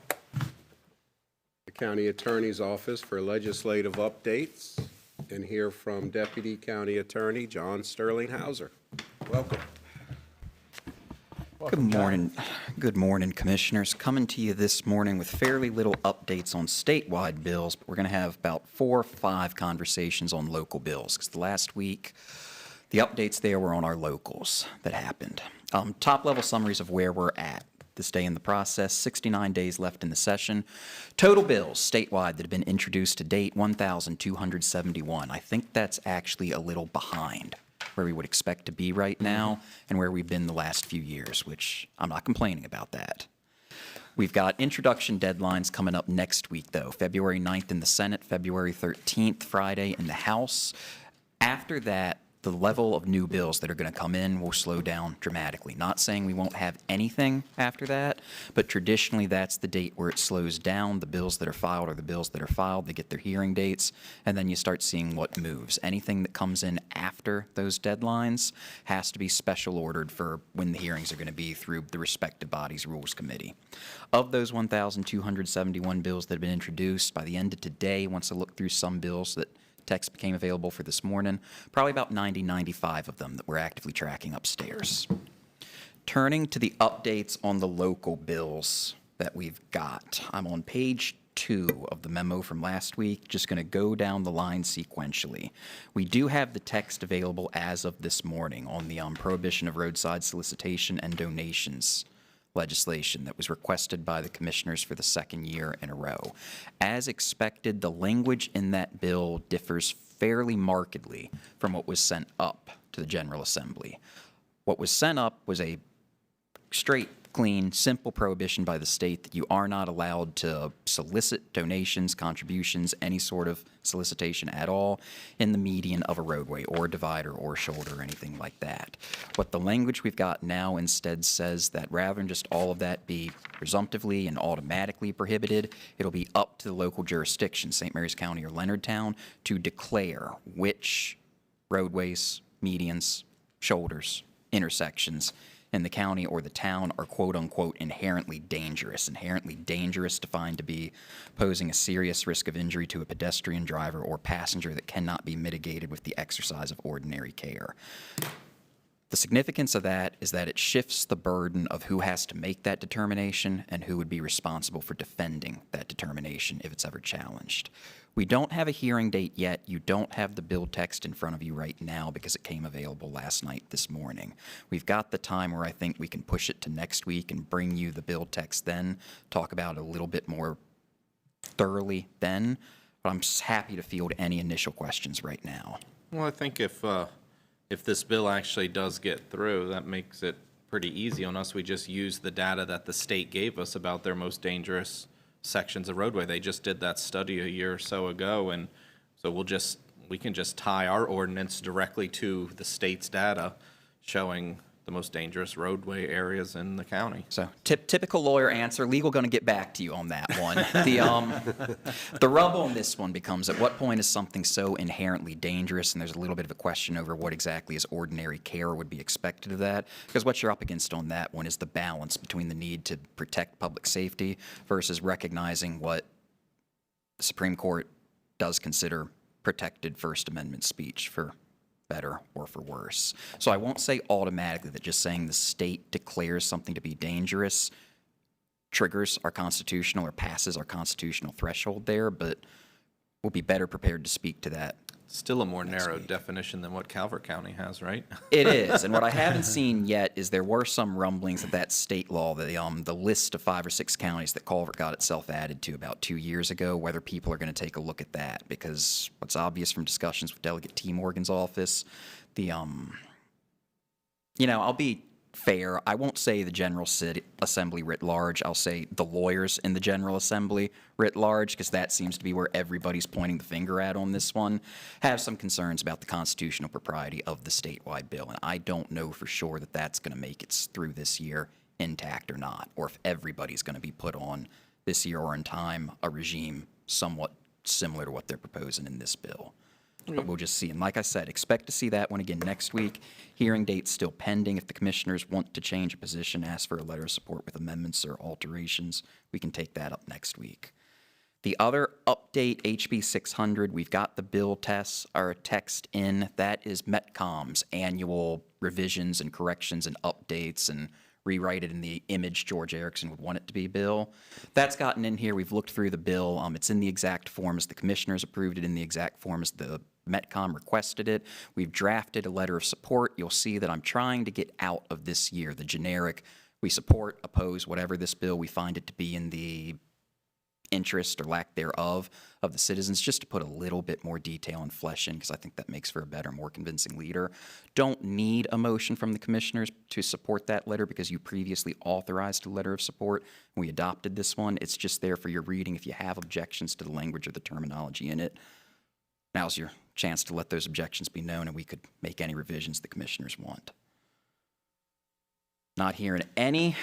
the County Attorney's Office for legislative updates and hear from Deputy County Attorney John Sterling Hauser. Welcome. Good morning. Good morning, Commissioners. Coming to you this morning with fairly little updates on statewide bills, but we're going to have about 4 or 5 conversations on local bills, because the last week, the updates there were on our locals that happened. Top-level summaries of where we're at this day in the process, 69 days left in the session. Total bills statewide that have been introduced to date, 1,271. I think that's actually a little behind where we would expect to be right now and where we've been the last few years, which I'm not complaining about that. We've got introduction deadlines coming up next week, though. February 9th in the Senate, February 13th, Friday in the House. After that, the level of new bills that are going to come in will slow down dramatically. Not saying we won't have anything after that, but traditionally that's the date where it slows down. The bills that are filed are the bills that are filed. They get their hearing dates, and then you start seeing what moves. Anything that comes in after those deadlines has to be special ordered for when the hearings are going to be through the respective body's Rules Committee. Of those 1,271 bills that have been introduced, by the end of today, once I look through some bills that text became available for this morning, probably about 90, 95 of them that we're actively tracking upstairs. Turning to the updates on the local bills that we've got, I'm on page 2 of the memo from last week, just going to go down the line sequentially. We do have the text available as of this morning on the prohibition of roadside solicitation and donations legislation that was requested by the commissioners for the second year in a row. As expected, the language in that bill differs fairly markedly from what was sent up to the General Assembly. What was sent up was a straight clean, simple prohibition by the state that you are not allowed to solicit donations, contributions, any sort of solicitation at all in the median of a roadway or a divider or shoulder or anything like that. What the language we've got now instead says that rather than just all of that be presumptively and automatically prohibited, it'll be up to the local jurisdiction, St. Mary's County or Leonardtown, to declare which roadways, medians, shoulders, intersections in the county or the town are quote-unquote inherently dangerous. Inherently dangerous defined to be posing a serious risk of injury to a pedestrian, driver, or passenger that cannot be mitigated with the exercise of ordinary care. The significance of that is that it shifts the burden of who has to make that determination and who would be responsible for defending that determination if it's ever challenged. We don't have a hearing date yet. You don't have the bill text in front of you right now because it came available last night, this morning. We've got the time where I think we can push it to next week and bring you the bill text then, talk about it a little bit more thoroughly then, but I'm just happy to field any initial questions right now. Well, I think if this bill actually does get through, that makes it pretty easy on us. We just use the data that the state gave us about their most dangerous sections of roadway. They just did that study a year or so ago, and so we can just tie our ordinance directly to the state's data showing the most dangerous roadway areas in the county. So typical lawyer answer, legal going to get back to you on that one. The rub on this one becomes at what point is something so inherently dangerous, and there's a little bit of a question over what exactly is ordinary care would be expected of that, because what you're up against on that one is the balance between the need to protect public safety versus recognizing what the Supreme Court does consider protected First Amendment speech, for better or for worse. So I won't say automatically that just saying the state declares something to be dangerous triggers our constitutional or passes our constitutional threshold there, but we'll be better prepared to speak to that. Still a more narrow definition than what Calvert County has, right? It is, and what I haven't seen yet is there were some rumblings that state law, the list of 5 or 6 counties that Calvert got itself added to about 2 years ago, whether people are going to take a look at that, because what's obvious from discussions with Delegate T. Morgan's office, I'll be fair. I won't say the General Assembly writ large. I'll say the lawyers in the General Assembly writ large, because that seems to be where everybody's pointing the finger at on this one, have some concerns about the constitutional propriety of the statewide bill. And I don't know for sure that that's going to make it through this year intact or not, or if everybody's going to be put on this year or in time a regime somewhat similar to what they're proposing in this bill. But we'll just see. And like I said, expect to see that one again next week. Hearing date's still pending. If the commissioners want to change a position, ask for a letter of support with amendments or alterations, we can take that up next week. The other update, HB 600, we've got the bill text in. That is Metcom's annual revisions and corrections and updates and rewrite it in the image George Erickson would want it to be bill. That's gotten in here. We've looked through the bill. It's in the exact form as the commissioners approved it, in the exact form as the Metcom requested it. We've drafted a letter of support. You'll see that I'm trying to get out of this year the generic, we support, oppose, whatever this bill, we find it to be in the interest or lack thereof of the citizens, just to put a little bit more detail and flesh in, because I think that makes for a better, more convincing leader. Don't need a motion from the commissioners to support that letter because you previously authorized a letter of support when we adopted this one. It's just there for your reading. If you have objections to the language or the terminology in it, now's your chance to let those objections be known, and we could make any revisions the commissioners want. Not hearing any.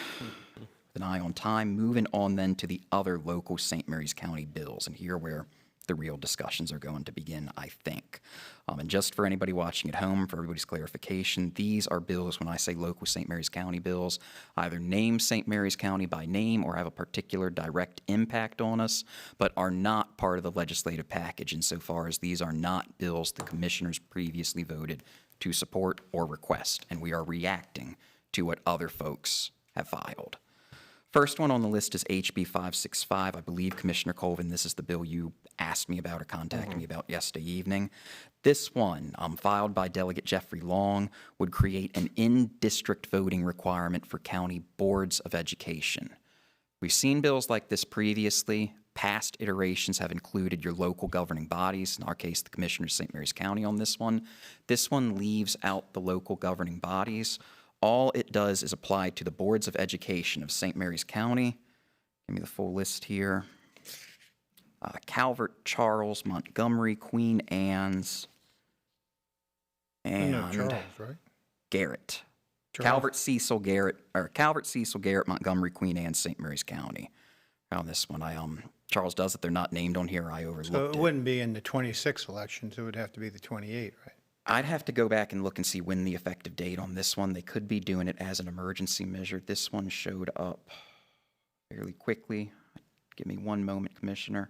An eye on time. Moving on then to the other local St. Mary's County bills, and here where the real discussions are going to begin, I think. And just for anybody watching at home, for everybody's clarification, these are bills, when I say local St. Mary's County bills, either name St. Mary's County by name or have a particular direct impact on us, but are not part of the legislative package insofar as these are not bills the commissioners previously voted to support or request, and we are reacting to what other folks have filed. First one on the list is HB 565. I believe, Commissioner Colvin, this is the bill you asked me about or contacted me about yesterday evening. This one, filed by Delegate Jeffrey Long, would create an in-district voting requirement for county boards of education. We've seen bills like this previously. Past iterations have included your local governing bodies, in our case, the Commissioners of St. Mary's County on this one. This one leaves out the local governing bodies. All it does is apply to the boards of education of St. Mary's County. Give me the full list here. Calvert, Charles, Montgomery, Queen Anne's, and Charles, right? Garrett. Charles. Calvert, Cecil, Garrett, Montgomery, Queen Anne, St. Mary's County. On this one, Charles does it. They're not named on here. I overlooked So it. it wouldn't be in the 26 elections, it would have to be the 28, right? I'd have to go back and look and see when the effective date on this one. They could be doing it as an emergency measure. This one showed up fairly quickly. Give me one moment, Commissioner.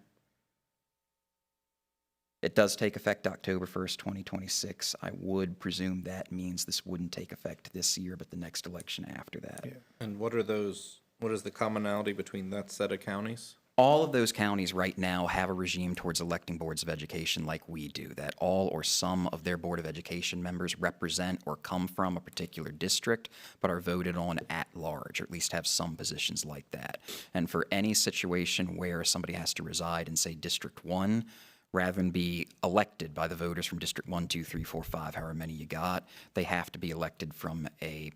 It does take effect October 1st, 2026. I would presume that means this wouldn't take effect this year, but the next election after that. And what is the commonality between that set of counties? All of those counties right now have a regime towards electing boards of education like we do, that all or some of their Board of Education members represent or come from a particular district, but are voted on at large, or at least have some positions like that. And for any situation where somebody has to reside in, say, District 1, rather than be elected by the voters from District 1, 2, 3, 4, 5, however many you got, they have to be elected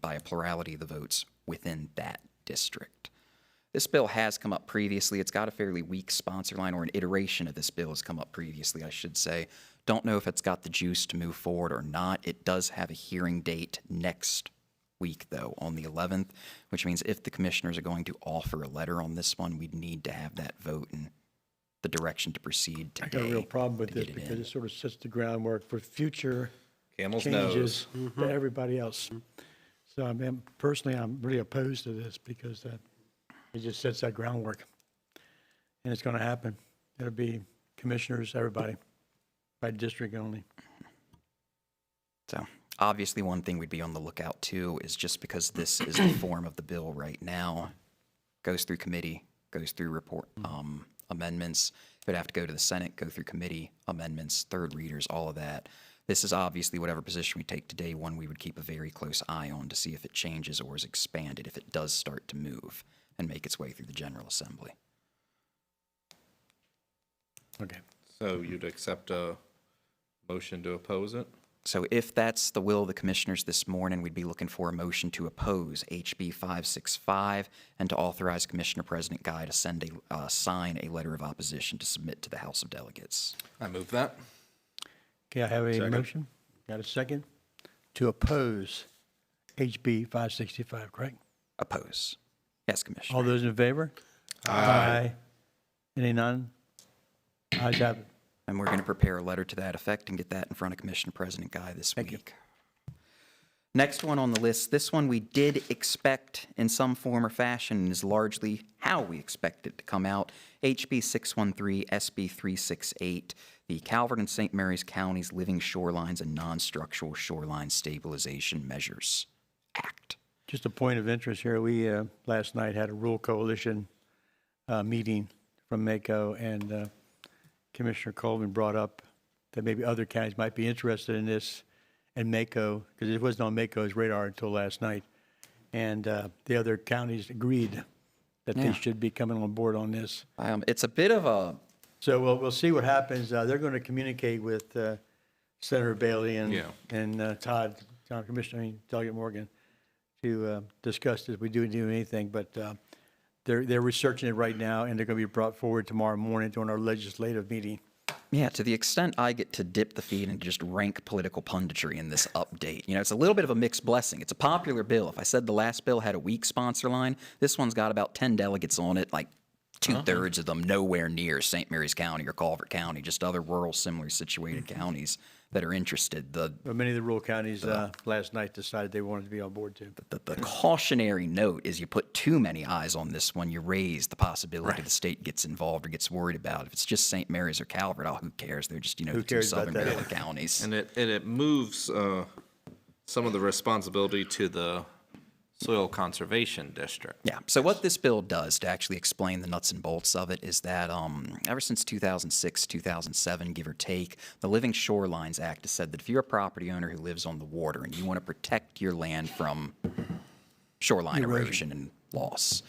by a plurality of the votes within that district. This bill has come up previously. It's got a fairly weak sponsor line, or an iteration of this bill has come up previously, I should say. Don't know if it's got the juice to move forward or not. It does have a hearing date next week, though, on the 11th, which means if the commissioners are going to offer a letter on this one, we'd need to have that vote and the direction to proceed today. I got a real problem with to this get it because in. it sort of sets the groundwork for future Camel's changes nose. to everybody else. So I mean, personally, I'm really opposed to this because it just sets that groundwork. And it's going to happen. It'll be commissioners, everybody, by district only. So obviously one thing we'd be on the lookout too is just because this is the form of the bill right now, goes through committee, goes through report amendments. If it'd have to go to the Senate, go through committee, amendments, third readers, all of that. This is obviously whatever position we take today, one we would keep a very close eye on to see if it changes or is expanded, if it does start to move and make its way through the General Assembly. Okay. So you'd accept a motion to oppose it? So if that's the will of the commissioners this morning, we'd be looking for a motion to oppose HB 565 and to authorize Commissioner President Guy to sign a letter of opposition to submit to the House of Delegates. I move that. Okay, I have a Second. motion. Got a second? To oppose HB 565, correct? Oppose. Yes, Commissioner. All those in favor? Aye. Any none? Ayes have it. And we're going to prepare a letter to that effect and get that in front of Commissioner President Guy this week. Next one on the list, this one we did expect in some form or fashion and is largely how we expect it to come out. HB 613, SB 368, the Calvert and St. Mary's Counties Living Shorelines and Non-Structural Shoreline Stabilization Measures Act. Just a point of interest here, we last night had a rural coalition meeting from MACO, and Commissioner Colvin brought up that maybe other counties might be interested in this, and MACO, because it wasn't on MACO's radar until last night, and the other counties agreed that they Yeah. should be coming on board on this. It's a bit of a... So we'll see what happens. They're going to communicate with Senator Bailey and Delegate Morgan to discuss this. We do anything, but they're researching it right now, and they're going to be brought forward tomorrow morning during our legislative meeting. Yeah, to the extent I get to dip the feed and just rank political punditry in this update. You know, it's a little bit of a mixed blessing. It's a popular bill. If I said the last bill had a weak sponsor line, this one's got about 10 delegates on it, like two-thirds of them nowhere near St. Mary's County or Calvert County, just other rural, similarly situated counties that are interested. But many of the rural counties last night decided they wanted to be on board too. The cautionary note is you put too many eyes on this one, you raise the possibility the state gets involved or gets worried about. If it's just St. Mary's or Calvert, who cares? They're just, the two cares about southern that? Maryland counties. And it moves some of the responsibility to the Soil Conservation District. Yeah, so what this bill does, to actually explain the nuts and bolts of it, is that ever since 2006, 2007, give or take, the Living Shorelines Act has said that if you're a property owner who lives on the water and you want to protect your land from shoreline erosion and loss,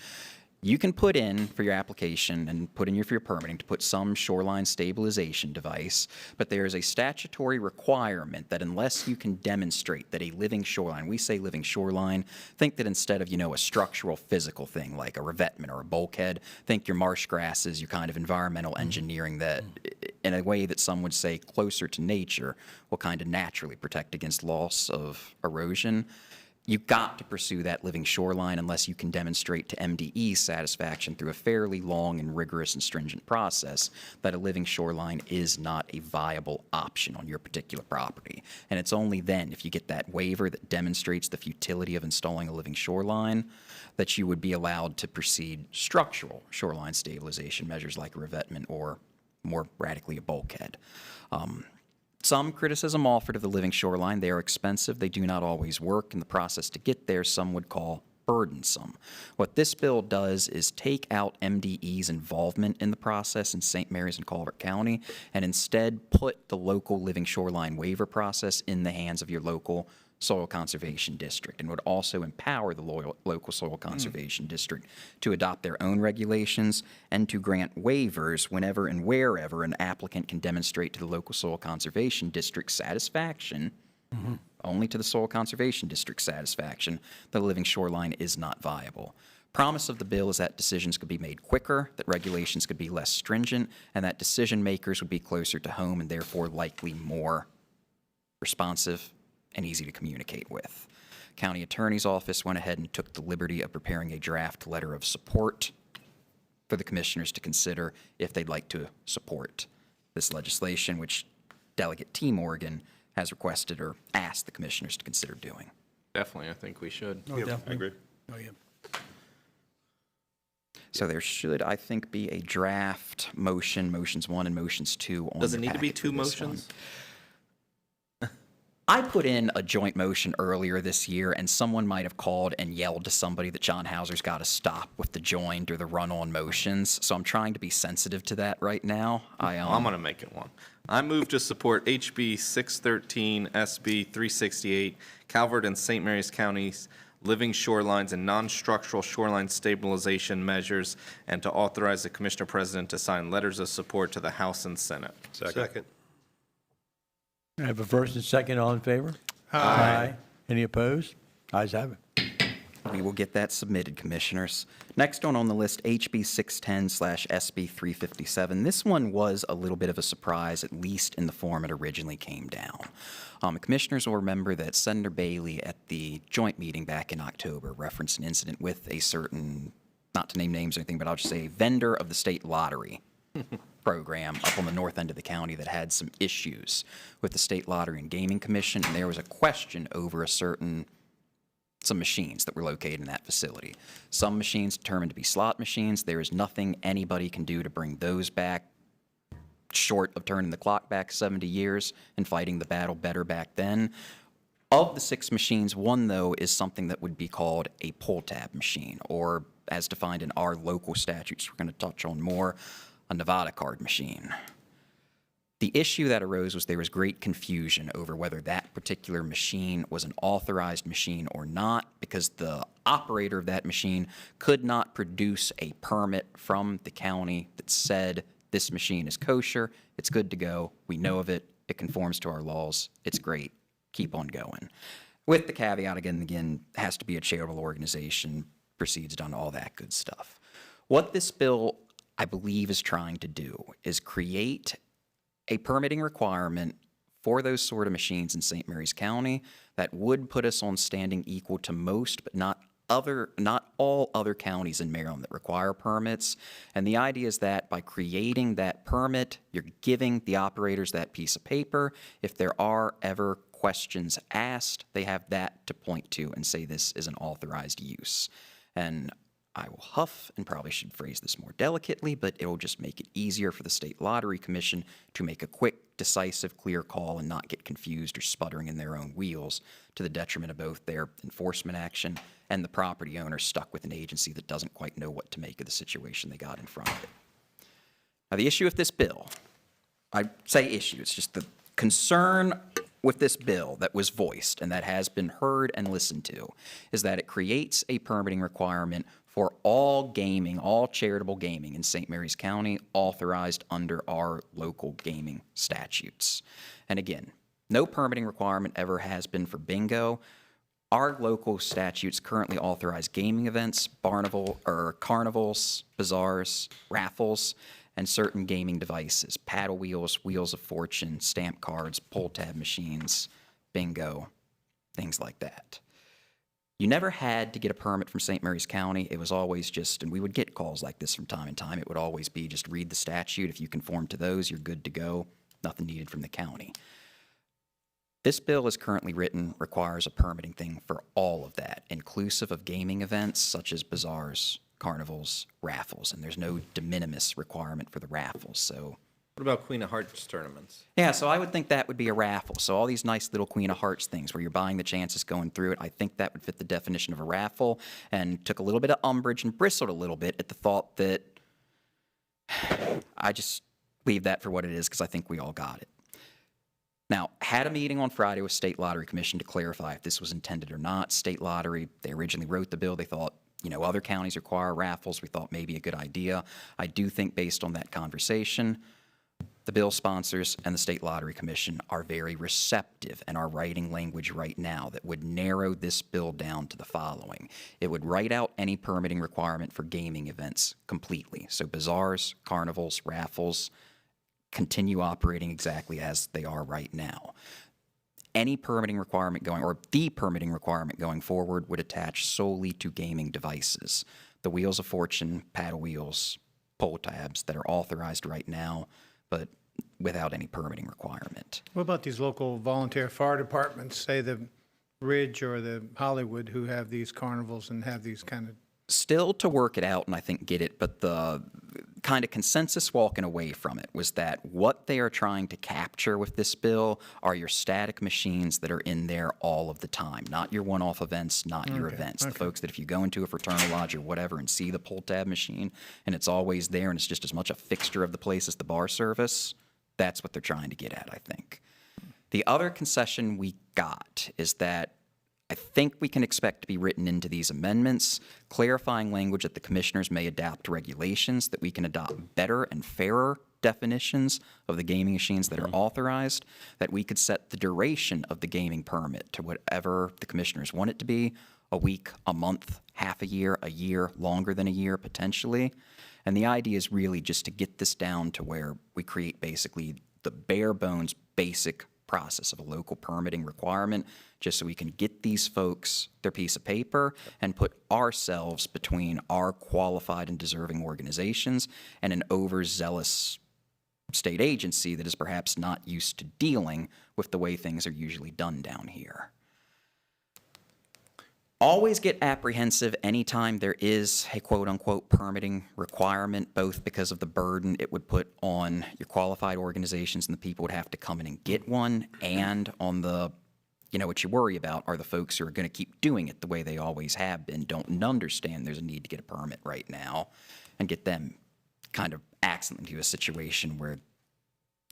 You can put in for your application and put in for your permitting to put some shoreline stabilization device, but there is a statutory requirement that unless you can demonstrate that a living shoreline, we say living shoreline, think that instead of, a structural physical thing like a revetment or a bulkhead, think your marsh grasses, your kind of environmental engineering that, in a way that some would say closer to nature, will kind of naturally protect against loss of erosion. You've got to pursue that living shoreline unless you can demonstrate to MDE's satisfaction through a fairly long and rigorous and stringent process that a living shoreline is not a viable option on your particular property. And it's only then, if you get that waiver that demonstrates the futility of installing a living shoreline, that you would be allowed to proceed structural shoreline stabilization measures like a revetment or, more radically, a bulkhead. Some criticism offered of the living shoreline. They are expensive. They do not always work, and the process to get there some would call burdensome. What this bill does is take out MDE's involvement in the process in St. Mary's and Colbert County and instead put the local living shoreline waiver process in the hands of your local soil conservation district, and would also empower the local soil conservation district to adopt their own regulations and to grant waivers whenever and wherever an applicant can demonstrate to the local soil conservation district's satisfaction, only to the soil conservation district's satisfaction, that a living shoreline is not viable. Promise of the bill is that decisions could be made quicker, that regulations could be less stringent, and that decision makers would be closer to home and therefore likely more responsive and easy to communicate with. County Attorney's Office went ahead and took the liberty of preparing a draft letter of support for the commissioners to consider if they'd like to support this legislation, which Delegate T. Morgan has requested or asked the commissioners to consider doing. Definitely, I think we should. Oh, definitely. I agree. Oh, yeah. So there should, I think, be a draft motion, motions 1 and motions 2 on Does the it need to be packet for 2 this one. motions? I put in a joint motion earlier this year, and someone might have called and yelled to somebody that John Hauser's got to stop with the joined or the run-on motions. So I'm trying to be sensitive to that right now. I'm going to make it one. I move to support HB 613, SB 368, Calvert and St. Mary's Counties living shorelines and non-structural shoreline stabilization measures, and to authorize the Commissioner President to sign letters of support to the House and Senate. Second. I have a first and second. All in favor? Aye. Any opposed? Ayes have it. We will get that submitted, Commissioners. Next one on the list, HB 610/SB 357. This one was a little bit of a surprise, at least in the form it originally came down. Commissioners will remember that Senator Bailey at the joint meeting back in October referenced an incident with a certain, not to name names or anything, but I'll just say vendor of the state lottery program up on the north end of the county that had some issues with the State Lottery and Gaming Commission, and there was a question over some machines that were located in that facility. Some machines determined to be slot machines. There is nothing anybody can do to bring those back, short of turning the clock back 70 years and fighting the battle better back then. Of the 6 machines, one, though, is something that would be called a pull-tab machine, or as defined in our local statutes, we're going to touch on more, a Nevada card machine. The issue that arose was there was great confusion over whether that particular machine was an authorized machine or not, because the operator of that machine could not produce a permit from the county that said this machine is kosher, it's good to go, we know of it, it conforms to our laws, it's great, keep on going. With the caveat, again, has to be a charitable organization, proceeds done, all that good stuff. What this bill, I believe, is trying to do is create a permitting requirement for those sort of machines in St. Mary's County that would put us on standing equal to most, but not all other counties in Maryland that require permits. And the idea is that by creating that permit, you're giving the operators that piece of paper. If there are ever questions asked, they have that to point to and say this is an authorized use. And I will huff and probably should phrase this more delicately, but it will just make it easier for the State Lottery Commission to make a quick, decisive, clear call and not get confused or sputtering in their own wheels to the detriment of both their enforcement action and the property owner stuck with an agency that doesn't quite know what to make of the situation they got in front of it. Now, the issue with this bill, I say issue, it's just the concern with this bill that was voiced and that has been heard and listened to, is that it creates a permitting requirement for all gaming, all charitable gaming in St. Mary's County, authorized under our local gaming statutes. And again, no permitting requirement ever has been for bingo. Our local statutes currently authorize gaming events, carnivals, bazaars, raffles, and certain gaming devices, paddle wheels, wheels of fortune, stamp cards, pull tab machines, bingo, things like that. You never had to get a permit from St. Mary's County. It was always just, and we would get calls like this from time to time, it would always be just read the statute. If you conform to those, you're good to go. Nothing needed from the county. This bill is currently written, requires a permitting thing for all of that, inclusive of gaming events such as bazaars, carnivals, raffles, and there's no de minimis requirement for the raffles, so. What about Queen of Hearts tournaments? Yeah, so I would think that would be a raffle. So all these nice little Queen of Hearts things where you're buying the chances going through it, I think that would fit the definition of a raffle, and took a little bit of umbrage and bristled a little bit at the thought that I just leave that for what it is because I think we all got it. Now, had a meeting on Friday with State Lottery Commission to clarify if this was intended or not. State Lottery, they originally wrote the bill. They thought, you know, other counties require raffles. We thought maybe a good idea. I do think based on that conversation, the bill sponsors and the State Lottery Commission are very receptive and are writing language right now that would narrow this bill down to the following. It would write out any permitting requirement for gaming events completely. So bazaars, carnivals, raffles, continue operating exactly as they are right now. Any permitting requirement or the permitting requirement going forward would attach solely to gaming devices. The wheels of fortune, paddle wheels, pull tabs that are authorized right now, but without any permitting requirement. What about these local volunteer fire departments, say the Ridge or the Hollywood, who have these carnivals and have these kind of? Still to work it out and I think get it, but the kind of consensus walking away from it was that what they are trying to capture with this bill are your static machines that are in there all of the time, not your one-off events, not your events. The folks that if you go into a fraternal lodge or whatever and see the pull tab machine and it's always there and it's just as much a fixture of the place as the bar service, that's what they're trying to get at, I think. The other concession we got is that I think we can expect to be written into these amendments, clarifying language that the commissioners may adopt regulations, that we can adopt better and fairer definitions of the gaming machines that are authorized, that we could set the duration of the gaming permit to whatever the commissioners want it to be, a week, a month, half a year, longer than a year potentially. And the idea is really just to get this down to where we create basically the bare bones basic process of a local permitting requirement, just so we can get these folks their piece of paper and put ourselves between our qualified and deserving organizations and an overzealous state agency that is perhaps not used to dealing with the way things are usually done down here. Always get apprehensive anytime there is a quote-unquote permitting requirement, both because of the burden it would put on your qualified organizations and the people would have to come in and get one, and on the, you know, what you worry about are the folks who are going to keep doing it the way they always have been, don't understand there's a need to get a permit right now, and get them kind of accidentally into a situation where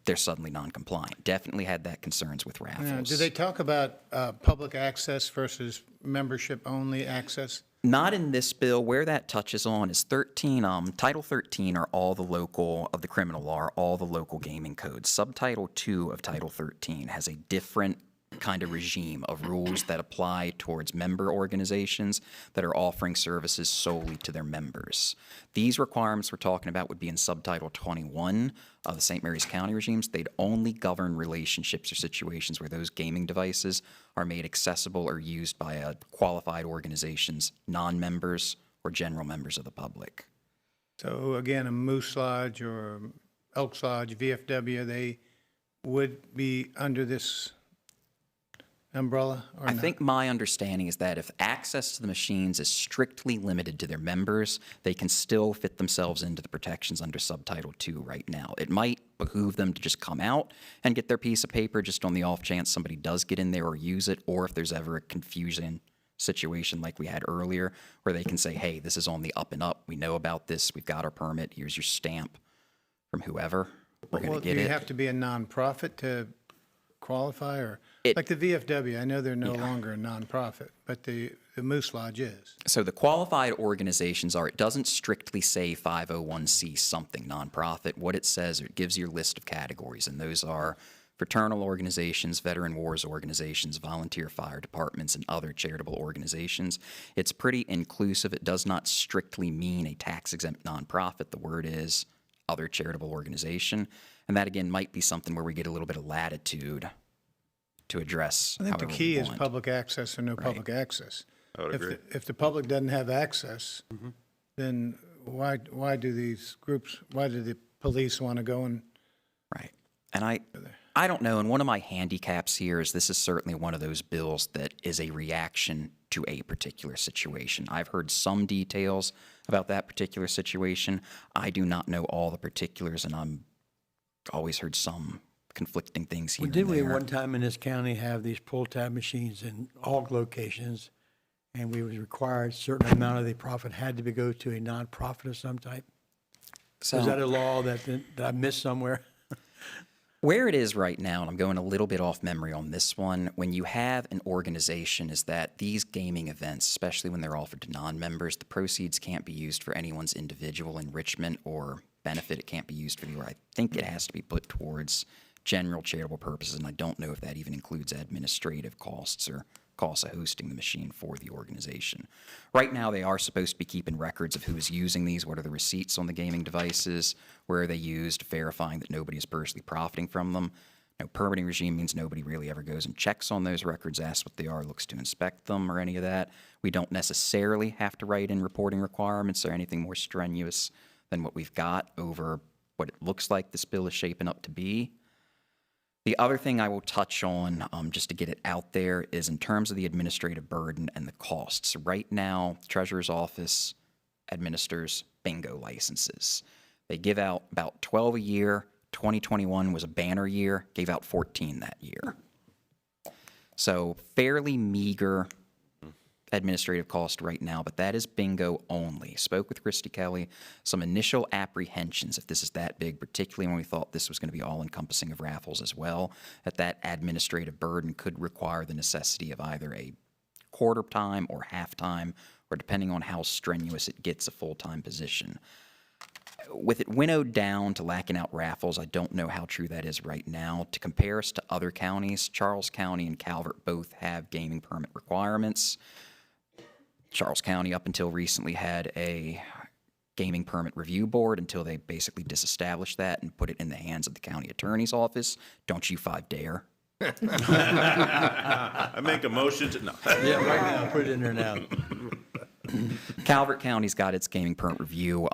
they're suddenly non-compliant. Definitely had that concerns with raffles. Yeah, do they talk about public access versus membership-only access? Not in this bill. Where that touches on is 13, Title 13 are all the local, of the criminal law, are all the local gaming codes. Subtitle 2 of Title 13 has a different kind of regime of rules that apply towards member organizations that are offering services solely to their members. These requirements we're talking about would be in Subtitle 21 of the St. Mary's County regimes. They'd only govern relationships or situations where those gaming devices are made accessible or used by a qualified organization's non-members or general members of the public. So again, a Moose Lodge or Elks Lodge, VFW, they would be under this umbrella or I not? think my understanding is that if access to the machines is strictly limited to their members, they can still fit themselves into the protections under Subtitle 2 right now. It might behoove them to just come out and get their piece of paper just on the off chance somebody does get in there or use it, or if there's ever a confusion situation like we had earlier where they can say, hey, this is on the up and up. We know about this. We've got our permit. Here's your stamp from whoever. We're going to get it. Do you have to be a nonprofit to qualify, or like the VFW? I know they're no longer a nonprofit, but the the Moose Lodge is? So the qualified organizations are, it doesn't strictly say 501c something nonprofit. What it says, it gives you a list of categories, and those are fraternal organizations, veteran wars organizations, volunteer fire departments, and other charitable organizations. It's pretty inclusive. It does not strictly mean a tax-exempt nonprofit. The word is other charitable organization. And that, again, might be something where we get a little bit of latitude to address I think the however key we is want. public access or no public access. I would agree. If the public doesn't have access, then why do these groups, why do the police want to go and? Right. And I don't know, and one of my handicaps here is this is certainly one of those bills that is a reaction to a particular situation. I've heard some details about that particular situation. I do not know all the particulars, and I'm always heard some conflicting things here Well, and did we at there. one time in this county have these pull tab machines in all locations? And we was required a certain amount of the profit had to go to a nonprofit of some type? So- Is that a law that I missed somewhere? Where it is right now, and I'm going a little bit off memory on this one, when you have an organization, is that these gaming events, especially when they're offered to non-members, the proceeds can't be used for anyone's individual enrichment or benefit. It can't be used for the, or I think it has to be put towards general charitable purposes, and I don't know if that even includes administrative costs or costs of hosting the machine for the organization. Right now, they are supposed to be keeping records of who is using these, what are the receipts on the gaming devices, where are they used, verifying that nobody is personally profiting from them. No permitting regime means nobody really ever goes and checks on those records, asks what they are, looks to inspect them, or any of that. We don't necessarily have to write in reporting requirements or anything more strenuous than what we've got over what it looks like this bill is shaping up to be. The other thing I will touch on, just to get it out there, is in terms of the administrative burden and the costs. Right now, the Treasurer's Office administers bingo licenses. They give out about 12 a year. 2021 was a banner year, gave out 14 that year. So fairly meager administrative cost right now, but that is bingo only. Spoke with Christy Kelly, some initial apprehensions if this is that big, particularly when we thought this was going to be all-encompassing of raffles as well, that administrative burden could require the necessity of either a quarter time or half time, or depending on how strenuous it gets, a full-time position. With it winnowed down to lacking out raffles, I don't know how true that is right now. To compare us to other counties, Charles County and Calvert both have gaming permit requirements. Charles County, up until recently, had a gaming permit review board until they basically disestablished that and put it in the hands of the county attorney's office. Don't you five dare. I make a motion to, no. Yeah, right now, put it in there now. Calvert County's got its gaming permit review.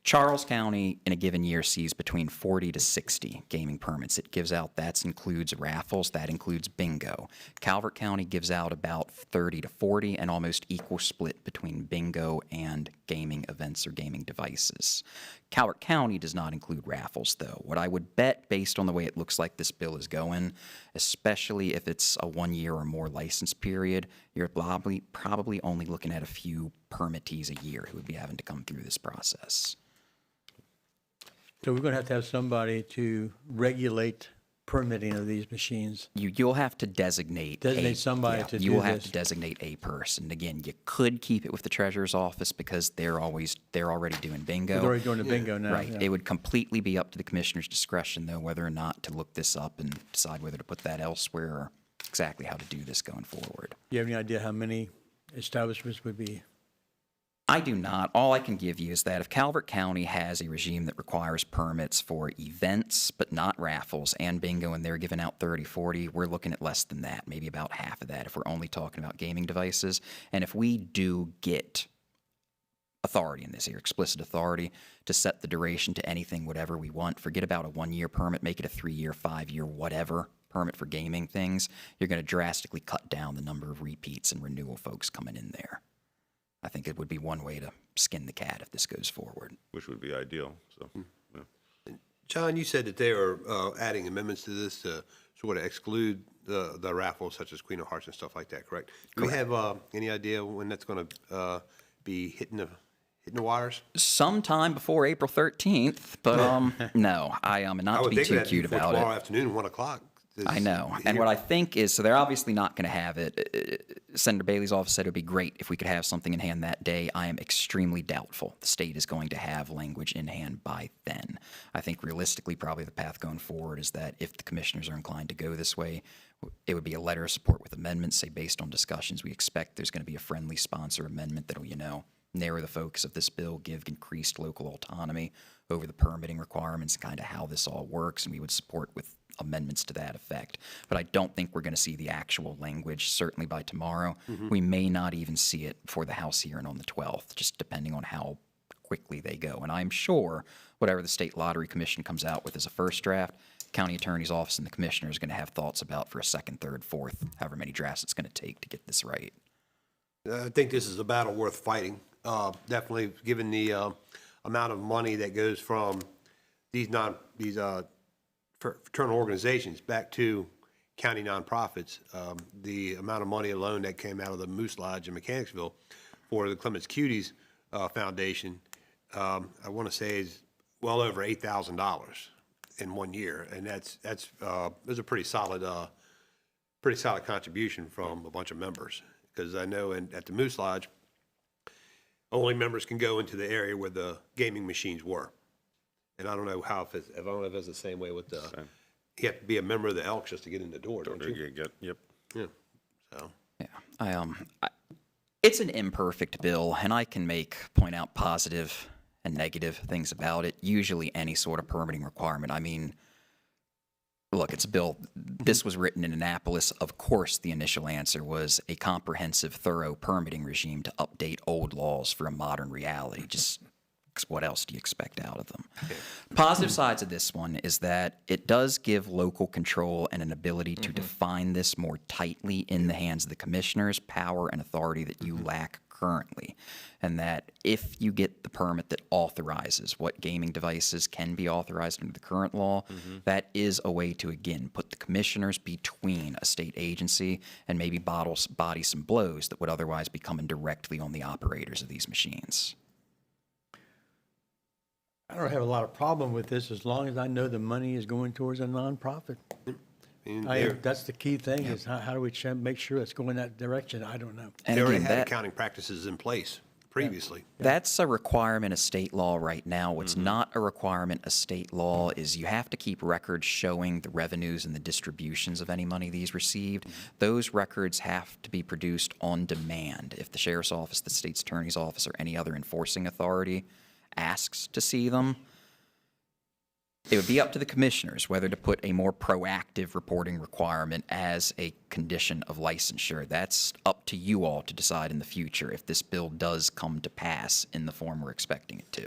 Charles County, in a given year, sees between 40 to 60 gaming permits. It gives out, that includes raffles, that includes bingo. Calvert County gives out about 30 to 40, an almost equal split between bingo and gaming events or gaming devices. Calvert County does not include raffles, though. What I would bet, based on the way it looks like this bill is going, especially if it's a 1 year or more license period, you're probably only looking at a few permittees a year who would be having to come through this process. So we're going to have somebody to regulate permitting of these machines. You'll have to designate somebody to do You will have this. to designate a person. Again, you could keep it with the treasurer's office because they're already doing bingo. They're already doing the bingo now, Right. yeah. It would completely be up to the commissioner's discretion, though, whether or not to look this up and decide whether to put that elsewhere or exactly how to do this going forward. Do you have any idea how many establishments would be? I do not. All I can give you is that if Calvert County has a regime that requires permits for events, but not raffles, and bingo, and they're giving out 30, 40, we're looking at less than that, maybe about half of that if we're only talking about gaming devices. And if we do get authority in this here, explicit authority, to set the duration to anything, whatever we want, forget about a 1 year permit, make it a 3 year, 5 year, whatever permit for gaming things, you're going to drastically cut down the number of repeats and renewal folks coming in there. I think it would be one way to skin the cat if this goes forward. Which would be ideal, so, yeah. John, you said that they are adding amendments to this to sort of exclude the raffles such as Queen of Hearts and stuff like that, correct? Do we have any idea when that's going to be hitting the wires? Sometime before April 13th, but no, I am not to be too cute about tomorrow it. afternoon, 1 o'clock. I know. And what I think is, so they're obviously not going to have it. Senator Bailey's office said it would be great if we could have something in hand that day. I am extremely doubtful the state is going to have language in hand by then. I think realistically, probably the path going forward is that if the commissioners are inclined to go this way, it would be a letter of support with amendments, say based on discussions. We expect there's going to be a friendly sponsor amendment that'll, narrow the focus of this bill, give increased local autonomy over the permitting requirements, kind of how this all works, and we would support with amendments to that effect. But I don't think we're going to see the actual language, certainly by tomorrow. We may not even see it before the House hearing on the 12th, just depending on how quickly they go. And I'm sure whatever the State Lottery Commission comes out with as a first draft, County Attorney's Office and the Commissioner is going to have thoughts about for a second, third, fourth, however many drafts it's going to take to get this right. I think this is a battle worth fighting. Definitely, given the amount of money that goes from these fraternal organizations back to county nonprofits, the amount of money alone that came out of the Moose Lodge in Mechanicsville for the Clements Cuties Foundation, I want to say is well over $8,000 in 1 year, and that's a pretty solid contribution from a bunch of members. Because I know at the Moose Lodge, only members can go into the area where the gaming machines were. And I don't know if it's the same way with the, you have to be a member of the Elks just to get in the door, don't you? Yep. Yeah, so. Yeah, it's an imperfect bill, and I can point out positive and negative things about it. Usually any sort of permitting requirement. I mean, look, it's a bill. This was written in Annapolis. Of course, the initial answer was a comprehensive, thorough permitting regime to update old laws for a modern reality. Just what else do you expect out of them? Positive sides of this one is that it does give local control and an ability to define this more tightly in the hands of the commissioners, power and authority that you lack currently, and that if you get the permit that authorizes what gaming devices can be authorized under the current law, that is a way to, again, put the commissioners between a state agency and maybe body some blows that would otherwise be coming directly on the operators of these machines. I don't have a lot of problem with this as long as I know the money is going towards a nonprofit. That's the key thing is how do we make sure it's going that direction? I don't know. They already had accounting practices in place previously. That's a requirement of state law right now. What's not a requirement of state law is you have to keep records showing the revenues and the distributions of any money these received. Those records have to be produced on demand. If the Sheriff's Office, the State's Attorney's Office, or any other enforcing authority asks to see them, it would be up to the commissioners whether to put a more proactive reporting requirement as a condition of licensure. That's up to you all to decide in the future if this bill does come to pass in the form we're expecting it to.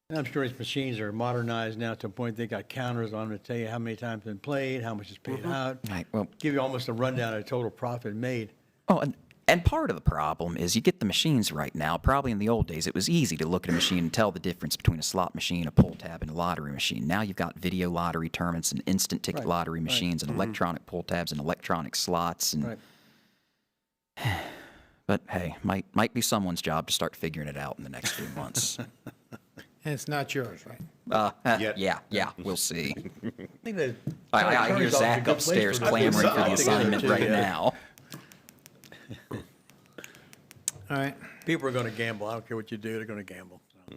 And I'm sure these machines are modernized now to a point they got counters on them to tell you how many times it's been played, how much is paid out. Right, well, give you almost a rundown of total profit made. Oh, and part of the problem is you get the machines right now. Probably in the old days, it was easy to look at a machine and tell the difference between a slot machine, a pull tab, and a lottery machine. Now you've got video lottery tournaments and instant ticket lottery machines and electronic pull tabs and electronic slots. And But hey, might be someone's job to start figuring it out in the next few months. And it's not yours, right? Yeah, we'll see. I hear Zach upstairs clamoring for the assignment right now. All right. People are going to gamble. I don't care what you do, they're going to gamble. So.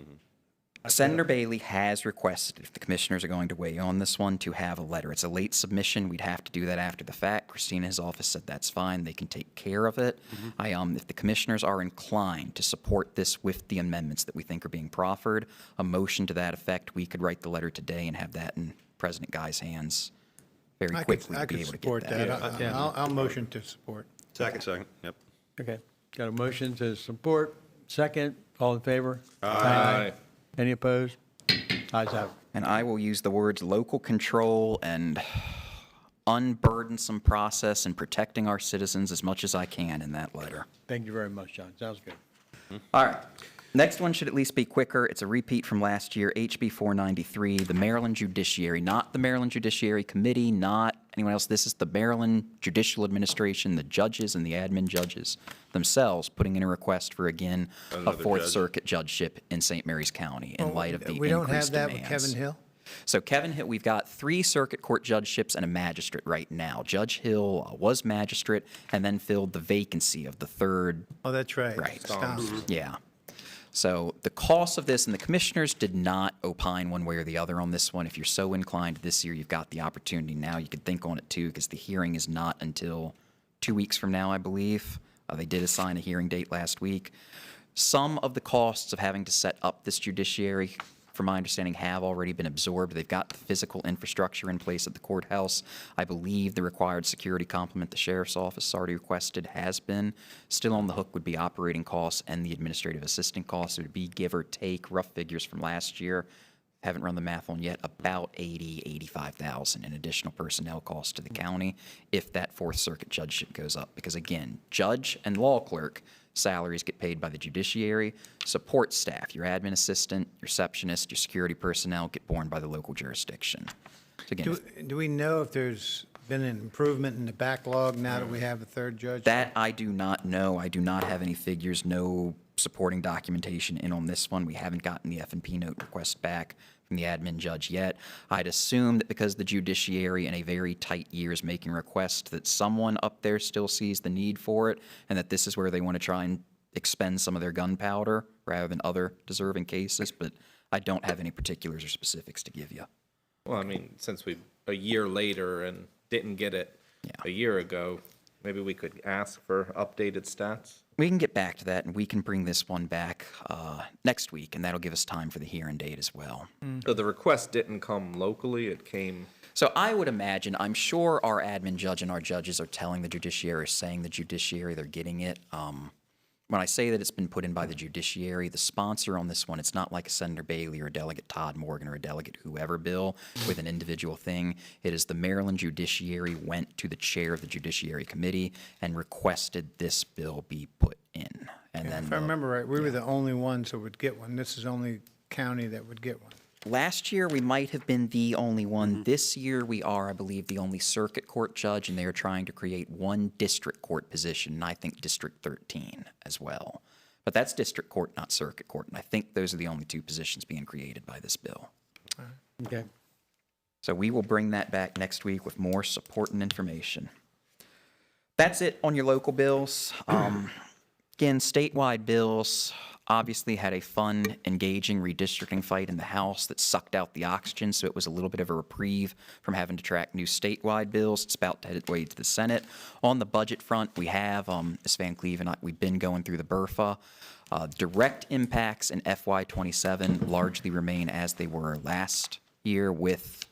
Senator Bailey has requested, if the commissioners are going to weigh on this one, to have a letter. It's a late submission. We'd have to do that after the fact. Christina's office said that's fine. They can take care of it. If the commissioners are inclined to support this with the amendments that we think are being proffered, a motion to that effect, we could write the letter today and have that in President Guy's hands very quickly to be able to get that. I'll motion to support. Second. Yep. Okay. Got a motion to support. Second. All in favor? Aye. Any opposed? Ayes have it. And I will use the words local control and unburdensome process and protecting our citizens as much as I can in that letter. Thank you very much, John. Sounds good. All right. Next one should at least be quicker. It's a repeat from last year, HB 493, the Maryland Judiciary, not the Maryland Judiciary Committee, not anyone else. This is the Maryland Judicial Administration, the judges and the admin judges themselves putting in a request for, again, a Fourth Circuit judgeship in St. Mary's County in light of the We don't have increased that with demands. Kevin Hill? So Kevin Hill, we've got 3 circuit court judgeships and a magistrate right now. Judge Hill was magistrate and then filled the vacancy of the 3rd. Oh, that's right. Right. Stomps. Yeah. So the cost of this, and the commissioners did not opine one way or the other on this one. If you're so inclined this year, you've got the opportunity now. You could think on it too, because the hearing is not until 2 weeks from now, I believe. They did assign a hearing date last week. Some of the costs of having to set up this judiciary, from my understanding, have already been absorbed. They've got the physical infrastructure in place at the courthouse. I believe the required security complement the sheriff's office already requested has been. Still on the hook would be operating costs and the administrative assistant costs. It would be, give or take, rough figures from last year. Haven't run the math on yet, about $85,000 in additional personnel costs to the county if that 4th Circuit judgeship goes up. Because again, judge and law clerk salaries get paid by the judiciary. Support staff, your admin assistant, your receptionist, your security personnel get borne by the local jurisdiction. So again, Do we know if there's been an improvement in the backlog now that we have a 3rd judge? that I do not know. I do not have any figures, no supporting documentation in on this one. We haven't gotten the F&P note request back from the admin judge yet. I'd assume that because the judiciary in a very tight year is making requests, that someone up there still sees the need for it, and that this is where they want to try and expend some of their gunpowder rather than other deserving cases, but I don't have any particulars or specifics to give you. Well, I mean, since we a year later and didn't get it a year ago, maybe we could ask for updated stats. We can get back to that, and we can bring this one back next week, and that'll give us time for the hearing date as well. So the request didn't come locally, it came... So I would imagine, I'm sure our admin judge and our judges are telling the judiciary, saying the judiciary, they're getting it. When I say that it's been put in by the judiciary, the sponsor on this one, it's not like a Senator Bailey or a Delegate Todd Morgan or a Delegate whoever bill with an individual thing. It is the Maryland judiciary went to the chair of the Judiciary Committee and requested this bill be put in. And then If I remember right, we were the only ones that would get one. This is the only county that would get one. last year, we might have been the only one. This year, we are, I believe, the only circuit court judge, and they are trying to create one district court position, and I think District 13 as well. But that's district court, not circuit court, and I think those are the only two positions being created by this bill. Okay. So we will bring that back next week with more support and information. That's it on your local bills. Again, statewide bills obviously had a fun, engaging redistricting fight in the House that sucked out the oxygen, so it was a little bit of a reprieve from having to track new statewide bills. It's about to head its way to the Senate. On the budget front, we have, Ms. Van Cleve and I, we've been going through the BRFA. Direct impacts in FY27 largely remain as they were last year, with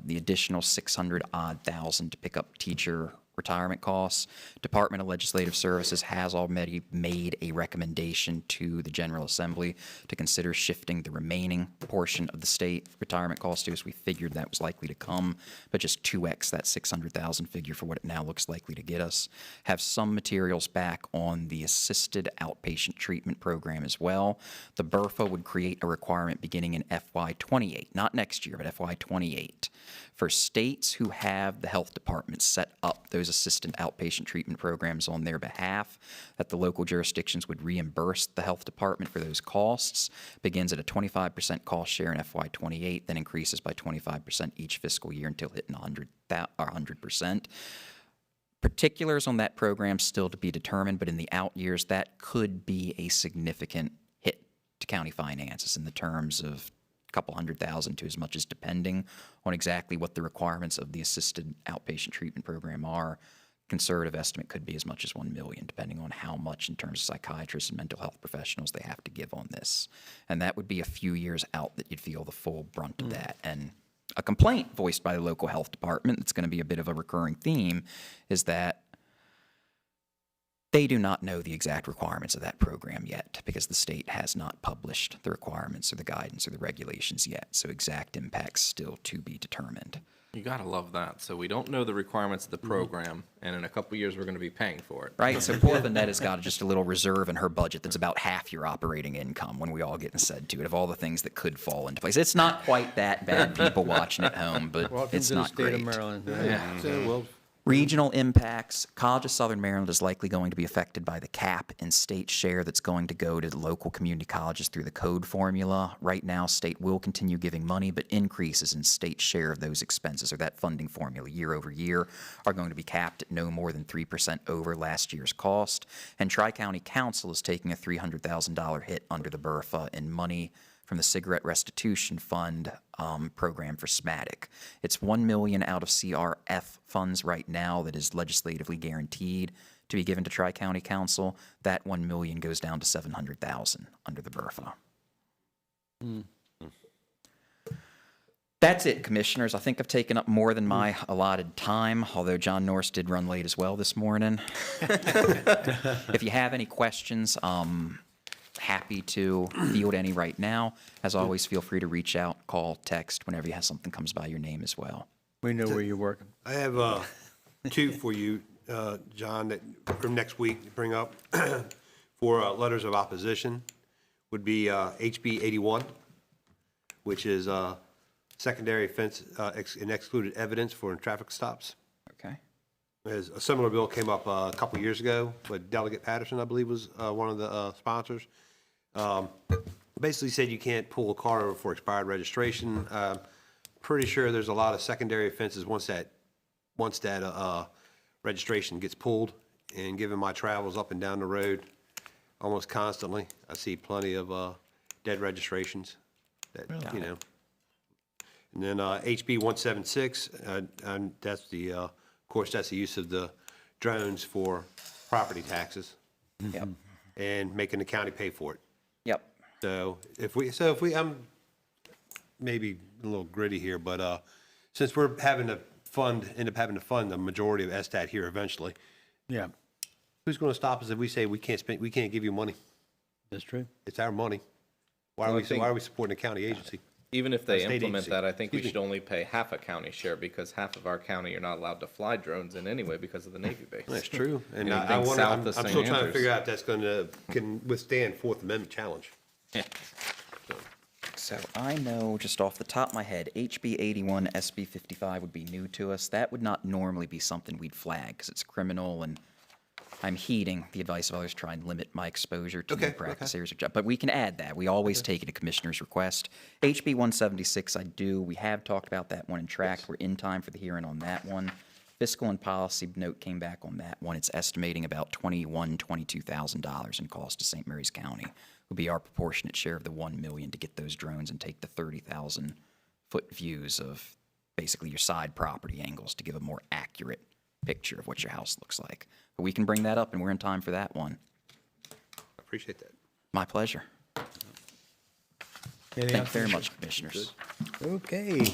the additional $600,000 to pick up teacher retirement costs. Department of Legislative Services has already made a recommendation to the General Assembly to consider shifting the remaining portion of the state retirement cost to us. We figured that was likely to come, but just 2x that $600,000 figure for what it now looks likely to get us. Have some materials back on the assisted outpatient treatment program as well. The BRFA would create a requirement beginning in FY28, not next year, but FY28, for states who have the health department set up those assistant outpatient treatment programs on their behalf, that the local jurisdictions would reimburse the health department for those costs. Begins at a 25% cost share in FY28, then increases by 25% each fiscal year until hitting 100%. Particulars on that program still to be determined, but in the out years, that could be a significant hit to county finances in the terms of a couple $100,000 to as much as, depending on exactly what the requirements of the assisted outpatient treatment program are. Conservative estimate could be as much as $1 million, depending on how much in terms of psychiatrists and mental health professionals they have to give on this. And that would be a few years out that you'd feel the full brunt of that. And a complaint voiced by the local health department that's going to be a bit of a recurring theme is that they do not know the exact requirements of that program yet, because the state has not published the requirements or the guidance or the regulations yet. So exact impacts still to be determined. You gotta love that. So we don't know the requirements of the program, and in a couple years, we're gonna be paying for it. Right, so poor Vanette has got just a little reserve in her budget that's about half your operating income when we all get said to it, of all the things that could fall into place. It's not quite that bad, people watching at home, but Welcome it's to the not state great. of Maryland. Yeah. So, well, Regional impacts. College of Southern Maryland is likely going to be affected by the cap in state share that's going to go to the local community colleges through the code formula. Right now, state will continue giving money, but increases in state share of those expenses or that funding formula year over year are going to be capped at no more than 3% over last year's cost. And Tri-County Council is taking a $300,000 hit under the BRFA in money from the Cigarette Restitution Fund program for SMATIC. It's $1 million out of CRF funds right now that is legislatively guaranteed to be given to Tri-County Council. That $1 million goes down to $700,000 under the BRFA. That's it, Commissioners. I think I've taken up more than my allotted time, although John Norris did run late as well this morning. If you have any questions, happy to field any right now. As always, feel free to reach out, call, text whenever you have something comes by your name as well. We know where you're working. I have two for you, John, that from next week to bring up for letters of opposition would be HB 81, which is secondary offense and excluded evidence for traffic stops. Okay. As a similar bill came up a couple years ago, but Delegate Patterson, I believe, was one of the sponsors. Basically said you can't pull a car over for expired registration. Pretty sure there's a lot of secondary offenses once that registration gets pulled. And given my travels up and down the road almost constantly, I see plenty of dead registrations that, you know. And then HB 176, and that's the, of course, that's the use of the drones for property taxes. Yep. And making the county pay for it. Yep. So if we, I'm maybe a little gritty here, but since we're having to end up having to fund the majority of STAT here eventually. Yeah. Who's going to stop us if we say we can't give you money? That's true. It's our money. Why are we supporting a county agency? Even if they State implement agency. that, I think we Excuse should only pay half a county share because half of our county are not allowed to fly drones in anyway because of the Navy base. That's true. And I Anything wonder, south I'm of St. still trying to Andrews. figure out if that's can withstand Fourth Amendment challenge. Yeah. So I know just off the top of my head, HB 81, SB 55 would be new to us. That would not normally be something we'd flag because it's criminal, and I'm heeding the advice of others, try and limit my exposure to new practice areas. But we can add that. We always take it a commissioner's request. HB 176, we have talked about that one in track. We're in time for the hearing on that one. Fiscal and policy note came back on that one. It's estimating about $22,000 in cost to St. Mary's County. Would be our proportionate share of the $1 million to get those drones and take the 30,000 foot views of basically your side property angles to give a more accurate picture of what your house looks like. But we can bring that up, and we're in time for that one. I appreciate that. My pleasure. Thank you very much, Commissioners. Okay. In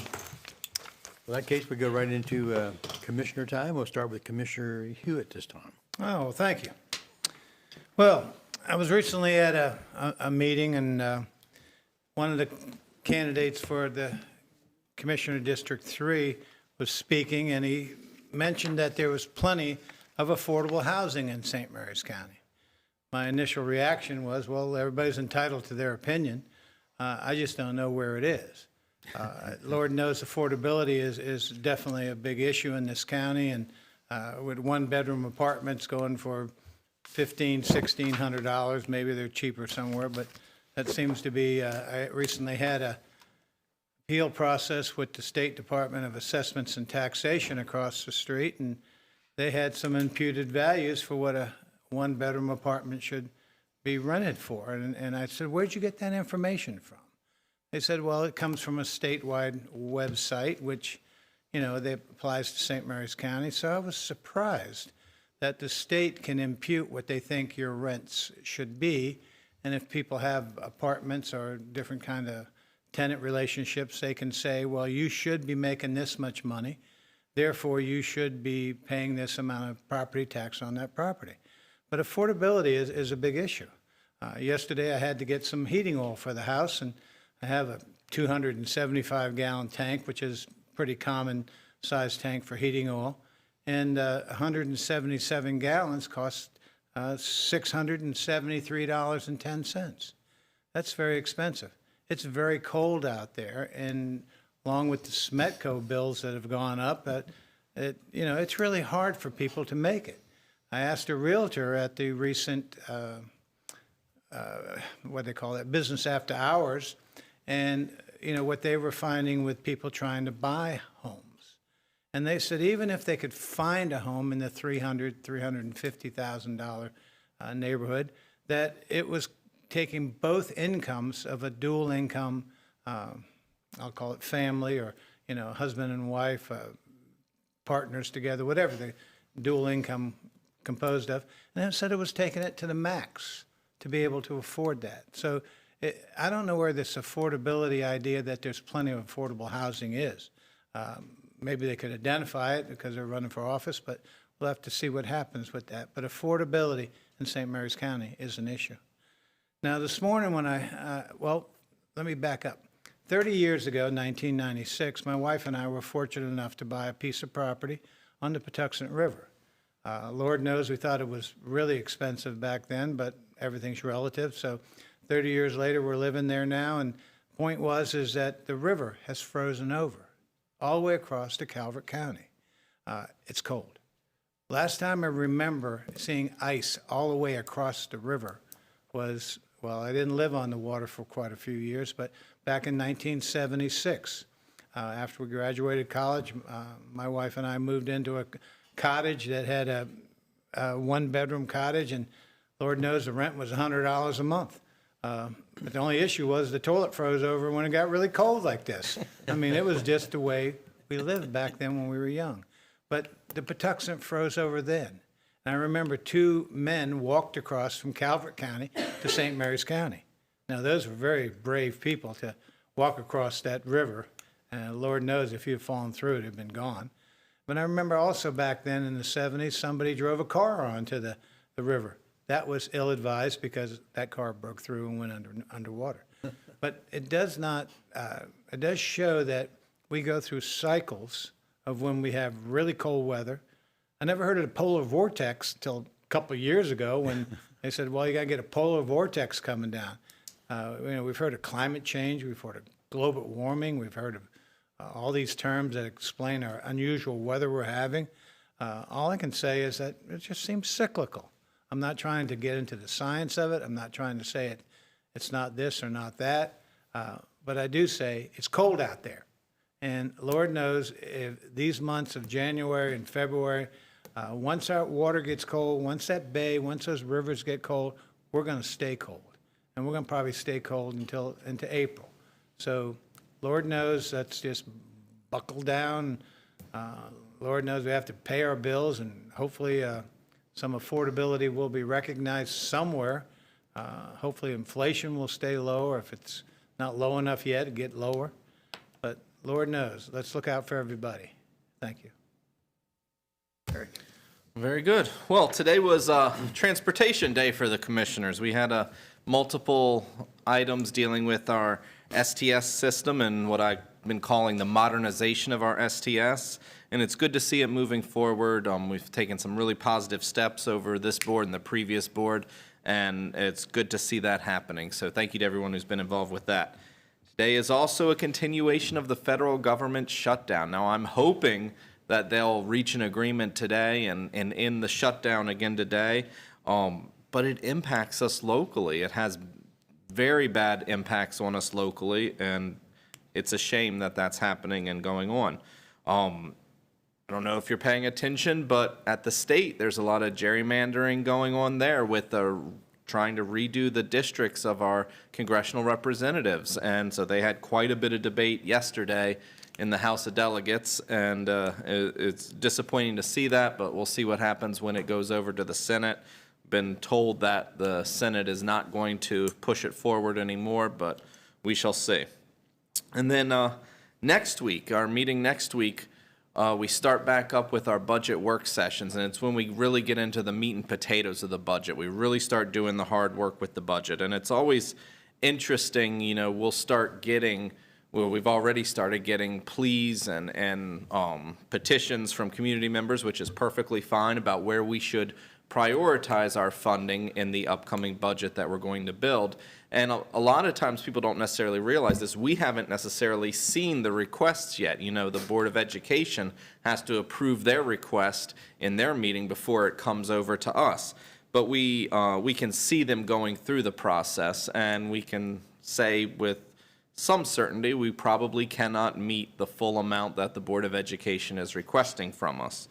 that case, we go right into Commissioner time. We'll start with Commissioner Hewitt this time. Oh, thank you. Well, I was recently at a meeting, and one of the candidates for the Commissioner District 3 was speaking, and he mentioned that there was plenty of affordable housing in St. Mary's County. My initial reaction was, well, everybody's entitled to their opinion. I just don't know where it is. Lord knows affordability is definitely a big issue in this county, and with one-bedroom apartments going for $1,500, $1,600, maybe they're cheaper somewhere, but that seems to be, I recently had a appeal process with the State Department of Assessments and Taxation across the street, and they had some imputed values for what a one-bedroom apartment should be rented for. And I said, where'd you get that information from? They said, well, it comes from a statewide website, which, you know, that applies to St. Mary's County. So I was surprised that the state can impute what they think your rents should be. And if people have apartments or different kind of tenant relationships, they can say, well, you should be making this much money. Therefore, you should be paying this amount of property tax on that property. But affordability is a big issue. Yesterday, I had to get some heating oil for the house, and I have a 275-gallon tank, which is pretty common size tank for heating oil. And 177 gallons cost $673.10. That's very expensive. It's very cold out there, and along with the Smetco bills that have gone up, it's really hard for people to make it. I asked a realtor at the recent, what they call it, business after hours, and, what they were finding with people trying to buy homes. And they said even if they could find a home in the $350,000 neighborhood, that it was taking both incomes of a dual income, I'll call it family, or, husband and wife, partners together, whatever the dual income composed of, and it said it was taking it to the max to be able to afford that. So I don't know where this affordability idea that there's plenty of affordable housing is. Maybe they could identify it because they're running for office, but we'll have to see what happens with that. But affordability in St. Mary's County is an issue. Now, this morning when let me back up. 30 years ago, 1996, my wife and I were fortunate enough to buy a piece of property on the Patuxent River. Lord knows we thought it was really expensive back then, but everything's relative. So 30 years later, we're living there now, and the point is that the river has frozen over all the way across to Calvert County. It's cold. Last time I remember seeing ice all the way across the river was, I didn't live on the water for quite a few years, but back in 1976, after we graduated college, my wife and I moved into a cottage that had a one-bedroom cottage, and Lord knows the rent was $100 a month. But the only issue was the toilet froze over when it got really cold like this. I mean, it was just the way we lived back then when we were young. But the Patuxent froze over then. And I remember two men walked across from Calvert County to St. Mary's County. Now, those were very brave people to walk across that river. And Lord knows if you'd fallen through it, it'd been gone. But I remember also back then in the 70s, somebody drove a car onto the river. That was ill-advised because that car broke through and went underwater. But it does not, it does show that we go through cycles of when we have really cold weather. I never heard of the polar vortex until a couple of years ago when they said, well, you got to get a polar vortex coming down. We've heard of climate change, we've heard of global warming, we've heard of all these terms that explain our unusual weather we're having. All I can say is that it just seems cyclical. I'm not trying to get into the science of it. I'm not trying to say it's not this or not that. But I do say it's cold out there. And Lord knows if these months of January and February, once our water gets cold, once that bay, once those rivers get cold, we're going to stay cold. And we're going to probably stay cold until into April. So Lord knows that's just buckle down. Lord knows we have to pay our bills, and hopefully some affordability will be recognized somewhere. Hopefully inflation will stay lower. If it's not low enough yet, get lower. But Lord knows, let's look out for everybody. Thank you. Very good. Well, today was Transportation Day for the commissioners. We had multiple items dealing with our STS system and what I've been calling the modernization of our STS. And it's good to see it moving forward. We've taken some really positive steps over this board and the previous board, and it's good to see that happening. So thank you to everyone who's been involved with that. Today is also a continuation of the federal government shutdown. Now, I'm hoping that they'll reach an agreement today and end the shutdown again today, but it impacts us locally. It has very bad impacts on us locally, and it's a shame that that's happening and going on. I don't know if you're paying attention, but at the state, there's a lot of gerrymandering going on there with trying to redo the districts of our congressional representatives. And so they had quite a bit of debate yesterday in the House of Delegates, and it's disappointing to see that, but we'll see what happens when it goes over to the Senate. Been told that the Senate is not going to push it forward anymore, but we shall see. And then next week, our meeting next week, we start back up with our budget work sessions, and it's when we really get into the meat and potatoes of the budget. We really start doing the hard work with the budget, and it's always interesting. We'll start getting, we've already started getting pleas and petitions from community members, which is perfectly fine, about where we should prioritize our funding in the upcoming budget that we're going to build. And a lot of times people don't necessarily realize this. We haven't necessarily seen the requests yet. You know, the Board of Education has to approve their request in their meeting before it comes over to us. But we can see them going through the process, and we can say with some certainty we probably cannot meet the full amount that the Board of Education is requesting from us.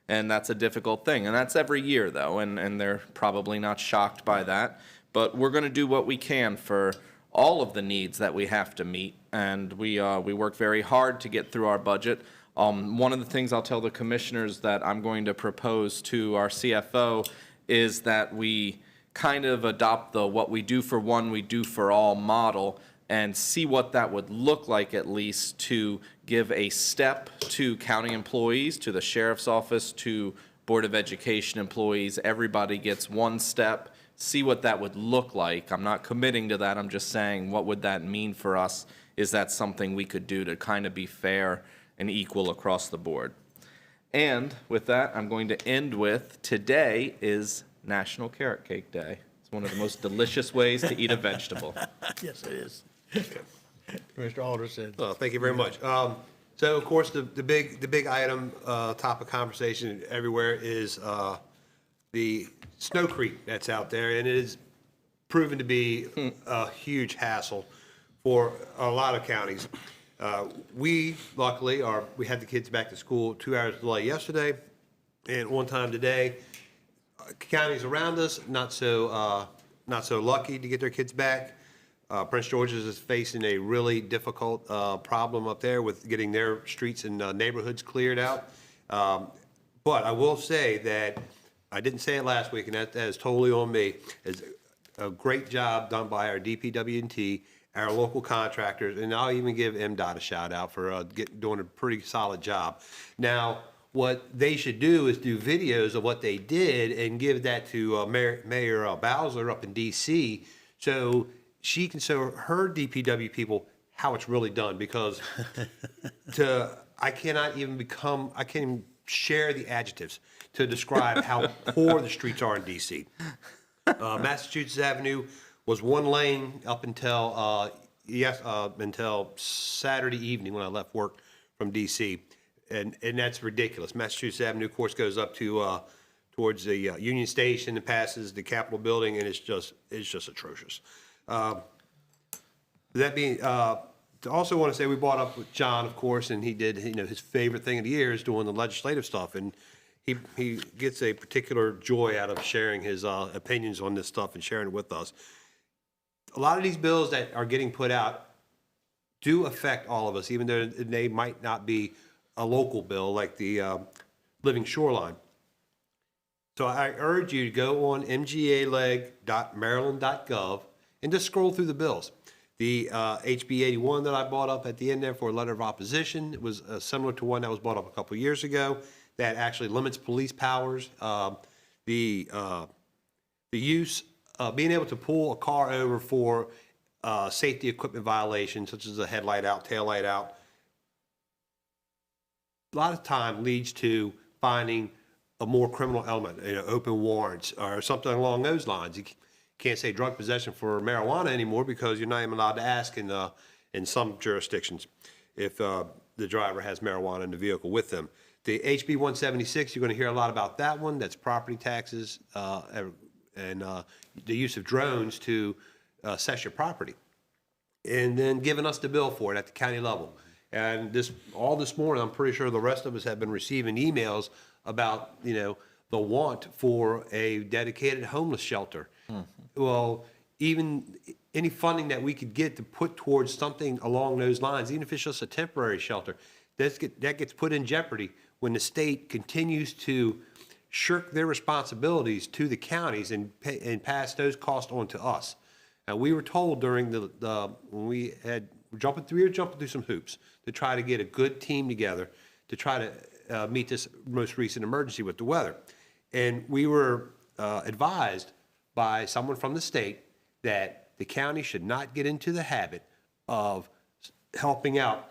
And that's a difficult thing. And that's every year, though, and they're probably not shocked by that. But we're going to do what we can for all of the needs that we have to meet. And we work very hard to get through our budget. One of the things I'll tell the commissioners that I'm going to propose to our CFO is that we kind of adopt the what we do for one, we do for all model, and see what that would look like, at least to give a step to county employees, to the sheriff's office, to Board of Education employees. Everybody gets one step. See what that would look like. I'm not committing to that. I'm just saying, what would that mean for us? Is that something we could do to kind of be fair and equal across the board? And with that, I'm going to end with, today is National Carrot Cake Day. It's one of the most delicious ways to eat a vegetable. Yes, it is. Mr. Alderson. Oh, thank you very much. So, of course, the big item, topic conversation everywhere is the Snow Creek that's out there, and it is proven to be a huge hassle for a lot of counties. We luckily we had the kids back to school 2 hours delay yesterday, and on time today. Counties around us not so lucky to get their kids back. Prince George's is facing a really difficult problem up there with getting their streets and neighborhoods cleared out. But I will say that I didn't say it last week, and that is totally on me. It's a great job done by our DPW&T, our local contractors, and I'll even give MDOT a shout out for doing a pretty solid job. Now, what they should do is do videos of what they did and give that to Mayor Bowser up in D.C. so she can show her DPW people how it's really done, because I can't even share the adjectives to describe how poor the streets are in D.C. Massachusetts Avenue was one lane up until until Saturday evening when I left work from D.C. And that's ridiculous. Massachusetts Avenue, of course, goes up to towards the Union Station and passes the Capitol Building, and it's just atrocious. That being, I also want to say we brought up with John, of course, and he did, his favorite thing of the year is doing the legislative stuff, and he gets a particular joy out of sharing his opinions on this stuff and sharing it with us. A lot of these bills that are getting put out do affect all of us, even though they might not be a local bill like the Living Shoreline. So I urge you to go on mgaleg.maryland.gov and just scroll through the bills. The HB 81 that I brought up at the end there for a letter of opposition was similar to one that was brought up a couple of years ago that actually limits police powers. The use being able to pull a car over for safety equipment violations, such as a headlight out, tail light out, a lot of time leads to finding a more criminal element, open warrants or something along those lines. You can't say drug possession for marijuana anymore because you're not even allowed to ask in some jurisdictions if the driver has marijuana in the vehicle with them. The HB 176, you're going to hear a lot about that one. That's property taxes and the use of drones to assess your property, and then giving us the bill for it at the county level. And this morning, I'm pretty sure the rest of us have been receiving emails about, the want for a dedicated homeless shelter. Well, even any funding that we could get to put towards something along those lines, even if it's just a temporary shelter, that gets put in jeopardy when the state continues to shirk their responsibilities to the counties and pass those costs on to us. And we were told during when we were jumping through some hoops to try to get a good team together to try to meet this most recent emergency with the weather. And we were advised by someone from the state that the county should not get into the habit of helping out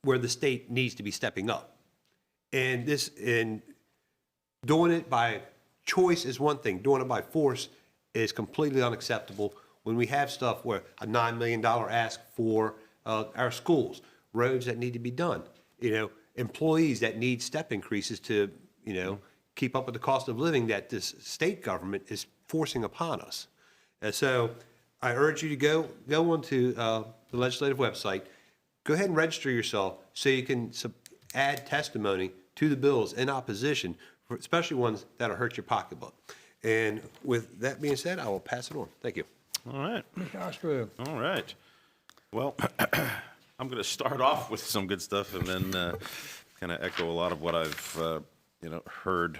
where the state needs to be stepping up. And doing it by choice is one thing. Doing it by force is completely unacceptable. When we have stuff where a $9 million ask for our schools, roads that need to be done, employees that need step increases to, keep up with the cost of living that this state government is forcing upon us. And so I urge you to go onto the legislative website, go ahead and register yourself so you can add testimony to the bills in opposition, especially ones that'll hurt your pocketbook. And with that being said, I will pass it on. Thank you. All right. Mr. Ostrowell. All right. Well, I'm going to start off with some good stuff and then kind of echo a lot of what I've heard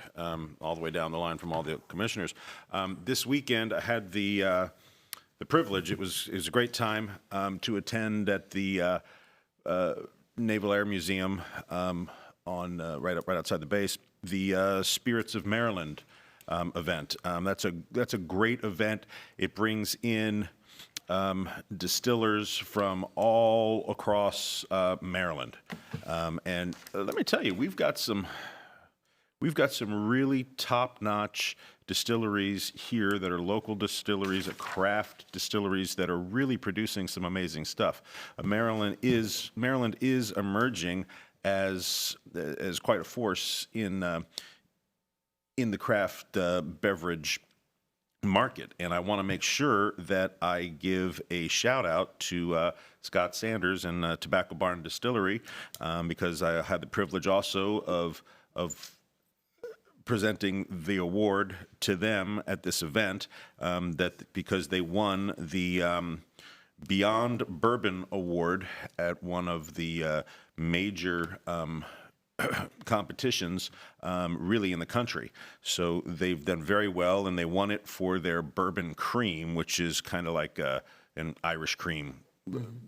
all the way down the line from all the commissioners. This weekend, I had the privilege. It was a great time to attend at the Naval Air Museum on right outside the base. The Spirits of Maryland event. That's a great event. It brings in distillers from all across Maryland, and let me tell you, we've got some really top-notch distilleries here that are local distilleries, craft distilleries that are really producing some amazing stuff. Maryland is emerging as quite a force in the craft beverage market, and I want to make sure that I give a shout out to Scott Sanders and Tobacco Barn Distillery, because I had the privilege also of presenting the award to them at this event, because they won the Beyond Bourbon Award at one of the major competitions really in the country. So they've done very well, and they won it for their bourbon cream, which is kind of like an Irish cream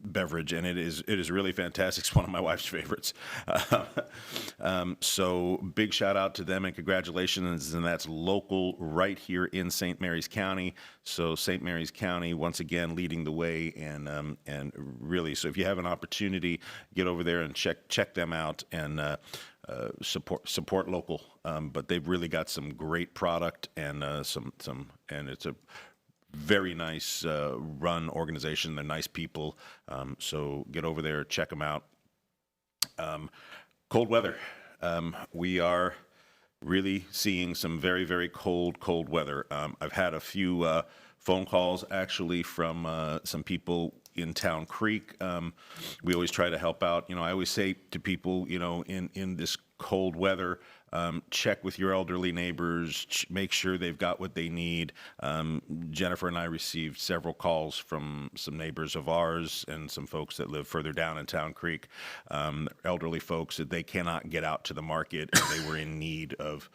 beverage, and it is really fantastic. It's one of my wife's favorites. So big shout out to them and congratulations, and that's local right here in St. Mary's County. So St. Mary's County once again leading the way, and really, so if you have an opportunity, get over there and check them out and support local. But they've really got some great product and and it's a very nice run organization. They're nice people. So get over there, check them out. Cold weather. We are really seeing some very, very cold weather. I've had a few phone calls actually from some people in Town Creek. We always try to help out. I always say to people, in this cold weather, check with your elderly neighbors, make sure they've got what they need. Jennifer and I received several calls from some neighbors of ours and some folks that live further down in Town Creek, elderly folks that they cannot get out to the market, and they were in need of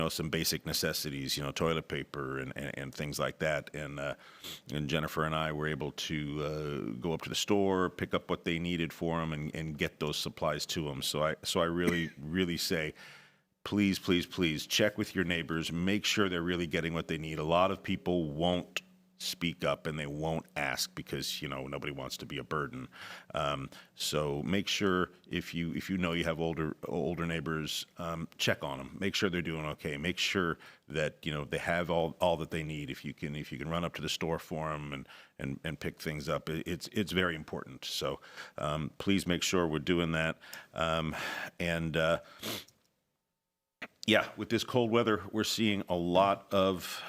some basic necessities, toilet paper and things like that. And Jennifer and I were able to go up to the store, pick up what they needed for them, and get those supplies to them. So I really, really say, please, please, please check with your neighbors. Make sure they're really getting what they need. A lot of people won't speak up and they won't ask because nobody wants to be a burden. So make sure if you know you have older neighbors, check on them. Make sure they're doing okay. Make sure that they have all that they need. If you can run up to the store for them and pick things up, it's very important. So please make sure we're doing that. Yeah, with this cold weather, we're seeing a lot of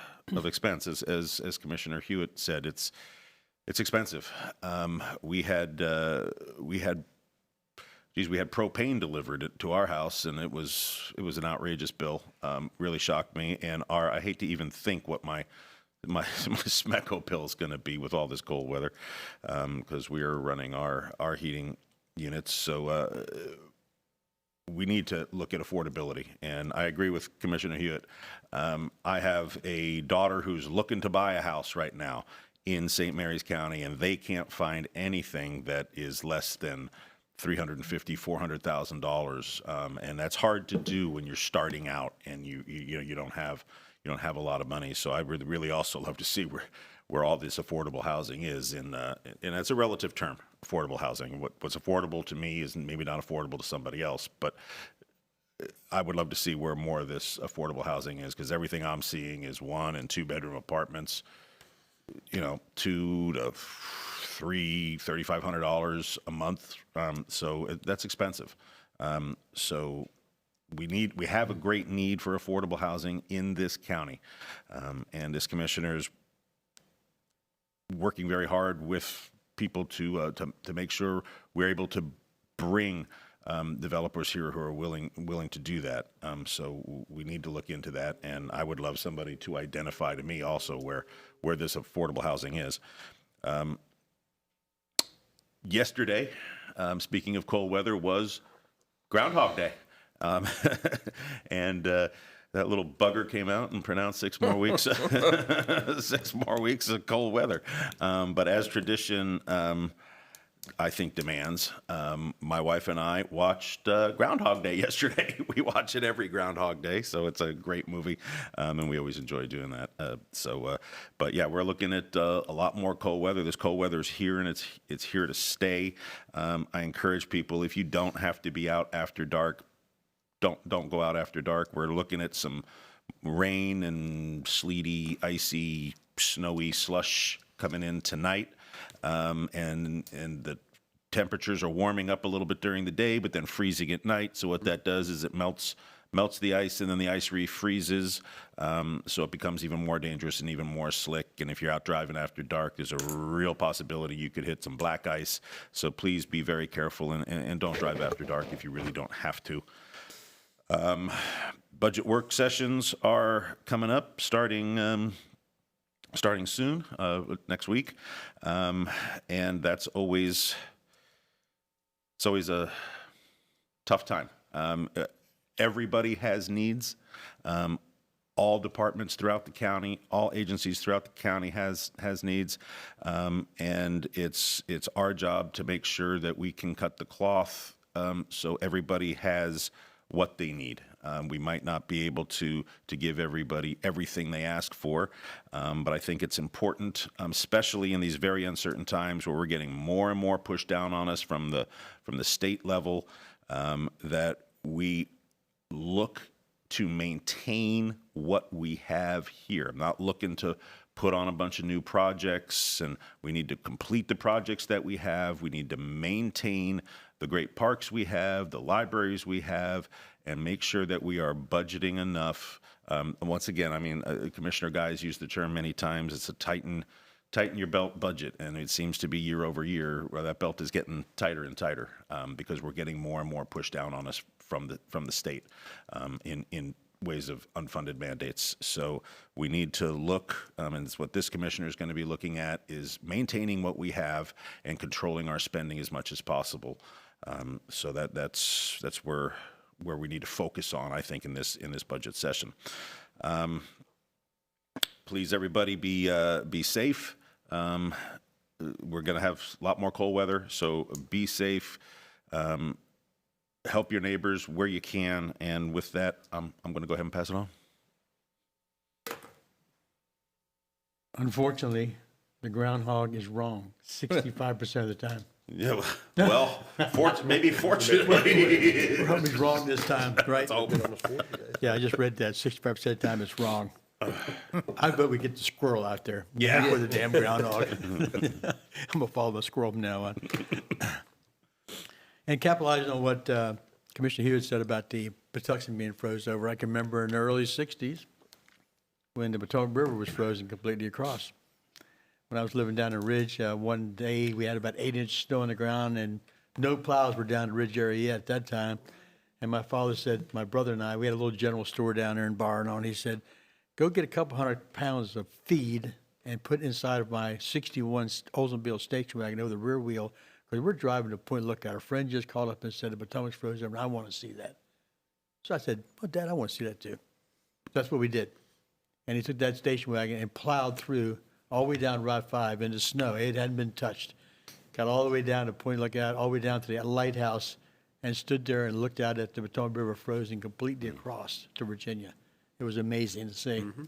expenses, as Commissioner Hewitt said. It's expensive. We had propane delivered to our house, and it was an outrageous bill. Really shocked me, and I hate to even think what my Smeco bill is going to be with all this cold weather, because we are running our heating units. So we need to look at affordability, and I agree with Commissioner Hewitt. I have a daughter who's looking to buy a house right now in St. Mary's County, and they can't find anything that is less than $350,000, $400,000, and that's hard to do when you're starting out and you don't have a lot of money. So I would really also love to see where all this affordable housing is, and it's a relative term, affordable housing. What's affordable to me is maybe not affordable to somebody else, but I would love to see where more of this affordable housing is, because everything I'm seeing is 1 and 2 bedroom apartments, you know, $2,000 to $3,500 a month. So that's expensive. So we have a great need for affordable housing in this county. And this commissioner is working very hard with people to make sure we're able to bring developers here who are willing to do that. So we need to look into that, and I would love somebody to identify to me also where this affordable housing is. Yesterday, speaking of cold weather, was Groundhog Day. And that little bugger came out and pronounced 6 more weeks, 6 more weeks of cold weather. But as tradition, I think demands, my wife and I watched Groundhog Day yesterday. We watch it every Groundhog Day, so it's a great movie, and we always enjoy doing that. But yeah, we're looking at a lot more cold weather. This cold weather is here, and it's here to stay. I encourage people, if you don't have to be out after dark, don't go out after dark. We're looking at some rain and sleety, icy, snowy slush coming in tonight. And the temperatures are warming up a little bit during the day, but then freezing at night. So what that does is it melts the ice, and then the ice refreezes. So it becomes even more dangerous and even more slick. And if you're out driving after dark, there's a real possibility you could hit some black ice. So please be very careful and don't drive after dark if you really don't have to. Budget work sessions are coming up, starting soon, next week, and it's always a tough time. Everybody has needs. All departments throughout the county, all agencies throughout the county has needs, and it's our job to make sure that we can cut the cloth so everybody has what they need. We might not be able to give everybody everything they ask for, but I think it's important, especially in these very uncertain times where we're getting more and more pushed down on us from the state level, that we look to maintain what we have here. I'm not looking to put on a bunch of new projects, and we need to complete the projects that we have. We need to maintain the great parks we have, the libraries we have, and make sure that we are budgeting enough. Once again, I mean, Commissioner Guy has used the term many times. It's a tighten your belt budget, and it seems to be year over year where that belt is getting tighter and tighter because we're getting more and more pushed down on us from the state in ways of unfunded mandates. So we need to look, and it's what this commissioner is going to be looking at, is maintaining what we have and controlling our spending as much as possible. So that's where we need to focus on, I think, in this budget session. Please, everybody, be safe. We're going to have a lot more cold weather, so be safe. Help your neighbors where you can, and with that, I'm going to go ahead and pass it on. Unfortunately, the groundhog is wrong 65% of the time. Yeah, well, maybe fortunately. He's wrong this time, right? Yeah, I just read that 65% of the time it's wrong. I bet we get the squirrel out there. Yeah. Before the damn groundhog. I'm going to follow the squirrel from now on. And capitalizing on what Commissioner Hewitt said about the Patuxent being frozen over, I can remember in the early 60s when the Potomac River was frozen completely across. When I was living down the ridge, one day we had about 8 inches snow on the ground, and no plows were down the ridge area yet at that time. And my father said, my brother and I, we had a little general store down there in Barno, and he said, go get a couple 100 pounds of feed and put inside of my 61 Oldsmobile station wagon over the rear wheel, because we're driving to Point Lookout. A friend just called up and said the Potomac's frozen over, and I want to see that. So I said, well, Dad, I want to see that too. That's what we did. And he took that station wagon and plowed through all the way down Route 5 into snow. It hadn't been touched. Got all the way down to Point Lookout, all the way down to the lighthouse, and stood there and looked out at the Potomac River frozen completely across to Virginia. It was amazing to see. Mm-hmm.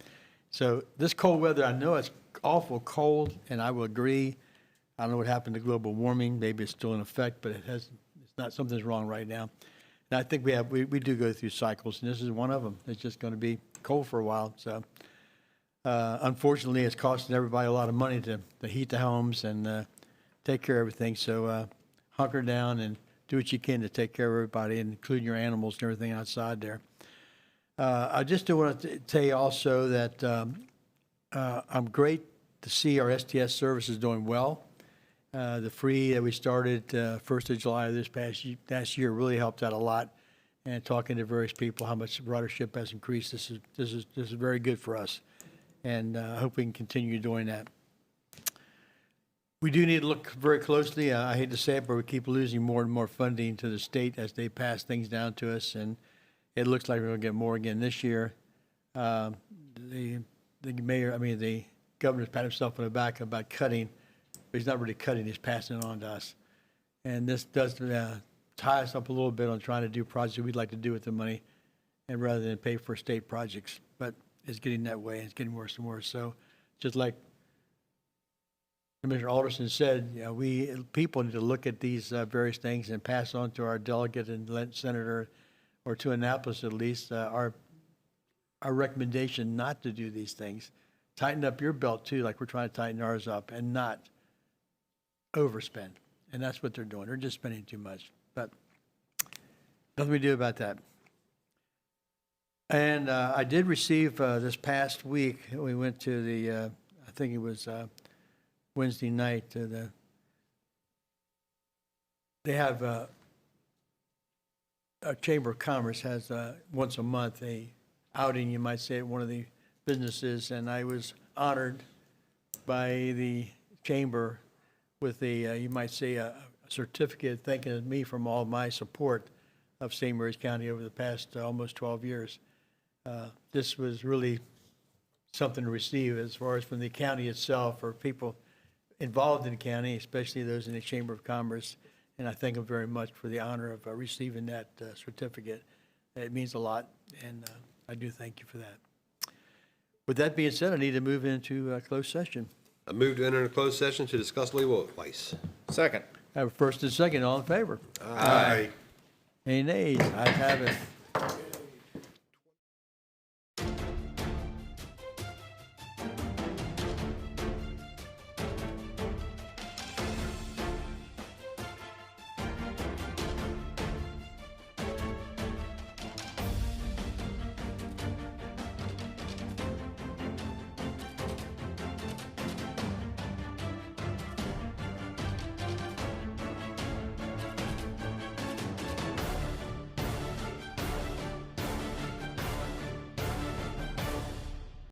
So this cold weather, I know it's awful cold, and I will agree. I don't know what happened to global warming. Maybe it's still in effect, but it's not. Something's wrong right now. And I think we do go through cycles, and this is one of them. It's just going to be cold for a while. So unfortunately, it's costing everybody a lot of money to heat the homes and take care of everything. So hunker down and do what you can to take care of everybody, including your animals and everything outside there. I just do want to tell you also that I'm great to see our STS services doing well. The free that we started 1st of July of this past year really helped out a lot. And talking to various people, how much ridership has increased. This is very good for us, and I hope we can continue doing that. We do need to look very closely. I hate to say it, but we keep losing more and more funding to the state as they pass things down to us, and it looks like we're going to get more again this year. The governor's pat himself on the back about cutting, but he's not really cutting, he's passing it on to us. And this does tie us up a little bit on trying to do projects we'd like to do with the money, and rather than pay for state projects. But it's getting that way, it's getting worse and worse. So just like Commissioner Alderson said, we people need to look at these various things and pass on to our delegate and senator, or to Annapolis at least, our recommendation not to do these things. Tighten up your belt too, like we're trying to tighten ours up, and not overspend. And that's what they're doing. They're just spending too much. But nothing we do about that. And I did receive this past week, we went to the, I think it was Wednesday night, they have a Chamber of Commerce has once a month a outing, you might say, at one of the businesses, and I was honored by the Chamber with a, you might say, a certificate thanking me from all my support of St. Mary's County over the past almost 12 years. This was really something to receive as far as from the county itself, or people involved in the county, especially those in the Chamber of Commerce. And I thank them very much for the honor of receiving that certificate. It means a lot, and I do thank you for that. With that being said, I need to move into closed session. I move to enter a closed session to discuss legal advice. Second. I have a first and second. All in favor? Aye. Any nays? I have it.